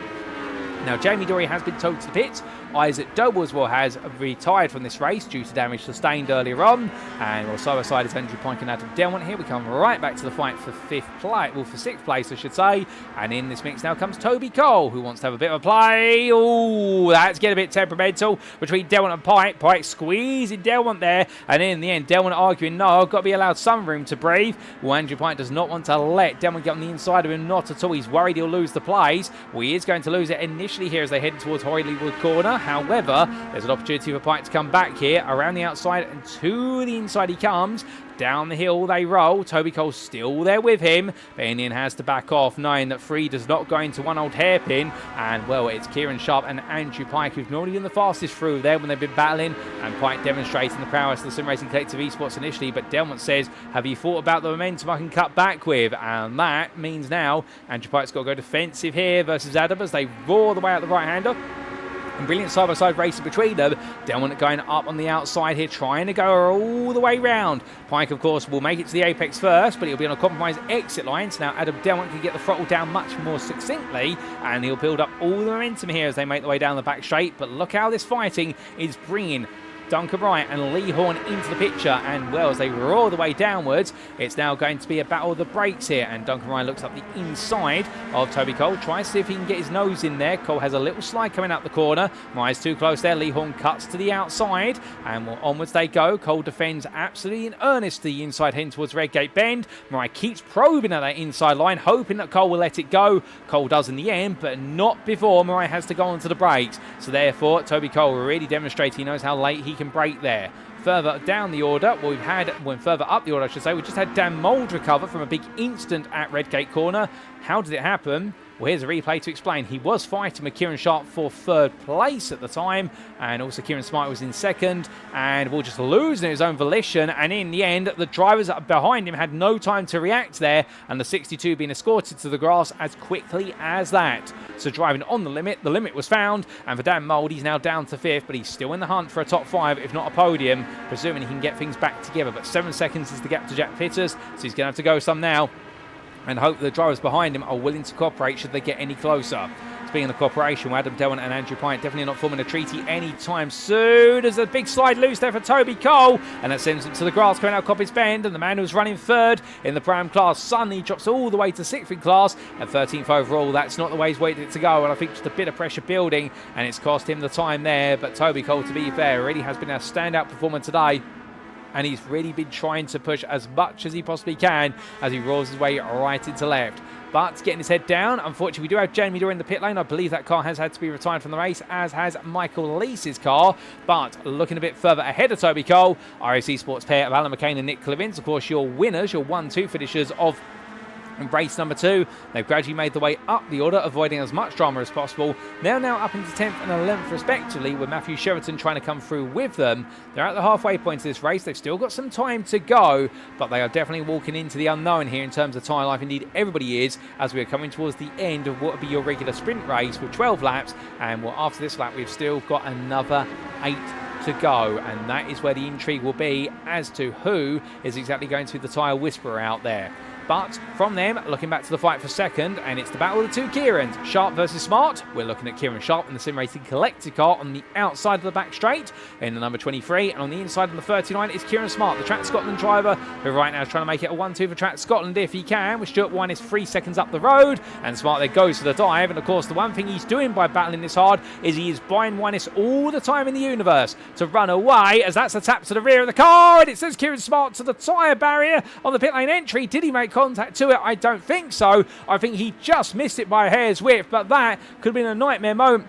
Now, Jamie Dorey has been towed to the pit. Isaac Doble as well has retired from this race due to damage sustained earlier on. And well, side by side is Andrew Pike and Adam Delmont here. We come right back to the fight for 5th place, well, for 6th place, I should say. And in this mix now comes Toby Cole, who wants to have a bit of a play. Oh, that's getting a bit temperamental between Delmont and Pike. Pike squeezing Delmont there. And in the end, Delmont arguing, no, I've got to be allowed some room to breathe. Well, Andrew Pike does not want to let Delmont get on the inside of him, not at all. He's worried he'll lose the place. Well, he is going to lose it initially here as they head towards Hollywood Corner. However, there's an opportunity for Pike to come back here around the outside, and to the inside he comes. Down the hill they roll. Toby Cole's still there with him, but Indian has to back off, knowing that 3 does not go into one old hairpin. And well, it's Kieran Sharp and Andrew Pike who've normally been the fastest through there when they've been battling, and Pike demonstrating the prowess of the Sim Racing Collective Esports initially. But Delmont says, have you thought about the momentum I can cut back with? And that means now Andrew Pike's got to go defensive here versus Adam as they roar the way out the right-hander. Brilliant side-by-side racing between them. Delmont going up on the outside here, trying to go all the way round. Pike, of course, will make it to the apex first, but he'll be on a compromised exit line. So now Adam Delmont can get the throttle down much more succinctly, and he'll build up all the momentum here as they make their way down the back straight. But look how this fighting is bringing Duncan Wright and Lee Horn into the picture, and well, as they roar the way downwards, it's now going to be a battle of the brakes here, and Duncan Wright looks up the inside of Toby Cole, tries to see if he can get his nose in there. Cole has a little slide coming out the corner. Wright's too close there. Lee Horn cuts to the outside, and well, onwards they go. Cole defends absolutely in earnest the inside heading towards Redgate Bend. Wright keeps probing at that inside line, hoping that Cole will let it go. Cole does in the end, but not before Murray has to go onto the brakes. So therefore, Toby Cole really demonstrates he knows how late he can brake there. Further down the order, further up the order, I should say, we just had Dan Mould recover from a big instant at Redgate Corner. How did it happen? Well, here's a replay to explain. He was fighting with Kieran Sharp for third place at the time, and also Keiran Smart was in second, and will just losing his own volition, and in the end, the drivers behind him had no time to react there, and the 62 being escorted to the grass as quickly as that. So driving on the limit was found, and for Dan Mould, he's now down to 5th, but he's still in the hunt for a top 5, if not a podium, presuming he can get things back together. But 7 seconds is the gap to Jack Pitters, so he's going to have to go some now, and hope the drivers behind him are willing to cooperate should they get any closer. Speaking of cooperation, Adam Delmont and Andrew Pine definitely not forming a treaty anytime soon. There's a big slide loose there for Toby Cole, and that sends him to the grass coming out Coppice Bend, and the man who's running third in the Pram class suddenly drops all the way to 6th in class and 13th overall. That's not the way he's waited it to go, and I think just a bit of pressure building, and it's cost him the time there. But Toby Cole, to be fair, really has been a standout performer today, and he's really been trying to push as much as he possibly can as he rolls his way right into left. But getting his head down, unfortunately, we do have Jamie Dorey in the pit lane. I believe that car has had to be retired from the race, as has Michael Lease's car. But looking a bit further ahead of Toby Cole, RAC Sports pair of Alan McCain and Nick Clibbens, of course, your winners, your 1-2 finishers of race number 2. They've gradually made their way up the order, avoiding as much drama as possible. They're now up into 10th and 11th respectively, with Matthew Sheraton trying to come through with them. They're at the halfway point of this race. They've still got some time to go, but they are definitely walking into the unknown here in terms of tyre life. Indeed, everybody is, as we are coming towards the end of what would be your regular sprint race with 12 laps. And well, after this lap, we've still got another 8 to go, and that is where the intrigue will be as to who is exactly going to be the tyre whisperer out there. But from them, looking back to the fight for second, and it's the battle of the 2 Kierans, Sharp versus Smart. We're looking at Kieran Sharp in the Sim Racing Collector car on the outside of the back straight in the number 23, and on the inside of the 39 is Keiran Smart, the Track Scotland driver, who right now is trying to make it a 1-2 for Track Scotland if he can, with Stuart Wine is 3 seconds up the road, and Smart there goes for the dive. And of course, the one thing he's doing by battling this hard is he is buying Winus all the time in the universe to run away, as that's a tap to the rear of the car, and it says Keiran Smart to the tyre barrier on the pit lane entry. Did he make contact to it? I don't think so. I think he just missed it by a hair's width, but that could have been a nightmare moment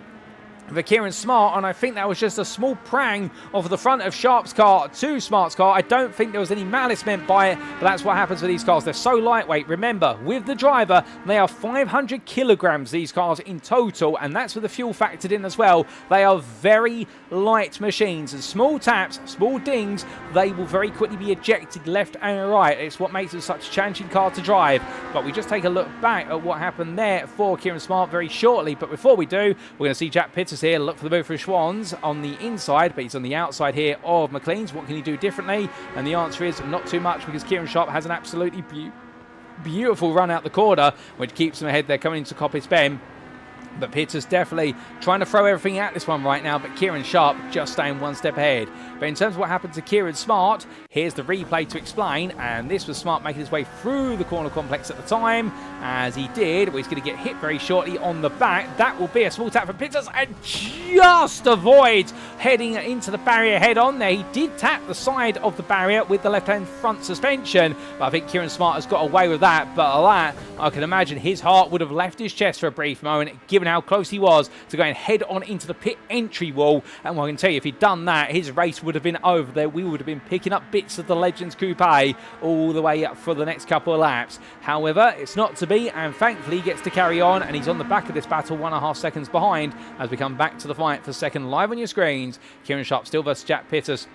for Keiran Smart, and I think that was just a small prang off the front of Sharp's car to Smart's car. I don't think there was any malice meant by it, but that's what happens with these cars. They're so lightweight. Remember, with the driver, they are 500 kilograms, these cars in total, and that's with the fuel factored in as well. They are very light machines, and small taps, small dings, they will very quickly be ejected left and right. It's what makes it such a challenging car to drive. But we just take a look back at what happened there for Keiran Smart very shortly. But before we do, we're going to see Jack Pitters here look for the move for Schwans on the inside, but he's on the outside here of McLean's. What can he do differently? And the answer is not too much, because Kieran Sharp has an absolutely beautiful run out the corner, which keeps him ahead there coming into Coppice Bend. But Pitters definitely trying to throw everything at this one right now, but Keiran Sharp just staying one step ahead. But in terms of what happened to Keiran Smart, here's the replay to explain, and this was Smart making his way through the corner complex at the time, as he did. Well, he's going to get hit very shortly on the back. That will be a small tap for Pitters, and just avoids heading into the barrier head on there. He did tap the side of the barrier with the left-hand front suspension, but I think Keiran Smart has got away with that. But that, I can imagine his heart would have left his chest for a brief moment, given how close he was to going head on into the pit entry wall. And I can tell you, if he'd done that, his race would have been over there. We would have been picking up bits of the Legends Coupe all the way up for the next couple of laps. However, it's not to be, and thankfully he gets to carry on, and he's on the back of this battle 1.5 seconds behind as we come back to the fight for second live on your screens. Keiran Sharp still versus Jack Pitters.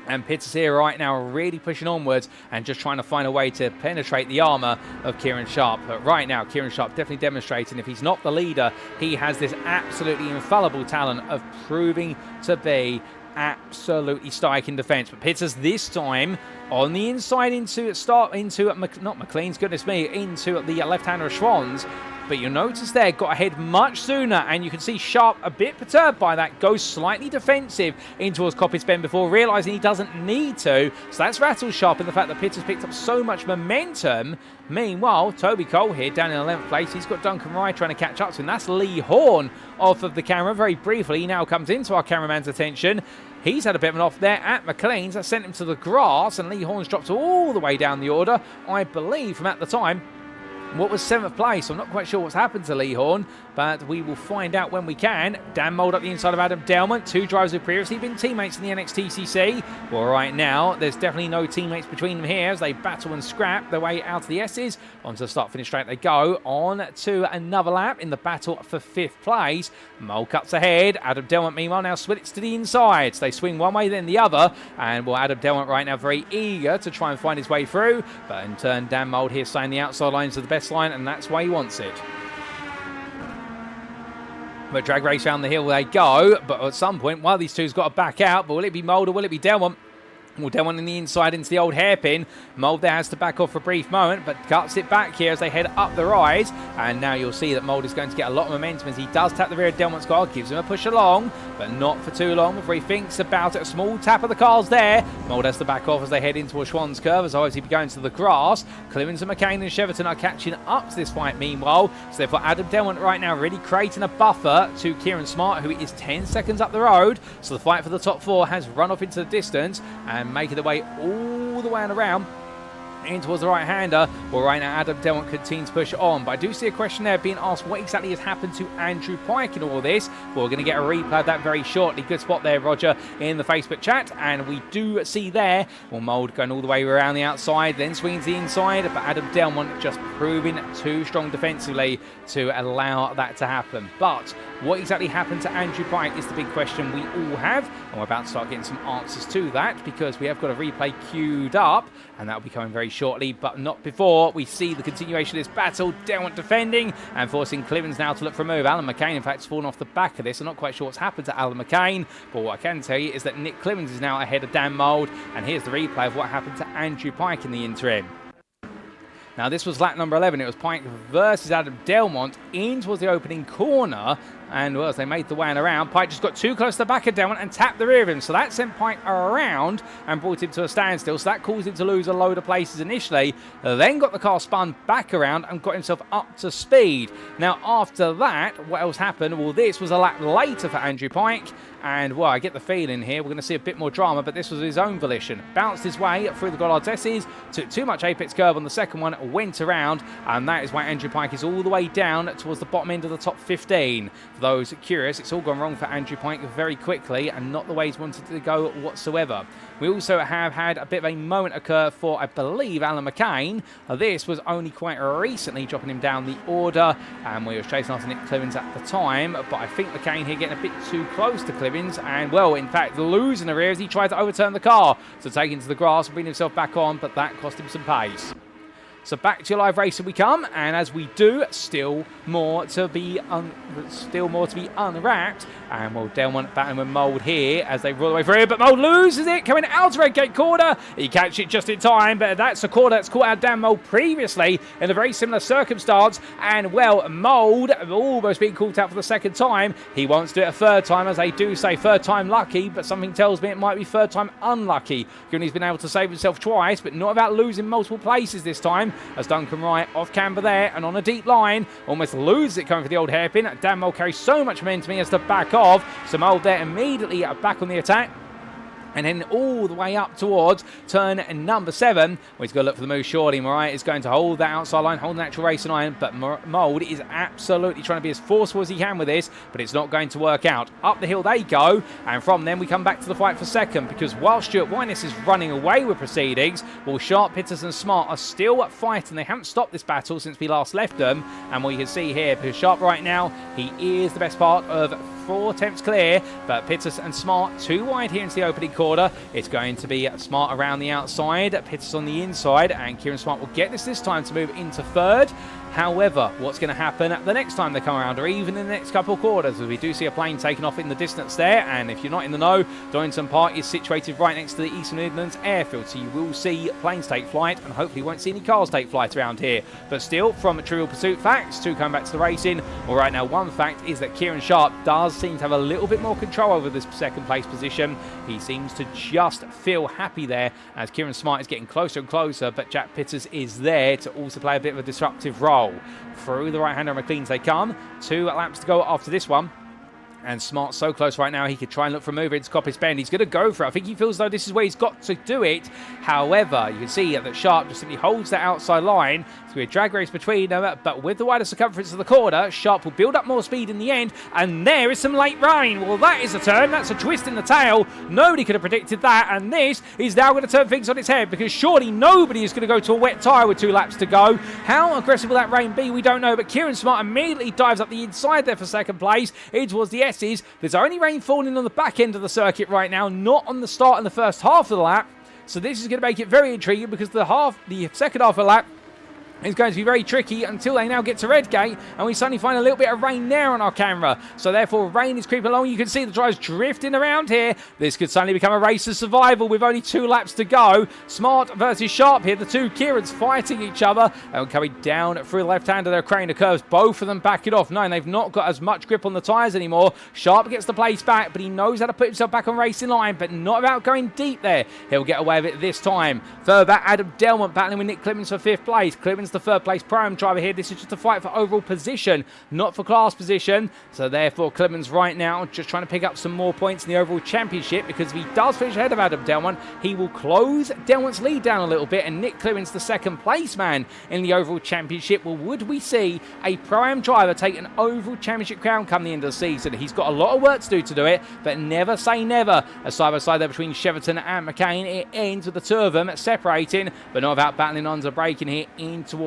And Pitters here right now are really pushing onwards and just trying to find a way to penetrate the armour of Kieran Sharp. But right now, Kieran Sharp definitely demonstrating if he's not the leader, he has this absolutely infallible talent of proving to be absolutely stark in defence. But Pitters this time on the inside into not McLean's, goodness me, into the left-hander of Schwann's. But you'll notice there, got ahead much sooner, and you can see Sharp a bit perturbed by that, goes slightly defensive in towards Coppice Bend before realising he doesn't need to. So that's rattled Sharp in the fact that Pitters picked up so much momentum. Meanwhile, Toby Cole here down in 11th place. He's got Duncan Wright trying to catch up to him. That's Lee Horn off of the camera very briefly. He now comes into our cameraman's attention. He's had a bit of an off there at McLean's. That sent him to the grass, and Lee Horn's dropped all the way down the order, I believe, from at the time what was 7th place. I'm not quite sure what's happened to Lee Horn, but we will find out when we can. Dan Mould up the inside of Adam Delmont. Two drivers who've previously been teammates in the NXTCC. Well, right now, there's definitely no teammates between them here as they battle and scrap their way out of the S's. Onto the start-finish straight they go. On to another lap in the battle for 5th place. Mould cuts ahead. Adam Delmont, meanwhile, now splits to the inside. So they swing one way, then the other. And, well, Adam Delmont right now very eager to try and find his way through. But in turn, Dan Mould here saying the outside lines are the best line, and that's why he wants it. But drag race round the hill they go, but at some point one of these two's got to back out. But will it be Mould or will it be Delmont? Well, Delmont in the inside into the old hairpin. Mould there has to back off for a brief moment, but cuts it back here as they head up the rise. And now you'll see that Mould is going to get a lot of momentum as he does tap the rear of Delmont's car, gives him a push along, but not for too long before he thinks about it. A small tap of the cars there. Mould has to back off as they head into a Schwann's curve, as obviously be going to the grass. Clibbens and McCain and Cheverton are catching up to this fight meanwhile. So therefore Adam Delmont right now really creating a buffer to Keiran Smart, who is 10 seconds up the road. So the fight for the top 4 has run off into the distance and making the way all the way and around in towards the right-hander. Well, right now Adam Delmont continues to push on, but I do see a question there being asked what exactly has happened to Andrew Pike in all of this. Well, we're going to get a replay of that very shortly. Good spot there, Roger, in the Facebook chat, and we do see there, well, Mould going all the way around the outside, then swings the inside, but Adam Delmont just proving too strong defensively to allow that to happen. But what exactly happened to Andrew Pike is the big question we all have, and we're about to start getting some answers to that because we have got a replay queued up, and that will be coming very shortly, but not before we see the continuation of this battle. Delmont defending and forcing Clibbens now to look for a move. Alan McCain, in fact, has fallen off the back of this. I'm not quite sure what's happened to Alan McCain, but what I can tell you is that Nick Clibbens is now ahead of Dan Mould, and here's the replay of what happened to Andrew Pike in the interim. Now, this was lap number 11. It was Pike versus Adam Delmont in towards the opening corner. And, well, as they made the way around, Pike just got too close to the back of Delmont and tapped the rear of him. So that sent Pike around and brought him to a standstill. So that caused him to lose a load of places initially. Then got the car spun back around and got himself up to speed. Now, after that, what else happened? Well, this was a lap later for Andrew Pike. And, well, I get the feeling here we're going to see a bit more drama, but this was his own volition. Bounced his way through the Gollards S's, took too much apex curb on the second one, went around, and that is why Andrew Pike is all the way down towards the bottom end of the top 15. For those curious, it's all gone wrong for Andrew Pike very quickly and not the way he's wanted to go whatsoever. We also have had a bit of a moment occur for, I believe, Alan McCain. This was only quite recently dropping him down the order, and we were chasing after Nick Clibbens at the time, but I think McCain here getting a bit too close to Clibbens, and, well, in fact, losing the rear as he tried to overturn the car to take into the grass and bring himself back on, but that cost him some pace. So back to your live racing we come, and as we do, still more to be unwrapped. And, well, Delmont battling with Mould here as they roll the way through, but Mould loses it, coming out of red gate corner. He catches it just in time, but that's a corner that's caught out Dan Mould previously in a very similar circumstance. And, well, Mould almost being caught out for the second time. He wants to do it a third time, as they do say third time lucky, but something tells me it might be third time unlucky, given he's been able to save himself twice, but not about losing multiple places this time, as Duncan Wright off camber there and on a deep line almost loses it coming for the old hairpin. Dan Mould carries so much momentum he has to back off, so Mould there immediately back on the attack. And then all the way up towards turn number 7. Well, he's got to look for the move shortly. Mariah is going to hold that outside line, hold the natural racing line, but Mould is absolutely trying to be as forceful as he can with this, but it's not going to work out. Up the hill they go, and from then we come back to the fight for second, because while Stuart Winess is running away with proceedings, well, Sharp, Pitters and Smart are still fighting. They haven't stopped this battle since we last left them, and we can see here, because Sharp right now, he is the best part of 4 attempts clear, but Pitters and Smart too wide here into the opening quarter. It's going to be Smart around the outside, Pitters on the inside, and Keiran Smart will get this time to move into third. However, what's going to happen the next time they come around, or even in the next couple of quarters, as we do see a plane taking off in the distance there. And if you're not in the know, Donington Park is situated right next to the Eastern Midlands airfield, so you will see planes take flight, and hopefully won't see any cars take flight around here. But still, from Trivial Pursuit facts to come back to the racing, well, right now, one fact is that Kieran Sharp does seem to have a little bit more control over this second place position. He seems to just feel happy there as Keiran Smart is getting closer and closer, but Jack Pitters is there to also play a bit of a disruptive role. Through the right-hander McLean's they come. 2 laps to go after this one. And Smart's so close right now, he could try and look for a move into Coppice Bend. He's going to go for it. I think he feels though this is where he's got to do it. However, you can see that Sharp just simply holds that outside line. It's going to be a drag race between them, but with the wider circumference of the corner, Sharp will build up more speed in the end. And there is some late rain. Well, that is a turn. That's a twist in the tail. Nobody could have predicted that. And this is now going to turn things on its head, because surely nobody is going to go to a wet tyre with 2 laps to go. How aggressive will that rain be? We don't know. But Keiran Smart immediately dives up the inside there for second place. In towards the S's. There's only rain falling on the back end of the circuit right now, not on the start and the first half of the lap. So this is going to make it very intriguing, because the second half of the lap is going to be very tricky until they now get to Redgate, and we suddenly find a little bit of rain there on our camera. So therefore, rain is creeping along. You can see the drivers drifting around here. This could suddenly become a race of survival with only 2 laps to go. Smart versus Sharp here. The 2 Kierans fighting each other and coming down through the left hand of their crane of curves. Both of them back it off. No, they've not got as much grip on the tyres anymore. Sharp gets the place back, but he knows how to put himself back on racing line, but not about going deep there. He'll get away with it this time. Further back, Adam Delmont battling with Nick Clibbens for 5th place. Clibbens the 3rd place Pro-Am driver here. This is just a fight for overall position, not for class position. So therefore, Clibbens right now just trying to pick up some more points in the overall championship, because if he does finish ahead of Adam Delmont, he will close Delmont's lead down a little bit, and Nick Clibbens the 2nd place man in the overall championship. Well, would we see a Pro-Am driver take an overall championship crown come the end of the season? He's got a lot of work to do it, but never say never. A side-by-side there between Cheverton and McCain. It ends with the 2 of them separating, but not without battling on to braking here in towards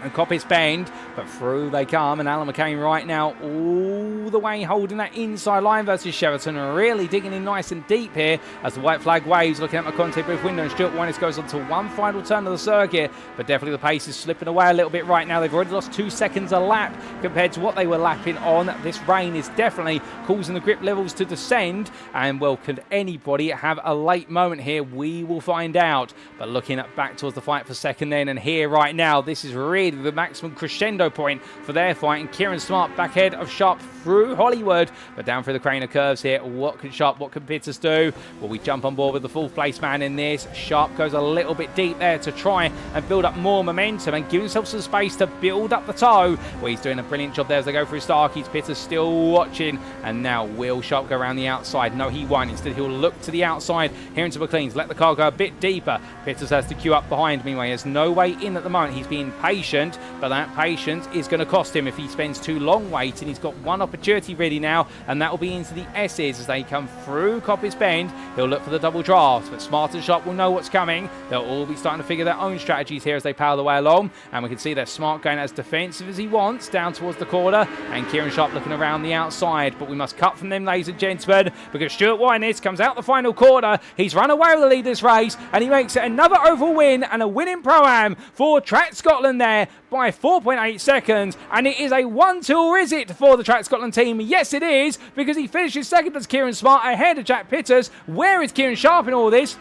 and Coppice Bend, but through they come, and Alan McCain right now all the way holding that inside line versus Cheverton, really digging in nice and deep here as the white flag waves, looking at my contact booth window, and Stuart Winnes goes on to one final turn of the circuit, but definitely the pace is slipping away a little bit right now. They've already lost 2 seconds a lap compared to what they were lapping on. This rain is definitely causing the grip levels to descend, and well, could anybody have a late moment here? We will find out. But looking back towards the fight for second then, and here right now, this is really the maximum crescendo point for their fight, and Keiran Smart back ahead of Sharp through Hollywood, but down through the crane of curves here. What can Sharp, what can Pitters do? Well, we jump on board with the 4th place man in this. Sharp goes a little bit deep there to try and build up more momentum and give himself some space to build up the toe. Well, he's doing a brilliant job there as they go through Starkeys. Pitters still watching, and now will Sharp go around the outside? No, he won't. Instead, he'll look to the outside here into McLean's, let the car go a bit deeper. Pitters has to queue up behind. Meanwhile, there's no way in at the moment. He's being patient, but that patience is going to cost him if he spends too long waiting. He's got one opportunity really now, and that will be into the S's as they come through Coppice Bend. He'll look for the double draft, but Smart and Sharp will know what's coming. They'll all be starting to figure their own strategies here as they power the way along, and we can see that Smart going as defensive as he wants down towards the corner, and Keiran Sharp looking around the outside. But we must cut from them, ladies and gentlemen, because Stuart Winnes comes out the final quarter. He's run away with the lead this race, and he makes it another overall win and a winning Pro-Am for Track Scotland there by 4.8 seconds, and it is a 1-2, or is it, for the Track Scotland team? Yes, it is, because he finishes second as Keiran Smart ahead of Jack Pitters. Where is Kieran Sharp in all this?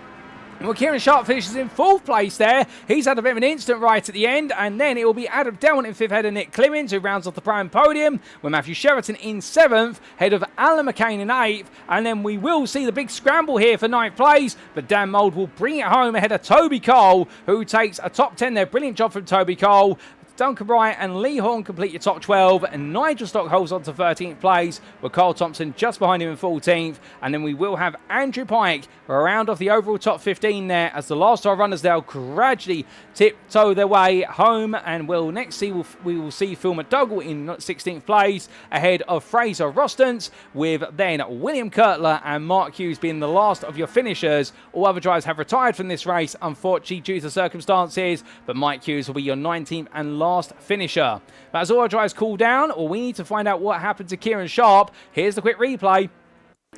Well, Keiran Sharp finishes in 4th place there. He's had a bit of an instant right at the end, and then it will be Adam Delmont in 5th, head of Nick Clibbens, who rounds off the Pro-Am podium, with Matthew Cheverton in 7th, head of Alan McCain in 8th, and then we will see the big scramble here for 9th place, but Dan Mould will bring it home ahead of Toby Cole, who takes a top 10 there. Brilliant job from Toby Cole. Duncan Bright and Lee Horn complete your top 12, and Nigel Stock holds on to 13th place, with Carl Thompson just behind him in 14th, and then we will have Andrew Pike round off the overall top 15 there, as the last 12 runners they'll gradually tiptoe their way home, and we'll next see we will see Phil McDougall in 16th place ahead of Fraser Rostance, with then William Kurtler and Mark Hughes being the last of your finishers. All other drivers have retired from this race, unfortunately due to circumstances, but Mike Hughes will be your 19th and last finisher. But as all our drivers cool down, or we need to find out what happened to Keiran Sharp, here's the quick replay.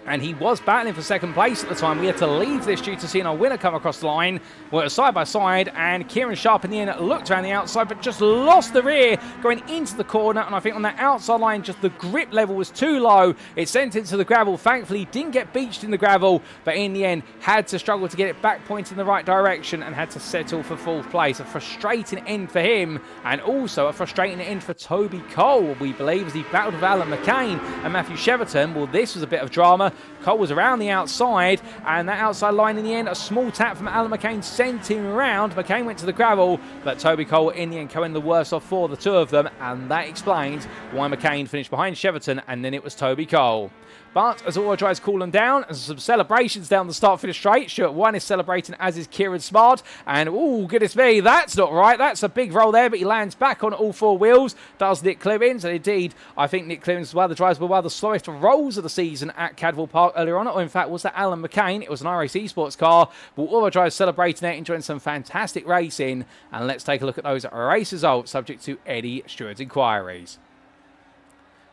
And he was battling for second place at the time. We had to leave this due to seeing our winner come across the line. We're side by side, and Kieran Sharp in the end looked around the outside, but just lost the rear going into the corner. And I think on that outside line, just the grip level was too low. It sent it to the gravel. Thankfully, didn't get beached in the gravel, but in the end, had to struggle to get it back pointed in the right direction and had to settle for fourth place. A frustrating end for him, and also a frustrating end for Toby Cole, we believe, as he battled with Alan McCain and Matthew Cheverton. Well, this was a bit of drama. Cole was around the outside, and that outside line in the end, a small tap from Alan McCain sent him around. McCain went to the gravel, but Toby Cole in the end coming the worst off for the two of them, and that explains why McCain finished behind Cheverton, and then it was Toby Cole. But as all tries to cool them down, and some celebrations down the start-finish straight. Stuart Wine is celebrating, as is Keiran Smart. And, oh, goodness me, that's not right. That's a big roll there, but he lands back on all four wheels. Does Nick Clibbens. And indeed, I think Nick Clibbens was one of the drivers were one of the slowest rolls of the season at Cadwell Park earlier on. Or in fact, was that Alan McCain? It was an iRacing Esports car. But all the drivers celebrating it, enjoying some fantastic racing. And let's take a look at those race results, subject to Eddie Stewart's inquiries.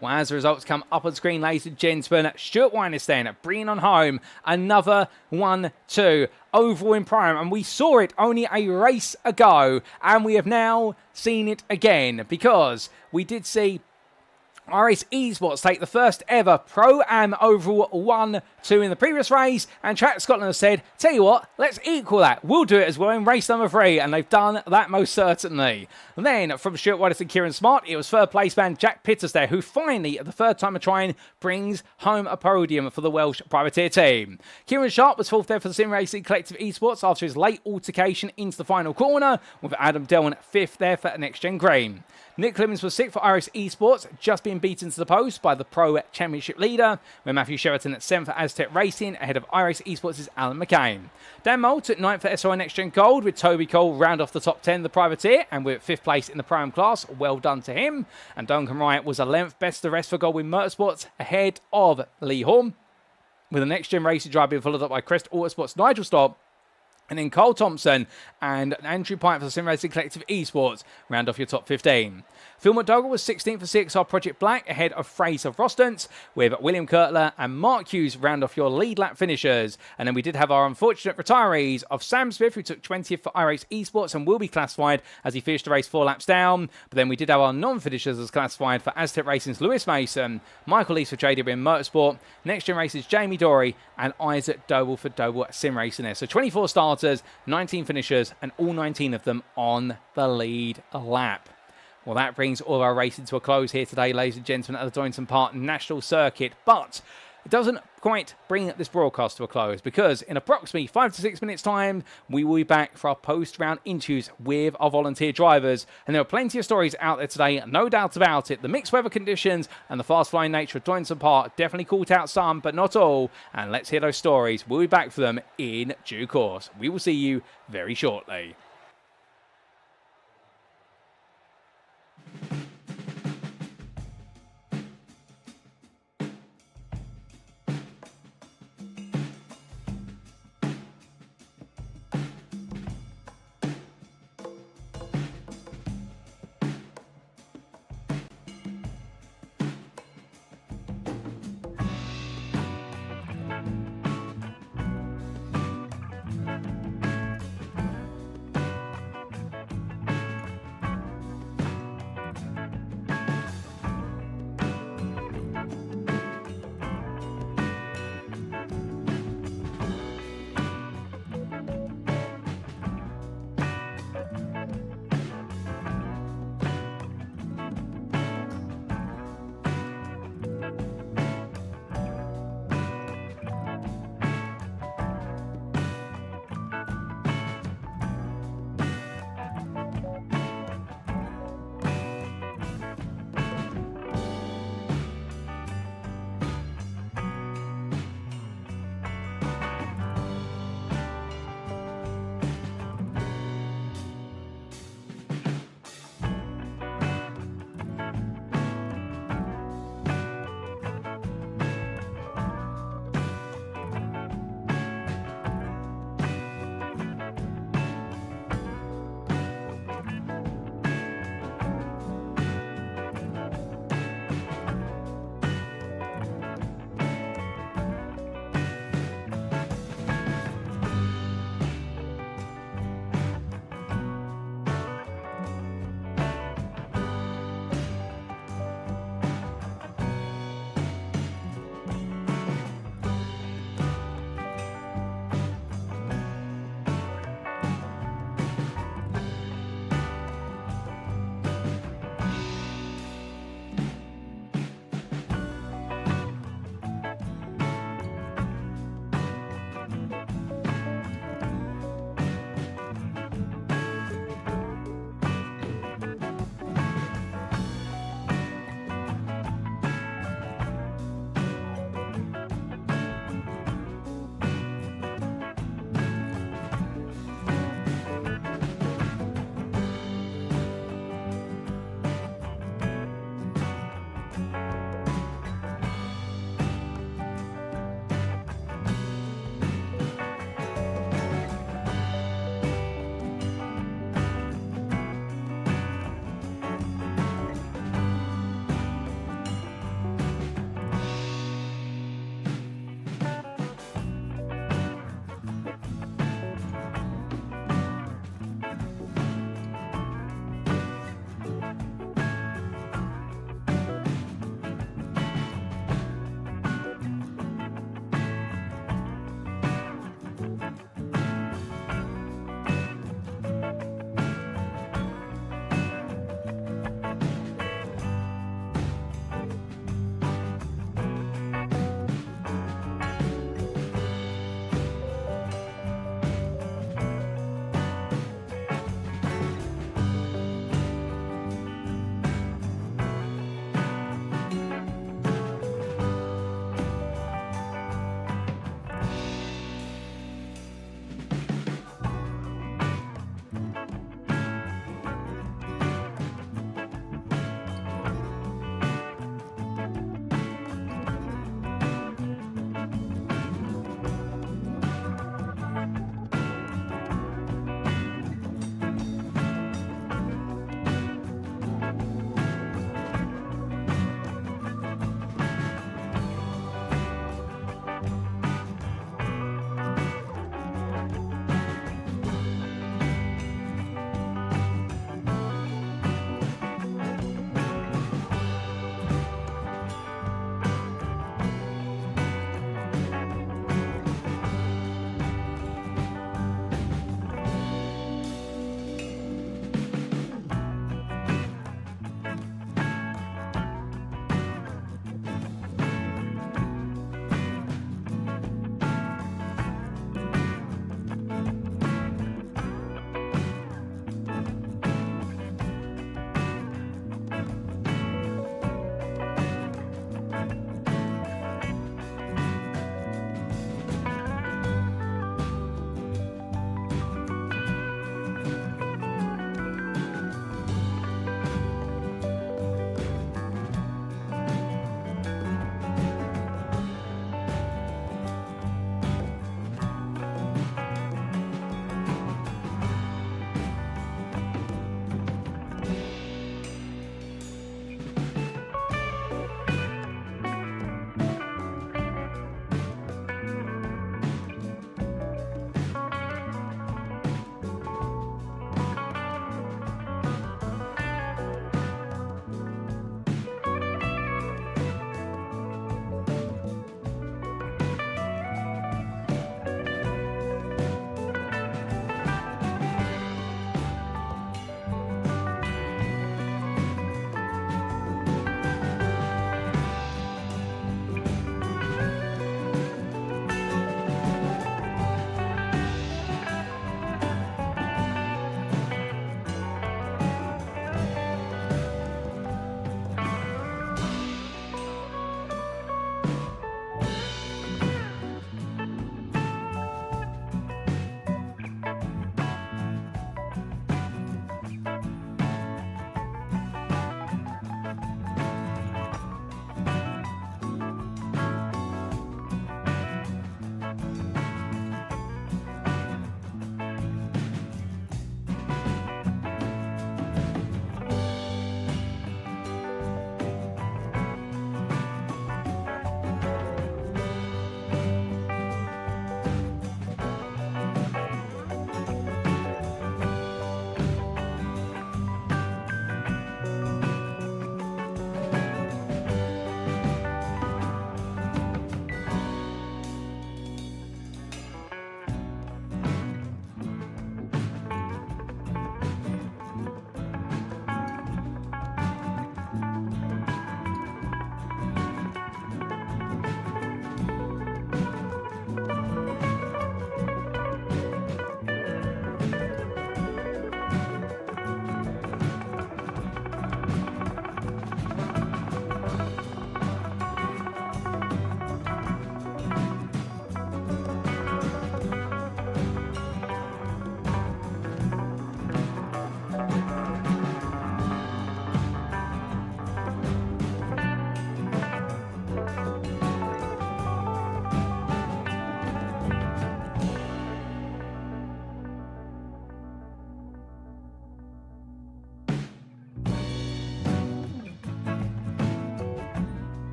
Well, as the results come up on screen, ladies and gentlemen, Stuart Wineston bringing on home another 1-2 overall in prime. And we saw it only a race ago, and we have now seen it again, because we did see iRacing Esports take the first ever Pro-Am overall 1-2 in the previous race, and Track Scotland has said, tell you what, let's equal that. We'll do it as well in race number 3, and they've done that most certainly. And then from Stuart White and Keiran Smart, it was third place man Jack Pitters there, who finally, the third time of trying, brings home a podium for the Welsh privateer team. Kieran Sharp was fourth there for the Sim Racing Collective Esports after his late altercation into the final corner, with Adam Delmont fifth there for NXTGEN Green. Nick Clibbens was sixth for iRacing Esports, just being beaten to the post by the Pro Championship leader, with Matthew Cheverton at 7th for Aztec Racing, ahead of iRacing Esports' Alan McCain. Dan Mole took 9th for SOI NXTGEN Gold, with Toby Cole round off the top 10 the privateer, and we're at 5th place in the Pro-Am class. Well done to him. And Duncan Wright was 11th, best of the rest for Goldwyn Motorsports, ahead of Lee Horn, with the NXTGEN Racing drive being followed up by Crest Autosports' Nigel Stobb, and then Cole Thompson and Andrew Pike for the Sim Racing Collective Esports round off your top 15. Phil McDougall was 16th for CXR Project Black, ahead of Fraser Rostance, with William Kurtler and Mark Hughes round off your lead lap finishers. And then we did have our unfortunate retirees of Sam Smith, who took 20th for iRacing Esports and will be classified as he finished the race 4 laps down. But then we did have our non-finishers as classified for Aztec Racing's Lewis Mason, Michael Lees for JDB Motorsport, NextGen Race's Jamie Dorey, and Isaac Doble for Doble Sim Racing there. So 24 starters, 19 finishers, and all 19 of them on the lead lap. Well, that brings all of our racing to a close here today, ladies and gentlemen, at the Donington Park National Circuit. But it doesn't quite bring this broadcast to a close, because in approximately 5 to 6 minutes' time, we will be back for our post-round interviews with our volunteer drivers. And there are plenty of stories out there today, no doubt about it. The mixed weather conditions and the fast-flying nature of Donington Park definitely caught out some, but not all. And let's hear those stories. We'll be back for them in due course. We will see you very shortly.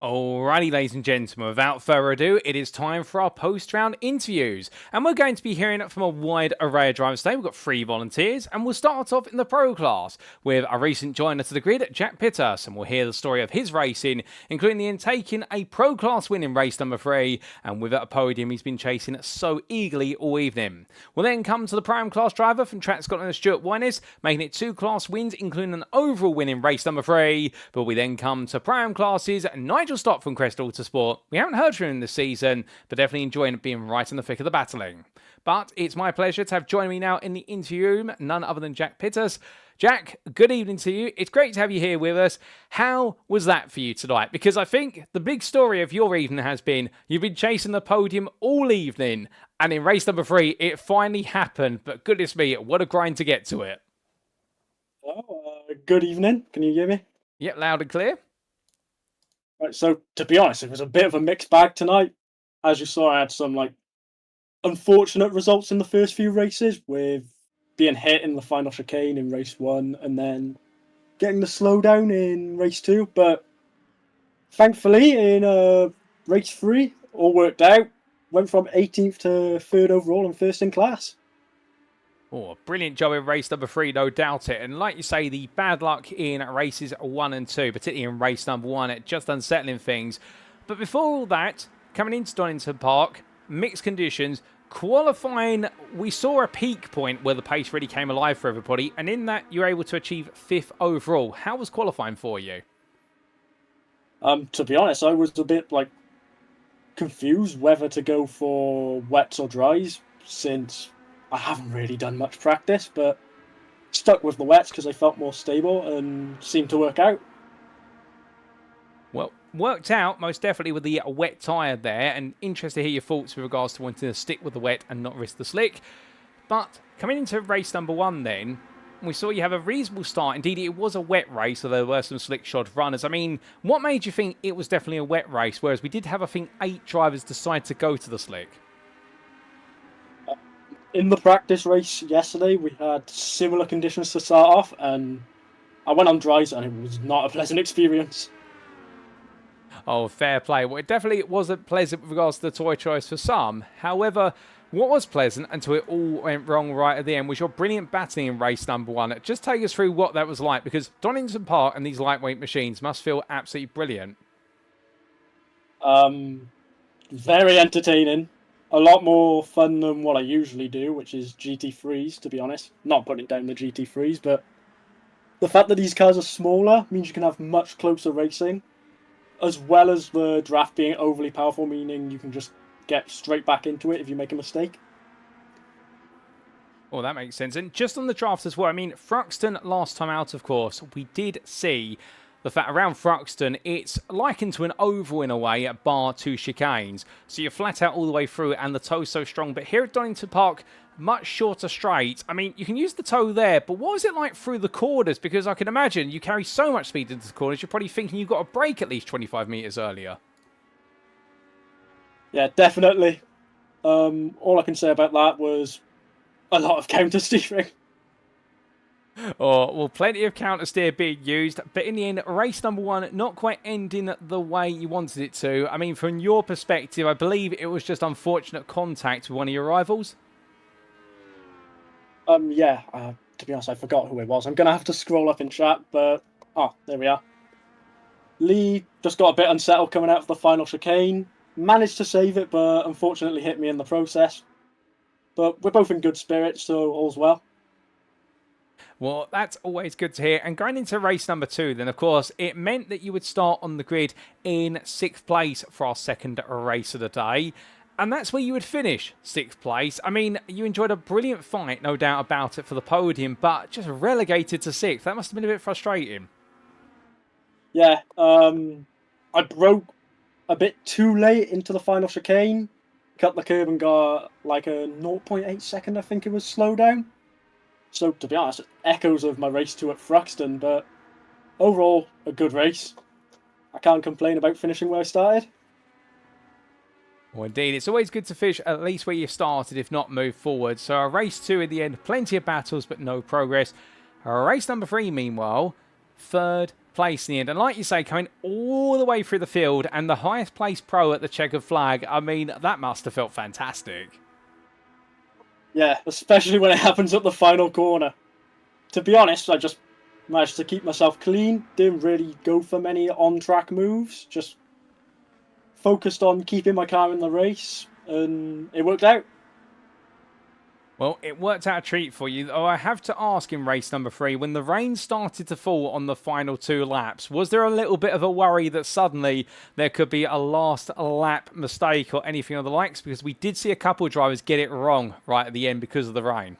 Alrighty, ladies and gentlemen, without further ado, it is time for our post-round interviews. And we're going to be hearing from a wide array of drivers today. We've got 3 volunteers, and we'll start off in the pro class with a recent joiner to the grid, Jack Pittas, and we'll hear the story of his racing, including him taking a pro class win in race number 3, and with a podium he's been chasing so eagerly all evening. We'll then come to the prime class driver from Track Scotland, Stuart Winers, making it 2 class wins, including an overall win in race number 3. But we then come to prime classes, Nigel Stott from Crest Autosport. We haven't heard from him this season, but definitely enjoying being right in the thick of the battling. But it's my pleasure to have joining me now in the interview room, none other than Jack Pittas. Jack, good evening to you. It's great to have you here with us. How was that for you tonight? Because I think the big story of your evening has been you've been chasing the podium all evening, and in race number 3, it finally happened. But goodness me, what a grind to get to it. Good evening. Can you hear me? Yep, loud and clear. Right, so to be honest, it was a bit of a mixed bag tonight. As you saw, I had some unfortunate results in the first few races, with being hit in the final chicane in race 1 and then getting the slowdown in race 2. But thankfully, in race 3, all worked out. Went from 18th to 3rd overall and first in class. Oh, brilliant job in race number 3, no doubt it. And like you say, the bad luck in races 1 and 2, particularly in race number 1, it just unsettling things. But before all that, coming into Donington Park, mixed conditions, qualifying, we saw a peak point where the pace really came alive for everybody. And in that, you were able to achieve 5th overall. How was qualifying for you? To be honest, I was a bit confused whether to go for wets or dries, since I haven't really done much practice, but stuck with the wets because I felt more stable and seemed to work out. Well, worked out most definitely with the wet tyre there, and interested to hear your thoughts with regards to wanting to stick with the wet and not risk the slick. But coming into race number 1 then, we saw you have a reasonable start. Indeed, it was a wet race, so there were some slick-shod runners. I mean, what made you think it was definitely a wet race, whereas we did have, I think, 8 drivers decide to go to the slick? In the practice race yesterday, we had similar conditions to start off, and I went on dries, and it was not a pleasant experience. Oh, fair play. Well, it definitely wasn't pleasant with regards to the toy choice for some. However, what was pleasant until it all went wrong right at the end was your brilliant battling in race number 1. Just take us through what that was like, because Donington Park and these lightweight machines must feel absolutely brilliant. Very entertaining. A lot more fun than what I usually do, which is GT3s, to be honest. Not putting down the GT3s, but the fact that these cars are smaller means you can have much closer racing, as well as the draft being overly powerful, meaning you can just get straight back into it if you make a mistake. Well, that makes sense. And just on the draft as well, I mean, Thruxton last time out, of course, we did see the fact around Thruxton, it's likened to an oval in a way, at bar 2 chicanes. So you're flat out all the way through and the toe's so strong. But here at Donington Park, much shorter straight. I mean, you can use the toe there, but what was it like through the corners? Because I can imagine you carry so much speed into the corners, you're probably thinking you've got to brake at least 25 metres earlier. Yeah, definitely. All I can say about that was a lot of counter steering. Oh, well, plenty of counter steer being used, but in the end, race number 1 not quite ending the way you wanted it to. I mean, from your perspective, I believe it was just unfortunate contact with one of your rivals. Yeah. To be honest, I forgot who it was. I'm gonna have to scroll up in chat, but there we are. Lee just got a bit unsettled coming out of the final chicane. Managed to save it, but unfortunately hit me in the process. But we're both in good spirits, so all's well. Well, that's always good to hear. And going into race number 2, then, of course, it meant that you would start on the grid in 6th place for our second race of the day. And that's where you would finish 6th place. I mean, you enjoyed a brilliant fight, no doubt about it, for the podium, but just relegated to 6th. That must have been a bit frustrating. Yeah, I broke a bit too late into the final chicane. Cut the curb and got like a 0.8 second, I think it was, slowdown. So, to be honest, echoes of my race 2 at Thruxton, but overall, a good race. I can't complain about finishing where I started. Well, indeed, it's always good to finish at least where you started, if not move forward. So, race 2 in the end, plenty of battles, but no progress. Race number 3, meanwhile, 3rd place in the end. And like you say, coming all the way through the field and the highest placed pro at the checkered flag, I mean, that must have felt fantastic. Yeah, especially when it happens at the final corner. To be honest, I just managed to keep myself clean. Didn't really go for many on-track moves. Just focused on keeping my car in the race, and it worked out. Well, it worked out a treat for you. Oh, I have to ask in race number 3, when the rain started to fall on the final 2 laps, was there a little bit of a worry that suddenly there could be a last lap mistake or anything of the likes? Because we did see a couple of drivers get it wrong right at the end because of the rain.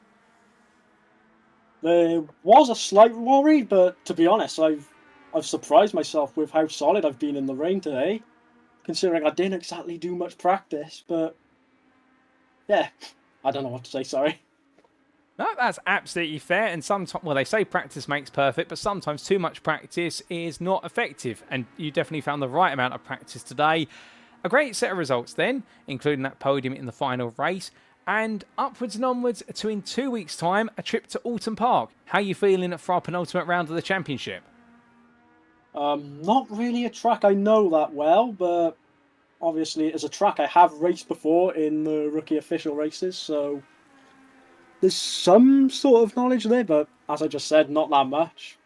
There was a slight worry, but to be honest, I've surprised myself with how solid I've been in the rain today, considering I didn't exactly do much practice. But yeah, I don't know what to say, sorry. No, that's absolutely fair. And sometimes, well, they say practice makes perfect, but sometimes too much practice is not effective. And you definitely found the right amount of practice today. A great set of results then, including that podium in the final race. And upwards and onwards to, in 2 weeks' time, a trip to Alton Park. How are you feeling for our penultimate round of the championship? Not really a track I know that well, but obviously it's a track I have raced before in the rookie official races, so there's some sort of knowledge there, but as I just said, not that much.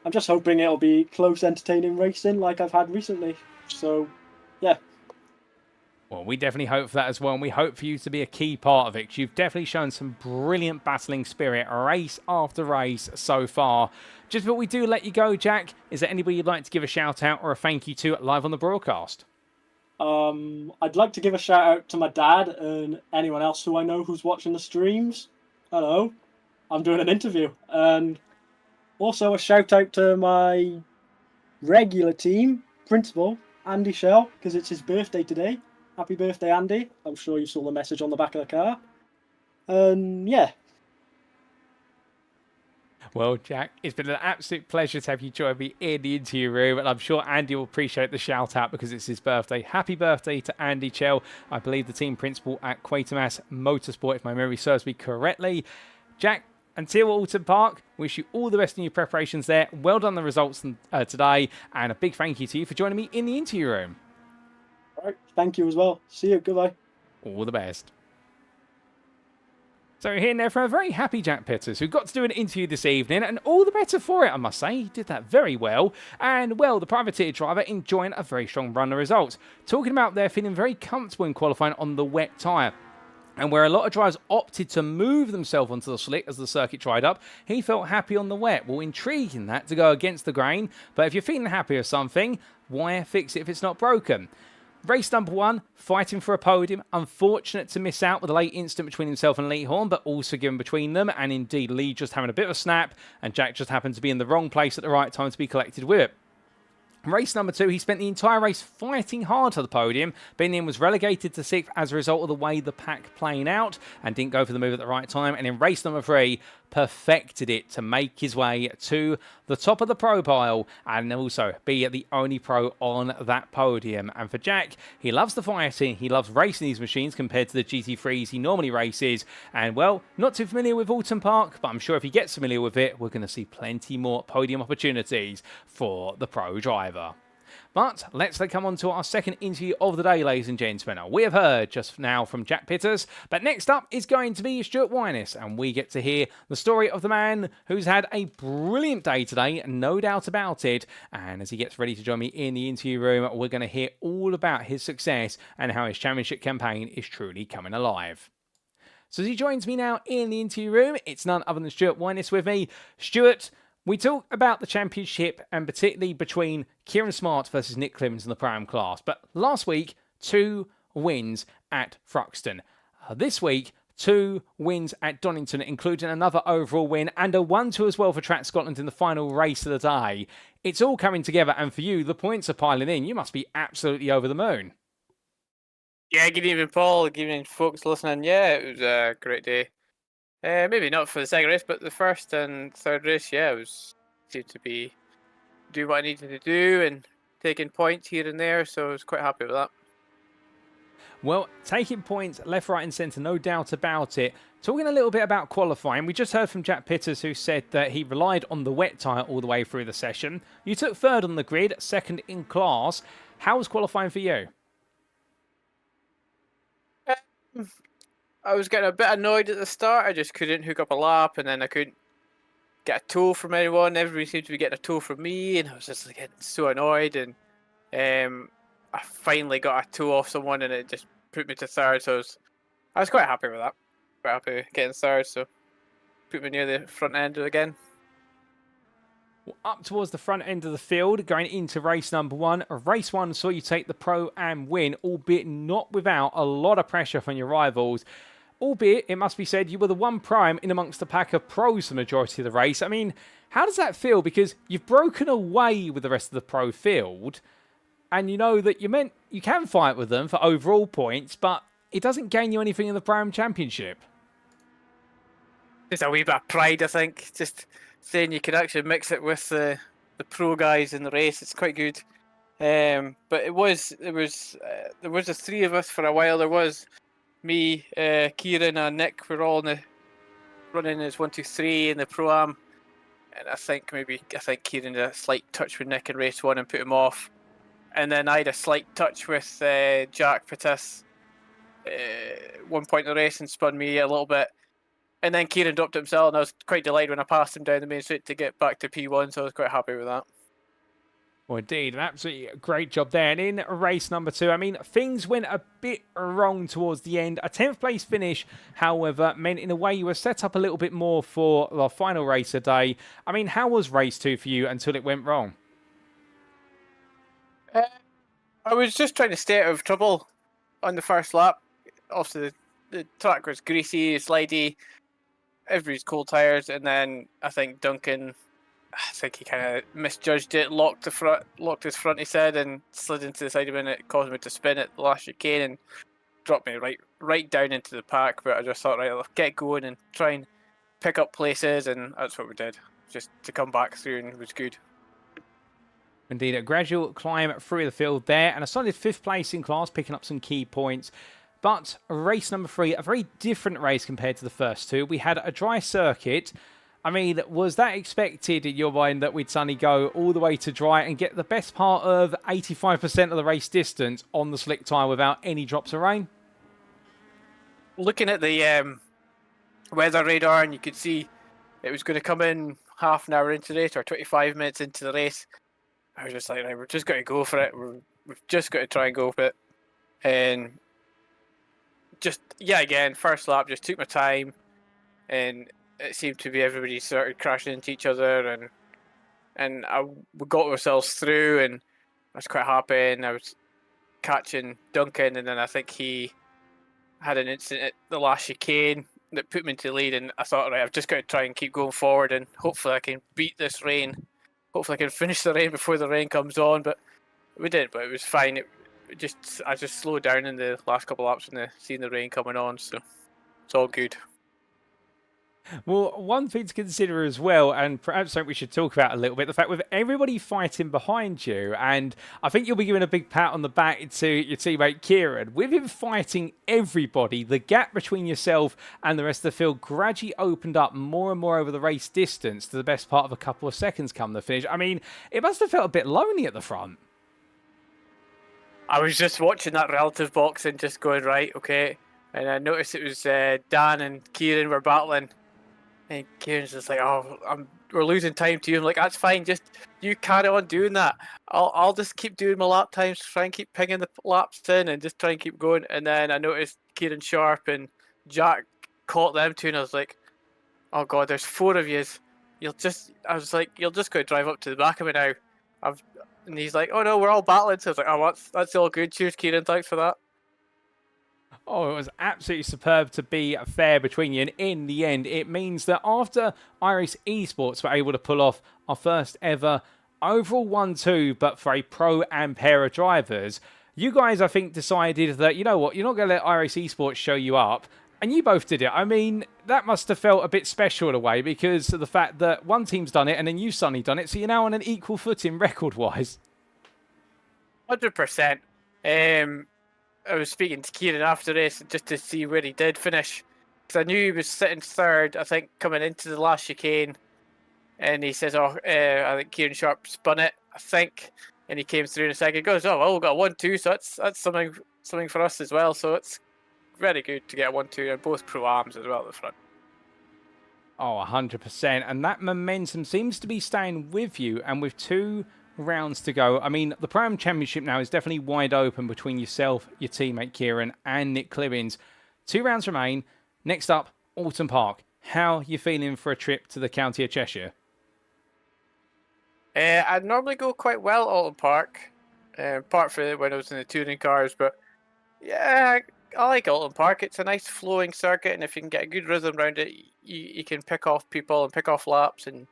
I'm just hoping it'll be close, entertaining racing like I've had recently. So, yeah. Well, we definitely hope for that as well, and we hope for you to be a key part of it, 'cause you've definitely shown some brilliant battling spirit race after race so far. Just before we do let you go, Jack, is there anybody you'd like to give a shout out or a thank you to live on the broadcast? I'd like to give a shout out to my dad and anyone else who I know who's watching the streams. Hello, I'm doing an interview. And also a shout out to my regular team principal, Andy Shell, because it's his birthday today. Happy birthday, Andy. I'm sure you saw the message on the back of the car. And yeah. Well, Jack, it's been an absolute pleasure to have you join me in the interview room, and I'm sure Andy will appreciate the shout out because it's his birthday. Happy birthday to Andy Chell, I believe the team principal at Quatermass Motorsport, if my memory serves me correctly. Jack, until Alton Park, wish you all the best in your preparations there. Well done the results today, and a big thank you to you for joining me in the interview room. All right, thank you as well. See you. Goodbye. All the best. So here now from a very happy Jack Pitters, who got to do an interview this evening, and all the better for it, I must say. He did that very well. And, well, the privateer driver enjoying a very strong run of results. Talking about there feeling very comfortable in qualifying on the wet tyre. And where a lot of drivers opted to move themselves onto the slick as the circuit dried up, he felt happy on the wet. Well, intriguing that to go against the grain. But if you're feeling happy with something, why fix it if it's not broken? Race number 1, fighting for a podium. Unfortunate to miss out with a late incident between himself and Lee Horn, but also given between them. And indeed, Lee just having a bit of a snap, and Jack just happened to be in the wrong place at the right time to be collected with it. Race number 2, he spent the entire race fighting hard for the podium, but in the end was relegated to 6th as a result of the way the pack playing out and didn't go for the move at the right time. And in race number 3, perfected it to make his way to the top of the pro pile and also be the only pro on that podium. And for Jack, he loves the fighting, he loves racing these machines compared to the GT3s he normally races. And well, not too familiar with Alton Park, but I'm sure if he gets familiar with it, we're going to see plenty more podium opportunities for the pro driver. But let's come on to our second interview of the day, ladies and gentlemen. We have heard just now from Jack Pitters, but next up is going to be Stuart Winus, and we get to hear the story of the man who's had a brilliant day today, no doubt about it. And as he gets ready to join me in the interview room, we're going to hear all about his success and how his championship campaign is truly coming alive. So as he joins me now in the interview room, it's none other than Stuart Winus with me. Stuart, we talk about the championship and particularly between Keiran Smart versus Nick Clibbens in the Pro-Am class. But last week, 2 wins at Thruxton. This week, 2 wins at Donington, including another overall win and a 1-2 as well for Track Scotland in the final race of the day. It's all coming together, and for you, the points are piling in. You must be absolutely over the moon. Yeah, good evening, Paul. Good evening, folks listening. Yeah, it was a great day. Maybe not for the second race, but the first and third race, yeah, it was seemed to be doing what I needed to do and taking points here and there, so I was quite happy with that. Well, taking points left, right and centre, no doubt about it. Talking a little bit about qualifying, we just heard from Jack Pitters who said that he relied on the wet tyre all the way through the session. You took third on the grid, second in class. How was qualifying for you? I was getting a bit annoyed at the start. I just couldn't hook up a lap, and then I couldn't get a tow from anyone. Everybody seemed to be getting a tow from me, and I was just getting so annoyed. And I finally got a tow off someone, and it just put me to third. So I was quite happy with that. Quite happy getting third, so put me near the front end again. Well, up towards the front end of the field, going into race number 1. Race 1 saw you take the Pro-Am win, albeit not without a lot of pressure from your rivals. Albeit, it must be said, you were the one prime in amongst the pack of pros the majority of the race. I mean, how does that feel? Because you've broken away with the rest of the pro field, and you know that you can fight with them for overall points, but it doesn't gain you anything in the Pro-Am Championship. Just a wee bit of pride, I think. Just saying you can actually mix it with the pro guys in the race. It's quite good. But there was the three of us for a while. There was me, Kieran, and Nick. We're all running as 1, 2, 3 in the Pro-Am, and I think Kieran had a slight touch with Nick in race 1 and put him off, and then I had a slight touch with Jack Patis one point in the race and spun me a little bit, and then Kieran dropped himself, and I was quite delighted when I passed him down the main straight to get back to P1, so I was quite happy with that. Well, indeed, an absolutely great job there. And in race number 2, I mean, things went a bit wrong towards the end. A 10th place finish, however, meant in a way you were set up a little bit more for the final race of the day. I mean, how was race 2 for you until it went wrong? I was just trying to stay out of trouble on the first lap. Obviously, the track was greasy, slidey, everybody's cold tyres, and then I think Duncan, he kind of misjudged it, locked his front, he said, and slid into the side of it, and it caused me to spin at the last chicane and dropped me right down into the pack. But I just thought, right, I'll get going and try and pick up places, and that's what we did. Just to come back through, and it was good. Indeed, a gradual climb through the field there, and a solid 5th place in class, picking up some key points. But race number 3, a very different race compared to the first two. We had a dry circuit. I mean, was that expected in your mind that we'd suddenly go all the way to dry and get the best part of 85% of the race distance on the slick tyre without any drops of rain? Looking at the weather radar, and you could see it was going to come in half an hour into the race or 25 minutes into the race. I was just like, right, we're just going to go for it. We've just got to try and go for it. And just, again, first lap, just took my time, and it seemed to be everybody started crashing into each other, and we got ourselves through, and I was quite happy, and I was catching Duncan, and then I think he had an incident at the last chicane that put me into the lead, and I thought, right, I've just got to try and keep going forward, and hopefully I can beat this rain. Hopefully I can finish the rain before the rain comes on, but we did, but it was fine. I just slowed down in the last couple of laps when seeing the rain coming on, so it's all good. Well, one thing to consider as well, and perhaps something we should talk about a little bit, the fact with everybody fighting behind you, and I think you'll be giving a big pat on the back to your teammate Kieran. With him fighting everybody, the gap between yourself and the rest of the field gradually opened up more and more over the race distance to the best part of a couple of seconds come the finish. I mean, it must have felt a bit lonely at the front. I was just watching that relative box and just going, right, okay. And I noticed it was Dan and Kieran were battling. And Kieran's just like, we're losing time to you. I'm like, that's fine. Just you carry on doing that. I'll just keep doing my lap times, try and keep pinging the laps in, and just try and keep going. And then I noticed Kieran Sharp and Jack caught them too, and I was like, oh god, there's 4 of yous. You'll just go drive up to the back of me now. And he's like, oh no, we're all battling. So I was like, oh, that's all good. Cheers, Kieran. Thanks for that. Oh, it was absolutely superb to be fair between you. And in the end, it means that after iRacing Esports were able to pull off our first ever overall 1-2, but for a pro-am pair of drivers, you guys, I think, decided that, you know what, you're not going to let iRacing Esports show you up. And you both did it. I mean, that must have felt a bit special in a way because of the fact that one team's done it and then you've suddenly done it. So you're now on an equal footing record-wise. 100%. I was speaking to Kieran after this just to see where he did finish, because I knew he was sitting third, I think, coming into the last chicane, and he says, "Oh, I think Kieran Sharp spun it, I think," and he came through in a second. He goes, "Oh, well, we got a 1-2, so that's something for us as well." So it's very good to get a 1-2 and both pro-arms as well at the front. Oh, 100%. And that momentum seems to be staying with you. And with 2 rounds to go, I mean, the Pro-Am Championship now is definitely wide open between yourself, your teammate Kieran, and Nick Clibbens. 2 rounds remain. Next up, Alton Park. How you feeling for a trip to the county of Cheshire? I'd normally go quite well at Alton Park, apart from when I was in the touring cars, but yeah, I like Alton Park. It's a nice flowing circuit, and if you can get a good rhythm around it, you can pick off people and pick off laps, and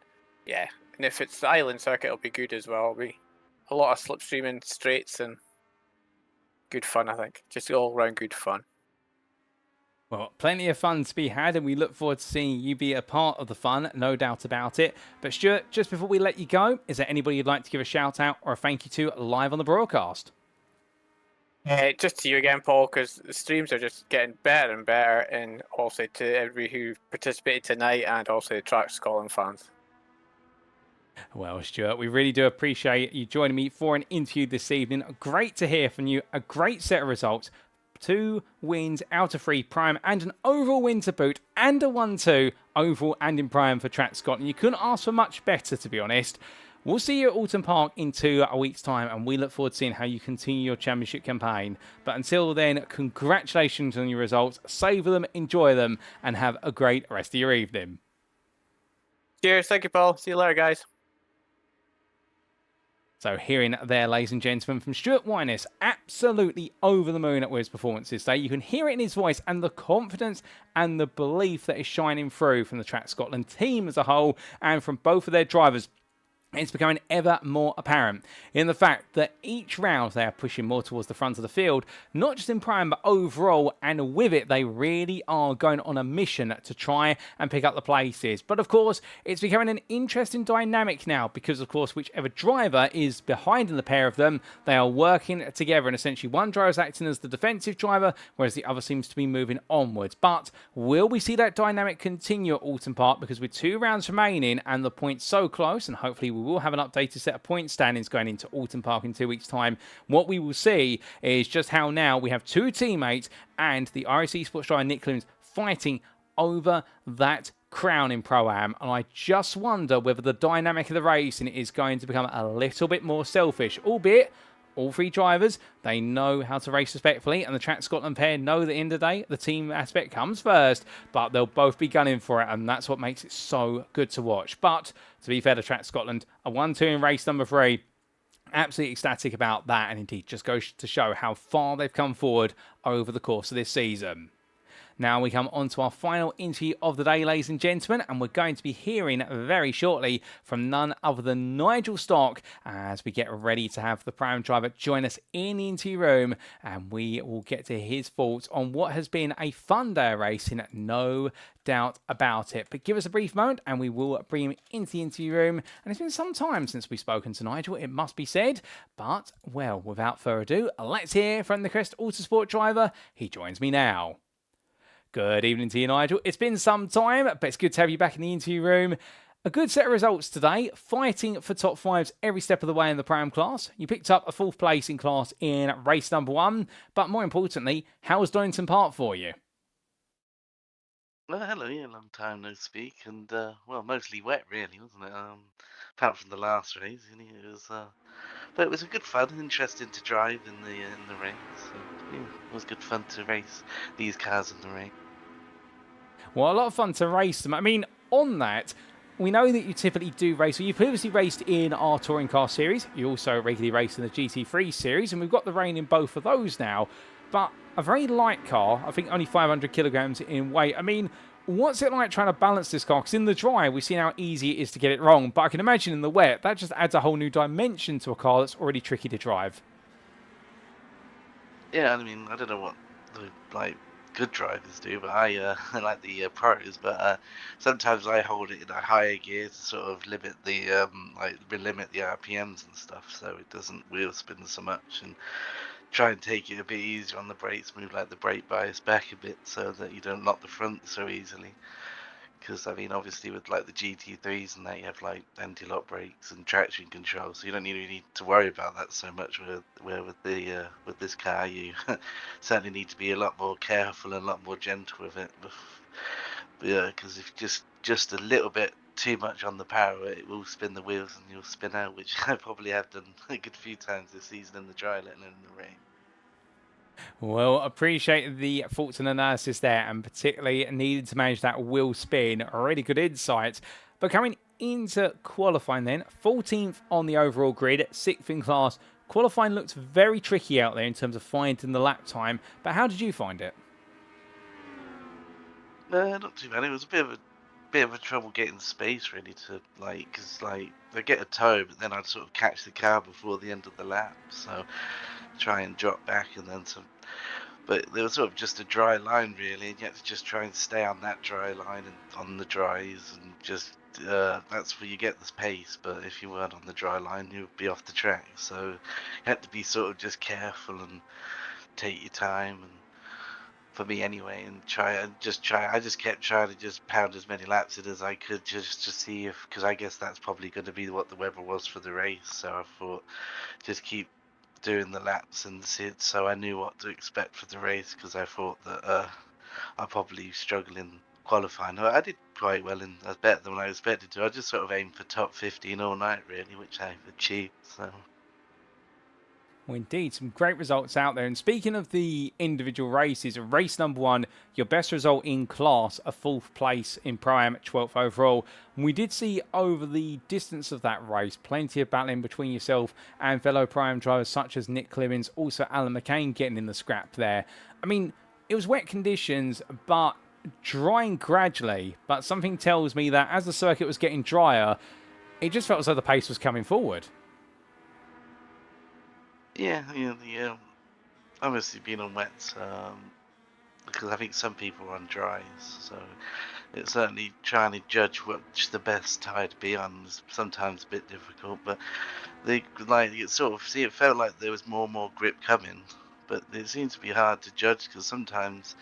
yeah, and if it's the island circuit, it'll be good as well. It'll be a lot of slipstreaming straights and good fun, I think. Just all round good fun. Well, plenty of fun to be had, and we look forward to seeing you be a part of the fun, no doubt about it. But Stuart, just before we let you go, is there anybody you'd like to give a shout out or a thank you to live on the broadcast? Just to you again, Paul, because the streams are just getting better and better, and also to everybody who participated tonight, and also the Track Scotland fans. Well, Stuart, we really do appreciate you joining me for an interview this evening. Great to hear from you. A great set of results. 2 wins out of 3 prime and an overall win to boot, and a 1-2 overall and in prime for Track Scotland. You couldn't ask for much better, to be honest. We'll see you at Alton Park in 2 weeks' time, and we look forward to seeing how you continue your championship campaign. But until then, congratulations on your results. Savour them, enjoy them, and have a great rest of your evening. Cheers. Thank you, Paul. See you later, guys. So hearing there, ladies and gentlemen, from Stuart Winus, absolutely over the moon at his performances today. You can hear it in his voice and the confidence and the belief that is shining through from the Track Scotland team as a whole and from both of their drivers. It's becoming ever more apparent in the fact that each round they are pushing more towards the front of the field, not just in prime, but overall, and with it, they really are going on a mission to try and pick up the places. But of course, it's becoming an interesting dynamic now because, of course, whichever driver is behind in the pair of them, they are working together, and essentially one driver is acting as the defensive driver, whereas the other seems to be moving onwards. But will we see that dynamic continue at Alton Park? Because with 2 rounds remaining and the points so close, and hopefully we will have an updated set of point standings going into Alton Park in 2 weeks' time. What we will see is just how now we have 2 teammates and the iRacing Sports driver Nick Clibbens fighting over that crown in Pro-Am, and I just wonder whether the dynamic of the racing is going to become a little bit more selfish, albeit all 3 drivers, they know how to race respectfully, and the Track Scotland pair know that at the end of the day, the team aspect comes first, but they'll both be gunning for it, and that's what makes it so good to watch. But, to be fair to Track Scotland, a 1-2 in race number 3, absolutely ecstatic about that, and indeed just goes to show how far they've come forward over the course of this season. Now we come on to our final interview of the day, ladies and gentlemen, and we're going to be hearing very shortly from none other than Nigel Stock as we get ready to have the Pro-Am driver join us in the interview room, and we will get to his thoughts on what has been a fun day of racing, no doubt about it. But give us a brief moment and we will bring him into the interview room. And it's been some time since we've spoken to Nigel, it must be said. But, well, without further ado, let's hear from the Crest Autosport driver. He joins me now. Good evening to you, Nigel. It's been some time, but it's good to have you back in the interview room. A good set of results today, fighting for top 5s every step of the way in the Pro-Am class. You picked up a 4th place in class in race number 1, but more importantly, how was Donington Park for you? Well, hello, yeah, long time no speak, and well, mostly wet, really, wasn't it? Apart from the last race, it was, but it was a good fun, interesting to drive in the rain. So yeah, it was good fun to race these cars in the rain. Well, a lot of fun to race them. I mean, on that, we know that you typically do race. So you previously raced in our touring car series. You also regularly race in the GT3 series, and we've got the rain in both of those now. But a very light car, I think only 500 kilograms in weight. I mean, what's it like trying to balance this car? Because in the dry, we've seen how easy it is to get it wrong. But I can imagine in the wet, that just adds a whole new dimension to a car that's already tricky to drive. Yeah, I mean, I don't know what the good drivers do, but I like the pros. But sometimes I hold it in a higher gear to sort of limit the limit the RPMs and stuff, so it doesn't wheel spin so much. And try and take it a bit easier on the brakes, move like the brake bias back a bit so that you don't lock the front so easily. Because I mean, obviously with like the GT3s and that, you have like anti-lock brakes and traction control, so you don't really need to worry about that so much. Where with this car, you certainly need to be a lot more careful and a lot more gentle with it. Yeah, because if just a little bit too much on the power, it will spin the wheels and you'll spin out, which I probably have done a good few times this season in the dry let and in the rain. Well, appreciate the thoughts and analysis there, and particularly needed to manage that wheel spin. Already good insights. But coming into qualifying then, 14th on the overall grid, 6th in class. Qualifying looks very tricky out there in terms of finding the lap time, but how did you find it? Not too bad. It was a bit of a trouble getting space really to because I get a tow, but then I'd sort of catch the car before the end of the lap, so try and drop back and then some. But there was sort of just a dry line really, and you had to just try and stay on that dry line and on the dries, and just that's where you get the pace. But if you weren't on the dry line, you would be off the track. So you had to be sort of just careful and take your time, and for me anyway, and I just kept trying to just pound as many laps in as I could just to see if, because I guess that's probably going to be what the weather was for the race. So I thought just keep doing the laps and see it, so I knew what to expect for the race, because I thought that I'd probably struggle in qualifying. I did quite well, and I was better than I expected to. I just sort of aimed for top 15 all night really, which I've achieved. So. Well, indeed, some great results out there. And speaking of the individual races, race number 1, your best result in class, a 4th place in Pro-Am, 12th overall. And we did see over the distance of that race, plenty of battling between yourself and fellow Pro-Am drivers such as Nick Clibbens, also Alan McCain getting in the scrap there. I mean, it was wet conditions, but drying gradually. But something tells me that as the circuit was getting drier, it just felt as though the pace was coming forward. Yeah, obviously being on wets, because I think some people are on dries, so it's certainly trying to judge what's the best tire to be on is sometimes a bit difficult. But it felt like there was more and more grip coming, but it seems to be hard to judge because sometimes,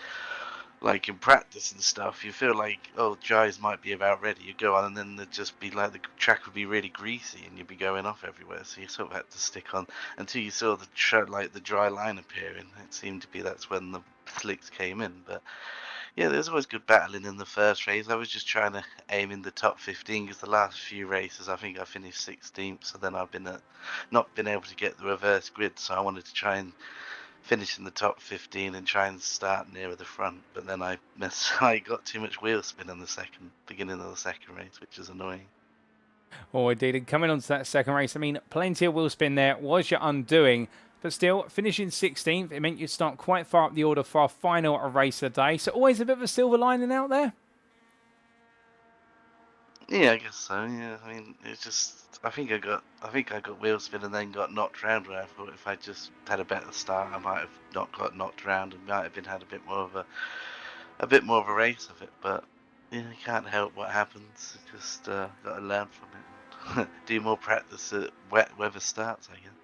like in practice and stuff, you feel like, oh, dries might be about ready. You go on, and then there'd just be like the track would be really greasy, and you'd be going off everywhere. So you sort of had to stick on until you saw the dry line appearing. It seemed to be that's when the slicks came in. But yeah, there's always good battling in the first race. I was just trying to aim in the top 15 because the last few races I think I finished 16th. So then I've not been able to get the reverse grid. So I wanted to try and finish in the top 15 and try and start nearer the front, but then I got too much wheel spin in the beginning of the second race, which is annoying. Oh, indeed. And coming on to that second race, I mean, plenty of wheel spin there was your undoing, but still, finishing 16th, it meant you'd start quite far up the order for our final race of the day, so always a bit of a silver lining out there? Yeah, I guess so. Yeah, I mean, it's just I think I got wheel spin and then got knocked round. Where I thought if I just had a better start, I might have not got knocked round and might have had a bit more of a race of it. But yeah, you can't help what happens. You just got to learn from it. Do more practice at wet weather starts, I guess.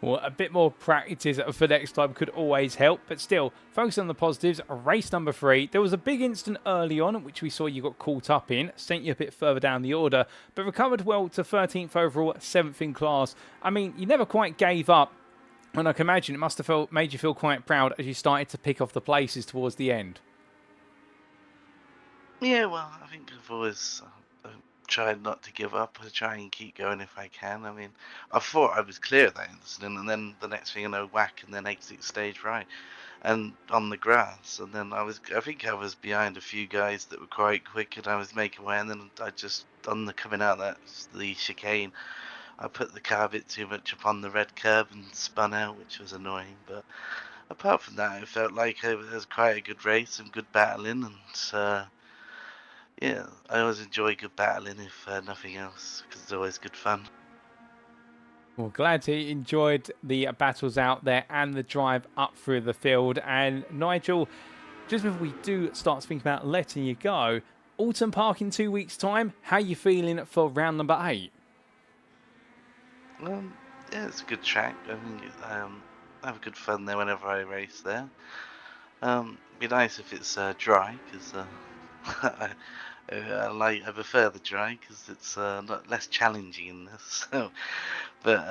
Well, a bit more practice for next time could always help, but still, focus on the positives. Race number 3, there was a big incident early on, which we saw you got caught up in, sent you a bit further down the order, but recovered well to 13th overall, 7th in class. I mean, you never quite gave up, and I can imagine it must have made you feel quite proud as you started to pick off the places towards the end. Yeah, well, I think I've always tried not to give up. I try and keep going if I can. I mean, I thought I was clear of that incident, and then the next thing you know, whack, and then exit stage right, and on the grass. And then I think I was behind a few guys that were quite quick, and I was making way. And then I just coming out the chicane, I put the car a bit too much upon the red curb and spun out, which was annoying. But apart from that, it felt like it was quite a good race and good battling, and yeah, I always enjoy good battling, if nothing else, because it's always good fun. Well, glad you enjoyed the battles out there and the drive up through the field. And Nigel, just before we do start thinking about letting you go, Donington Park in 2 weeks' time, how are you feeling for round number 8? Yeah, it's a good track. I mean, have a good fun there whenever I race there. Be nice if it's dry, because I prefer the dry because it's not less challenging in this. So, but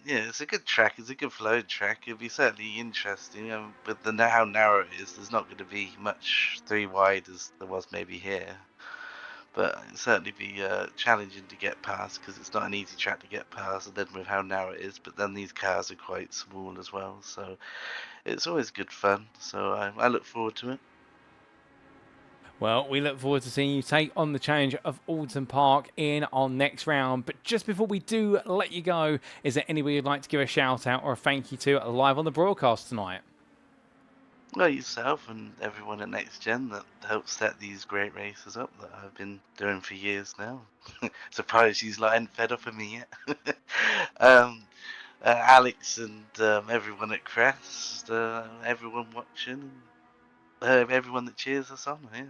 yeah, it's a good track. It's a good flowing track. It'll be certainly interesting. With how narrow it is, there's not going to be much 3 wide as there was maybe here. But it'll certainly be challenging to get past because it's not an easy track to get past, and then with how narrow it is. But then these cars are quite small as well, so it's always good fun. So I look forward to it. Well, we look forward to seeing you take on the challenge of Alton Park in our next round. But just before we do let you go, is there anybody you'd like to give a shout out or a thank you to live on the broadcast tonight? Well, yourself and everyone at NXTGEN that helped set these great races up that I've been doing for years now. Surprised you ain't fed up of me yet. Alex and everyone at Crest, everyone watching, everyone that cheers us on. Yeah.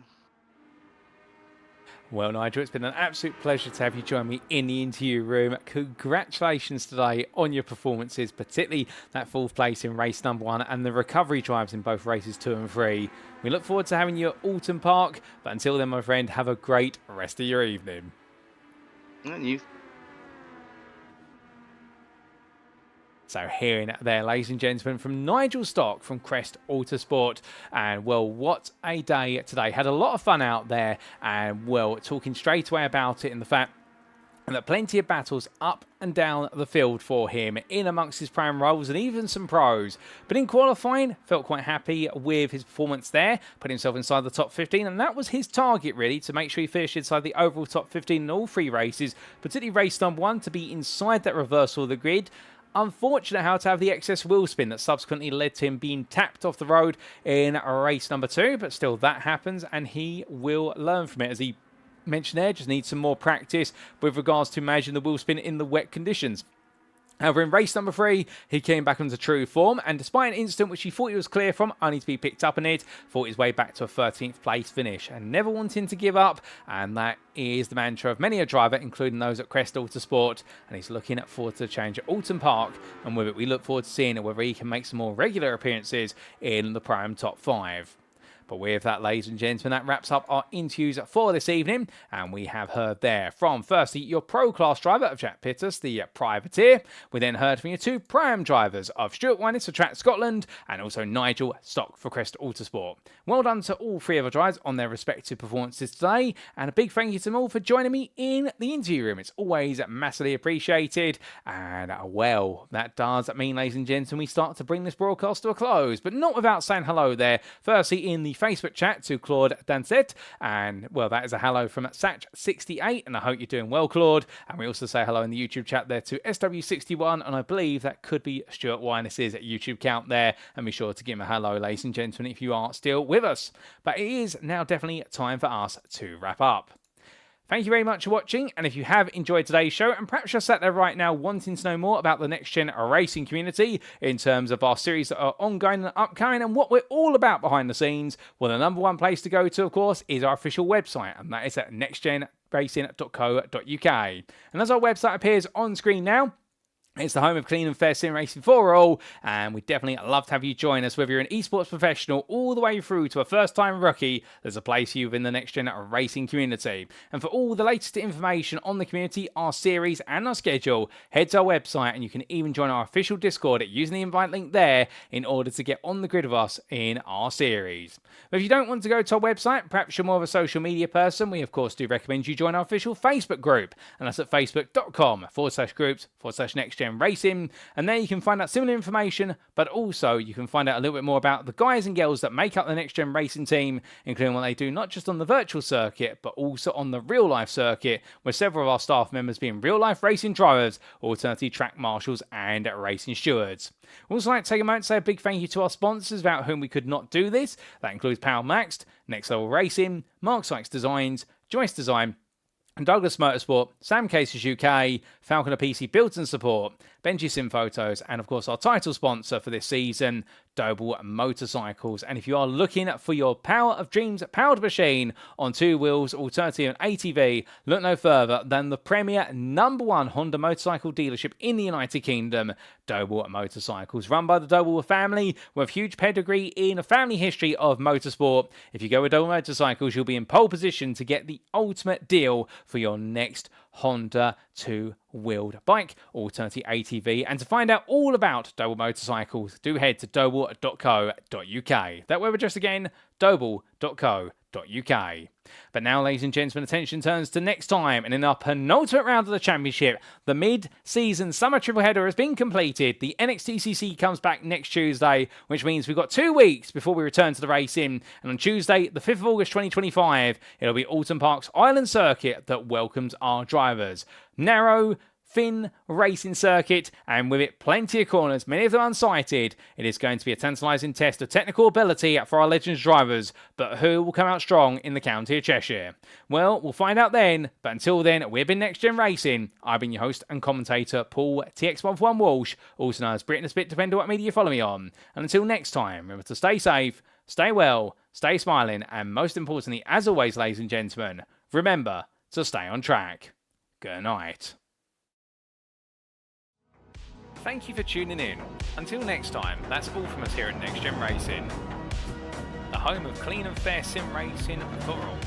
Well, Nigel, it's been an absolute pleasure to have you join me in the interview room. Congratulations today on your performances, particularly that 4th place in race number 1 and the recovery drives in both races 2 and 3. We look forward to having you at Alton Park, but until then, my friend, have a great rest of your evening. And you. So hearing there, ladies and gentlemen, from Nigel Stock from Crest Autosport. And, well, what a day today. Had a lot of fun out there. And, well, talking straight away about it and the fact that plenty of battles up and down the field for him in amongst his pram roles and even some pros. But in qualifying, felt quite happy with his performance there, put himself inside the top 15, and that was his target really, to make sure he finished inside the overall top 15 in all 3 races, particularly race number 1, to be inside that reversal of the grid. Unfortunate how to have the excess wheel spin that subsequently led to him being tapped off the road in race number 2, but still that happens and he will learn from it, as he mentioned there, just needs some more practice with regards to managing the wheel spin in the wet conditions. However, in race number 3, he came back into true form, and despite an incident which he thought he was clear from, only to be picked up in it, fought his way back to a 13th place finish, and never wanting to give up, and that is the mantra of many a driver, including those at Crest Autosport, and he's looking forward to the change at Alton Park, and with it we look forward to seeing whether he can make some more regular appearances in the Prime Top 5. But with that, ladies and gentlemen, that wraps up our interviews for this evening. And we have heard there from, firstly, your Pro Class driver of Jack Pittus, the privateer. We then heard from your 2 Pram drivers of Stuart Winnis for Track Scotland and also Nigel Stock for Crest Autosport. Well done to all 3 of the drivers on their respective performances today. And a big thank you to them all for joining me in the interview room. It's always massively appreciated. And, well, that does mean, ladies and gentlemen, we start to bring this broadcast to a close. But not without saying hello there. Firstly, in the Facebook chat to Claude Danset, and well, that is a hello from Satch68, and I hope you're doing well, Claude. And we also say hello in the YouTube chat there to SW61, and I believe that could be Stuart Winnis's YouTube count there, and be sure to give him a hello, ladies and gentlemen, if you are still with us. But it is now definitely time for us to wrap up. Thank you very much for watching, and if you have enjoyed today's show, and perhaps you're sat there right now wanting to know more about the NXTGEN Racing community in terms of our series that are ongoing and upcoming and what we're all about behind the scenes, well, the number 1 place to go to, of course, is our official website, and that is at nextgenracing.co.uk. And as our website appears on screen now, it's the home of clean and fair sim racing for all, and we'd definitely love to have you join us, whether you're an esports professional all the way through to a first-time rookie. There's a place for you within the NXTGEN Racing community. And for all the latest information on the community, our series and our schedule, head to our website, and you can even join our official Discord using the invite link there in order to get on the grid with us in our series. But if you don't want to go to our website, perhaps you're more of a social media person, we of course do recommend you join our official Facebook group, and that's at facebook.com/groups/NXTGEN Racing, and there you can find out similar information, but also you can find out a little bit more about the guys and girls that make up the NXTGEN Racing team, including what they do not just on the virtual circuit, but also on the real life circuit, with several of our staff members being real life racing drivers, alternative track marshals, and racing stewards. We'd also like to take a moment to say a big thank you to our sponsors, without whom we could not do this. That includes Power Maxed, Next Level Racing, Mark Sykes Designs, Joyce Design, Douglas Motorsport, Sam Cases UK, Falconer PC Builds and Support, Benji Sim Photos, and of course our title sponsor for this season, Doble Motorcycles. And if you are looking for your Power of Dreams powered machine on 2 wheels, alternative and ATV, look no further than the premier #1 Honda motorcycle dealership in the United Kingdom, Doble Motorcycles. Run by the Doble family with huge pedigree in a family history of motorsport. If you go with Doble Motorcycles, you'll be in pole position to get the ultimate deal for your next Honda 2-wheeled bike, alternative ATV. And to find out all about Doble Motorcycles, do head to doble.co.uk. That web address again, doble.co.uk. But now, ladies and gentlemen, attention turns to next time, and in our penultimate round of the championship, the mid-season summer triple header has been completed. The NXTCC comes back next Tuesday, which means we've got 2 weeks before we return to the racing, and on Tuesday, the 5th of August 2025, it'll be Alton Park's Island Circuit that welcomes our drivers. Narrow, thin racing circuit, and with it plenty of corners, many of them unsighted. It is going to be a tantalising test of technical ability for our Legends drivers, but who will come out strong in the county of Cheshire? Well, we'll find out then, but until then, we've been Next Gen Racing. I've been your host and commentator, Paul TX11 Walsh, also known as Britain a Spit, depending on what media you follow me on. And until next time, remember to stay safe, stay well, stay smiling, and most importantly, as always, ladies and gentlemen, remember to stay on track. Good night. Thank you for tuning in. Until next time, that's all from us here at Next Gen Racing, the home of clean and fair sim racing for all.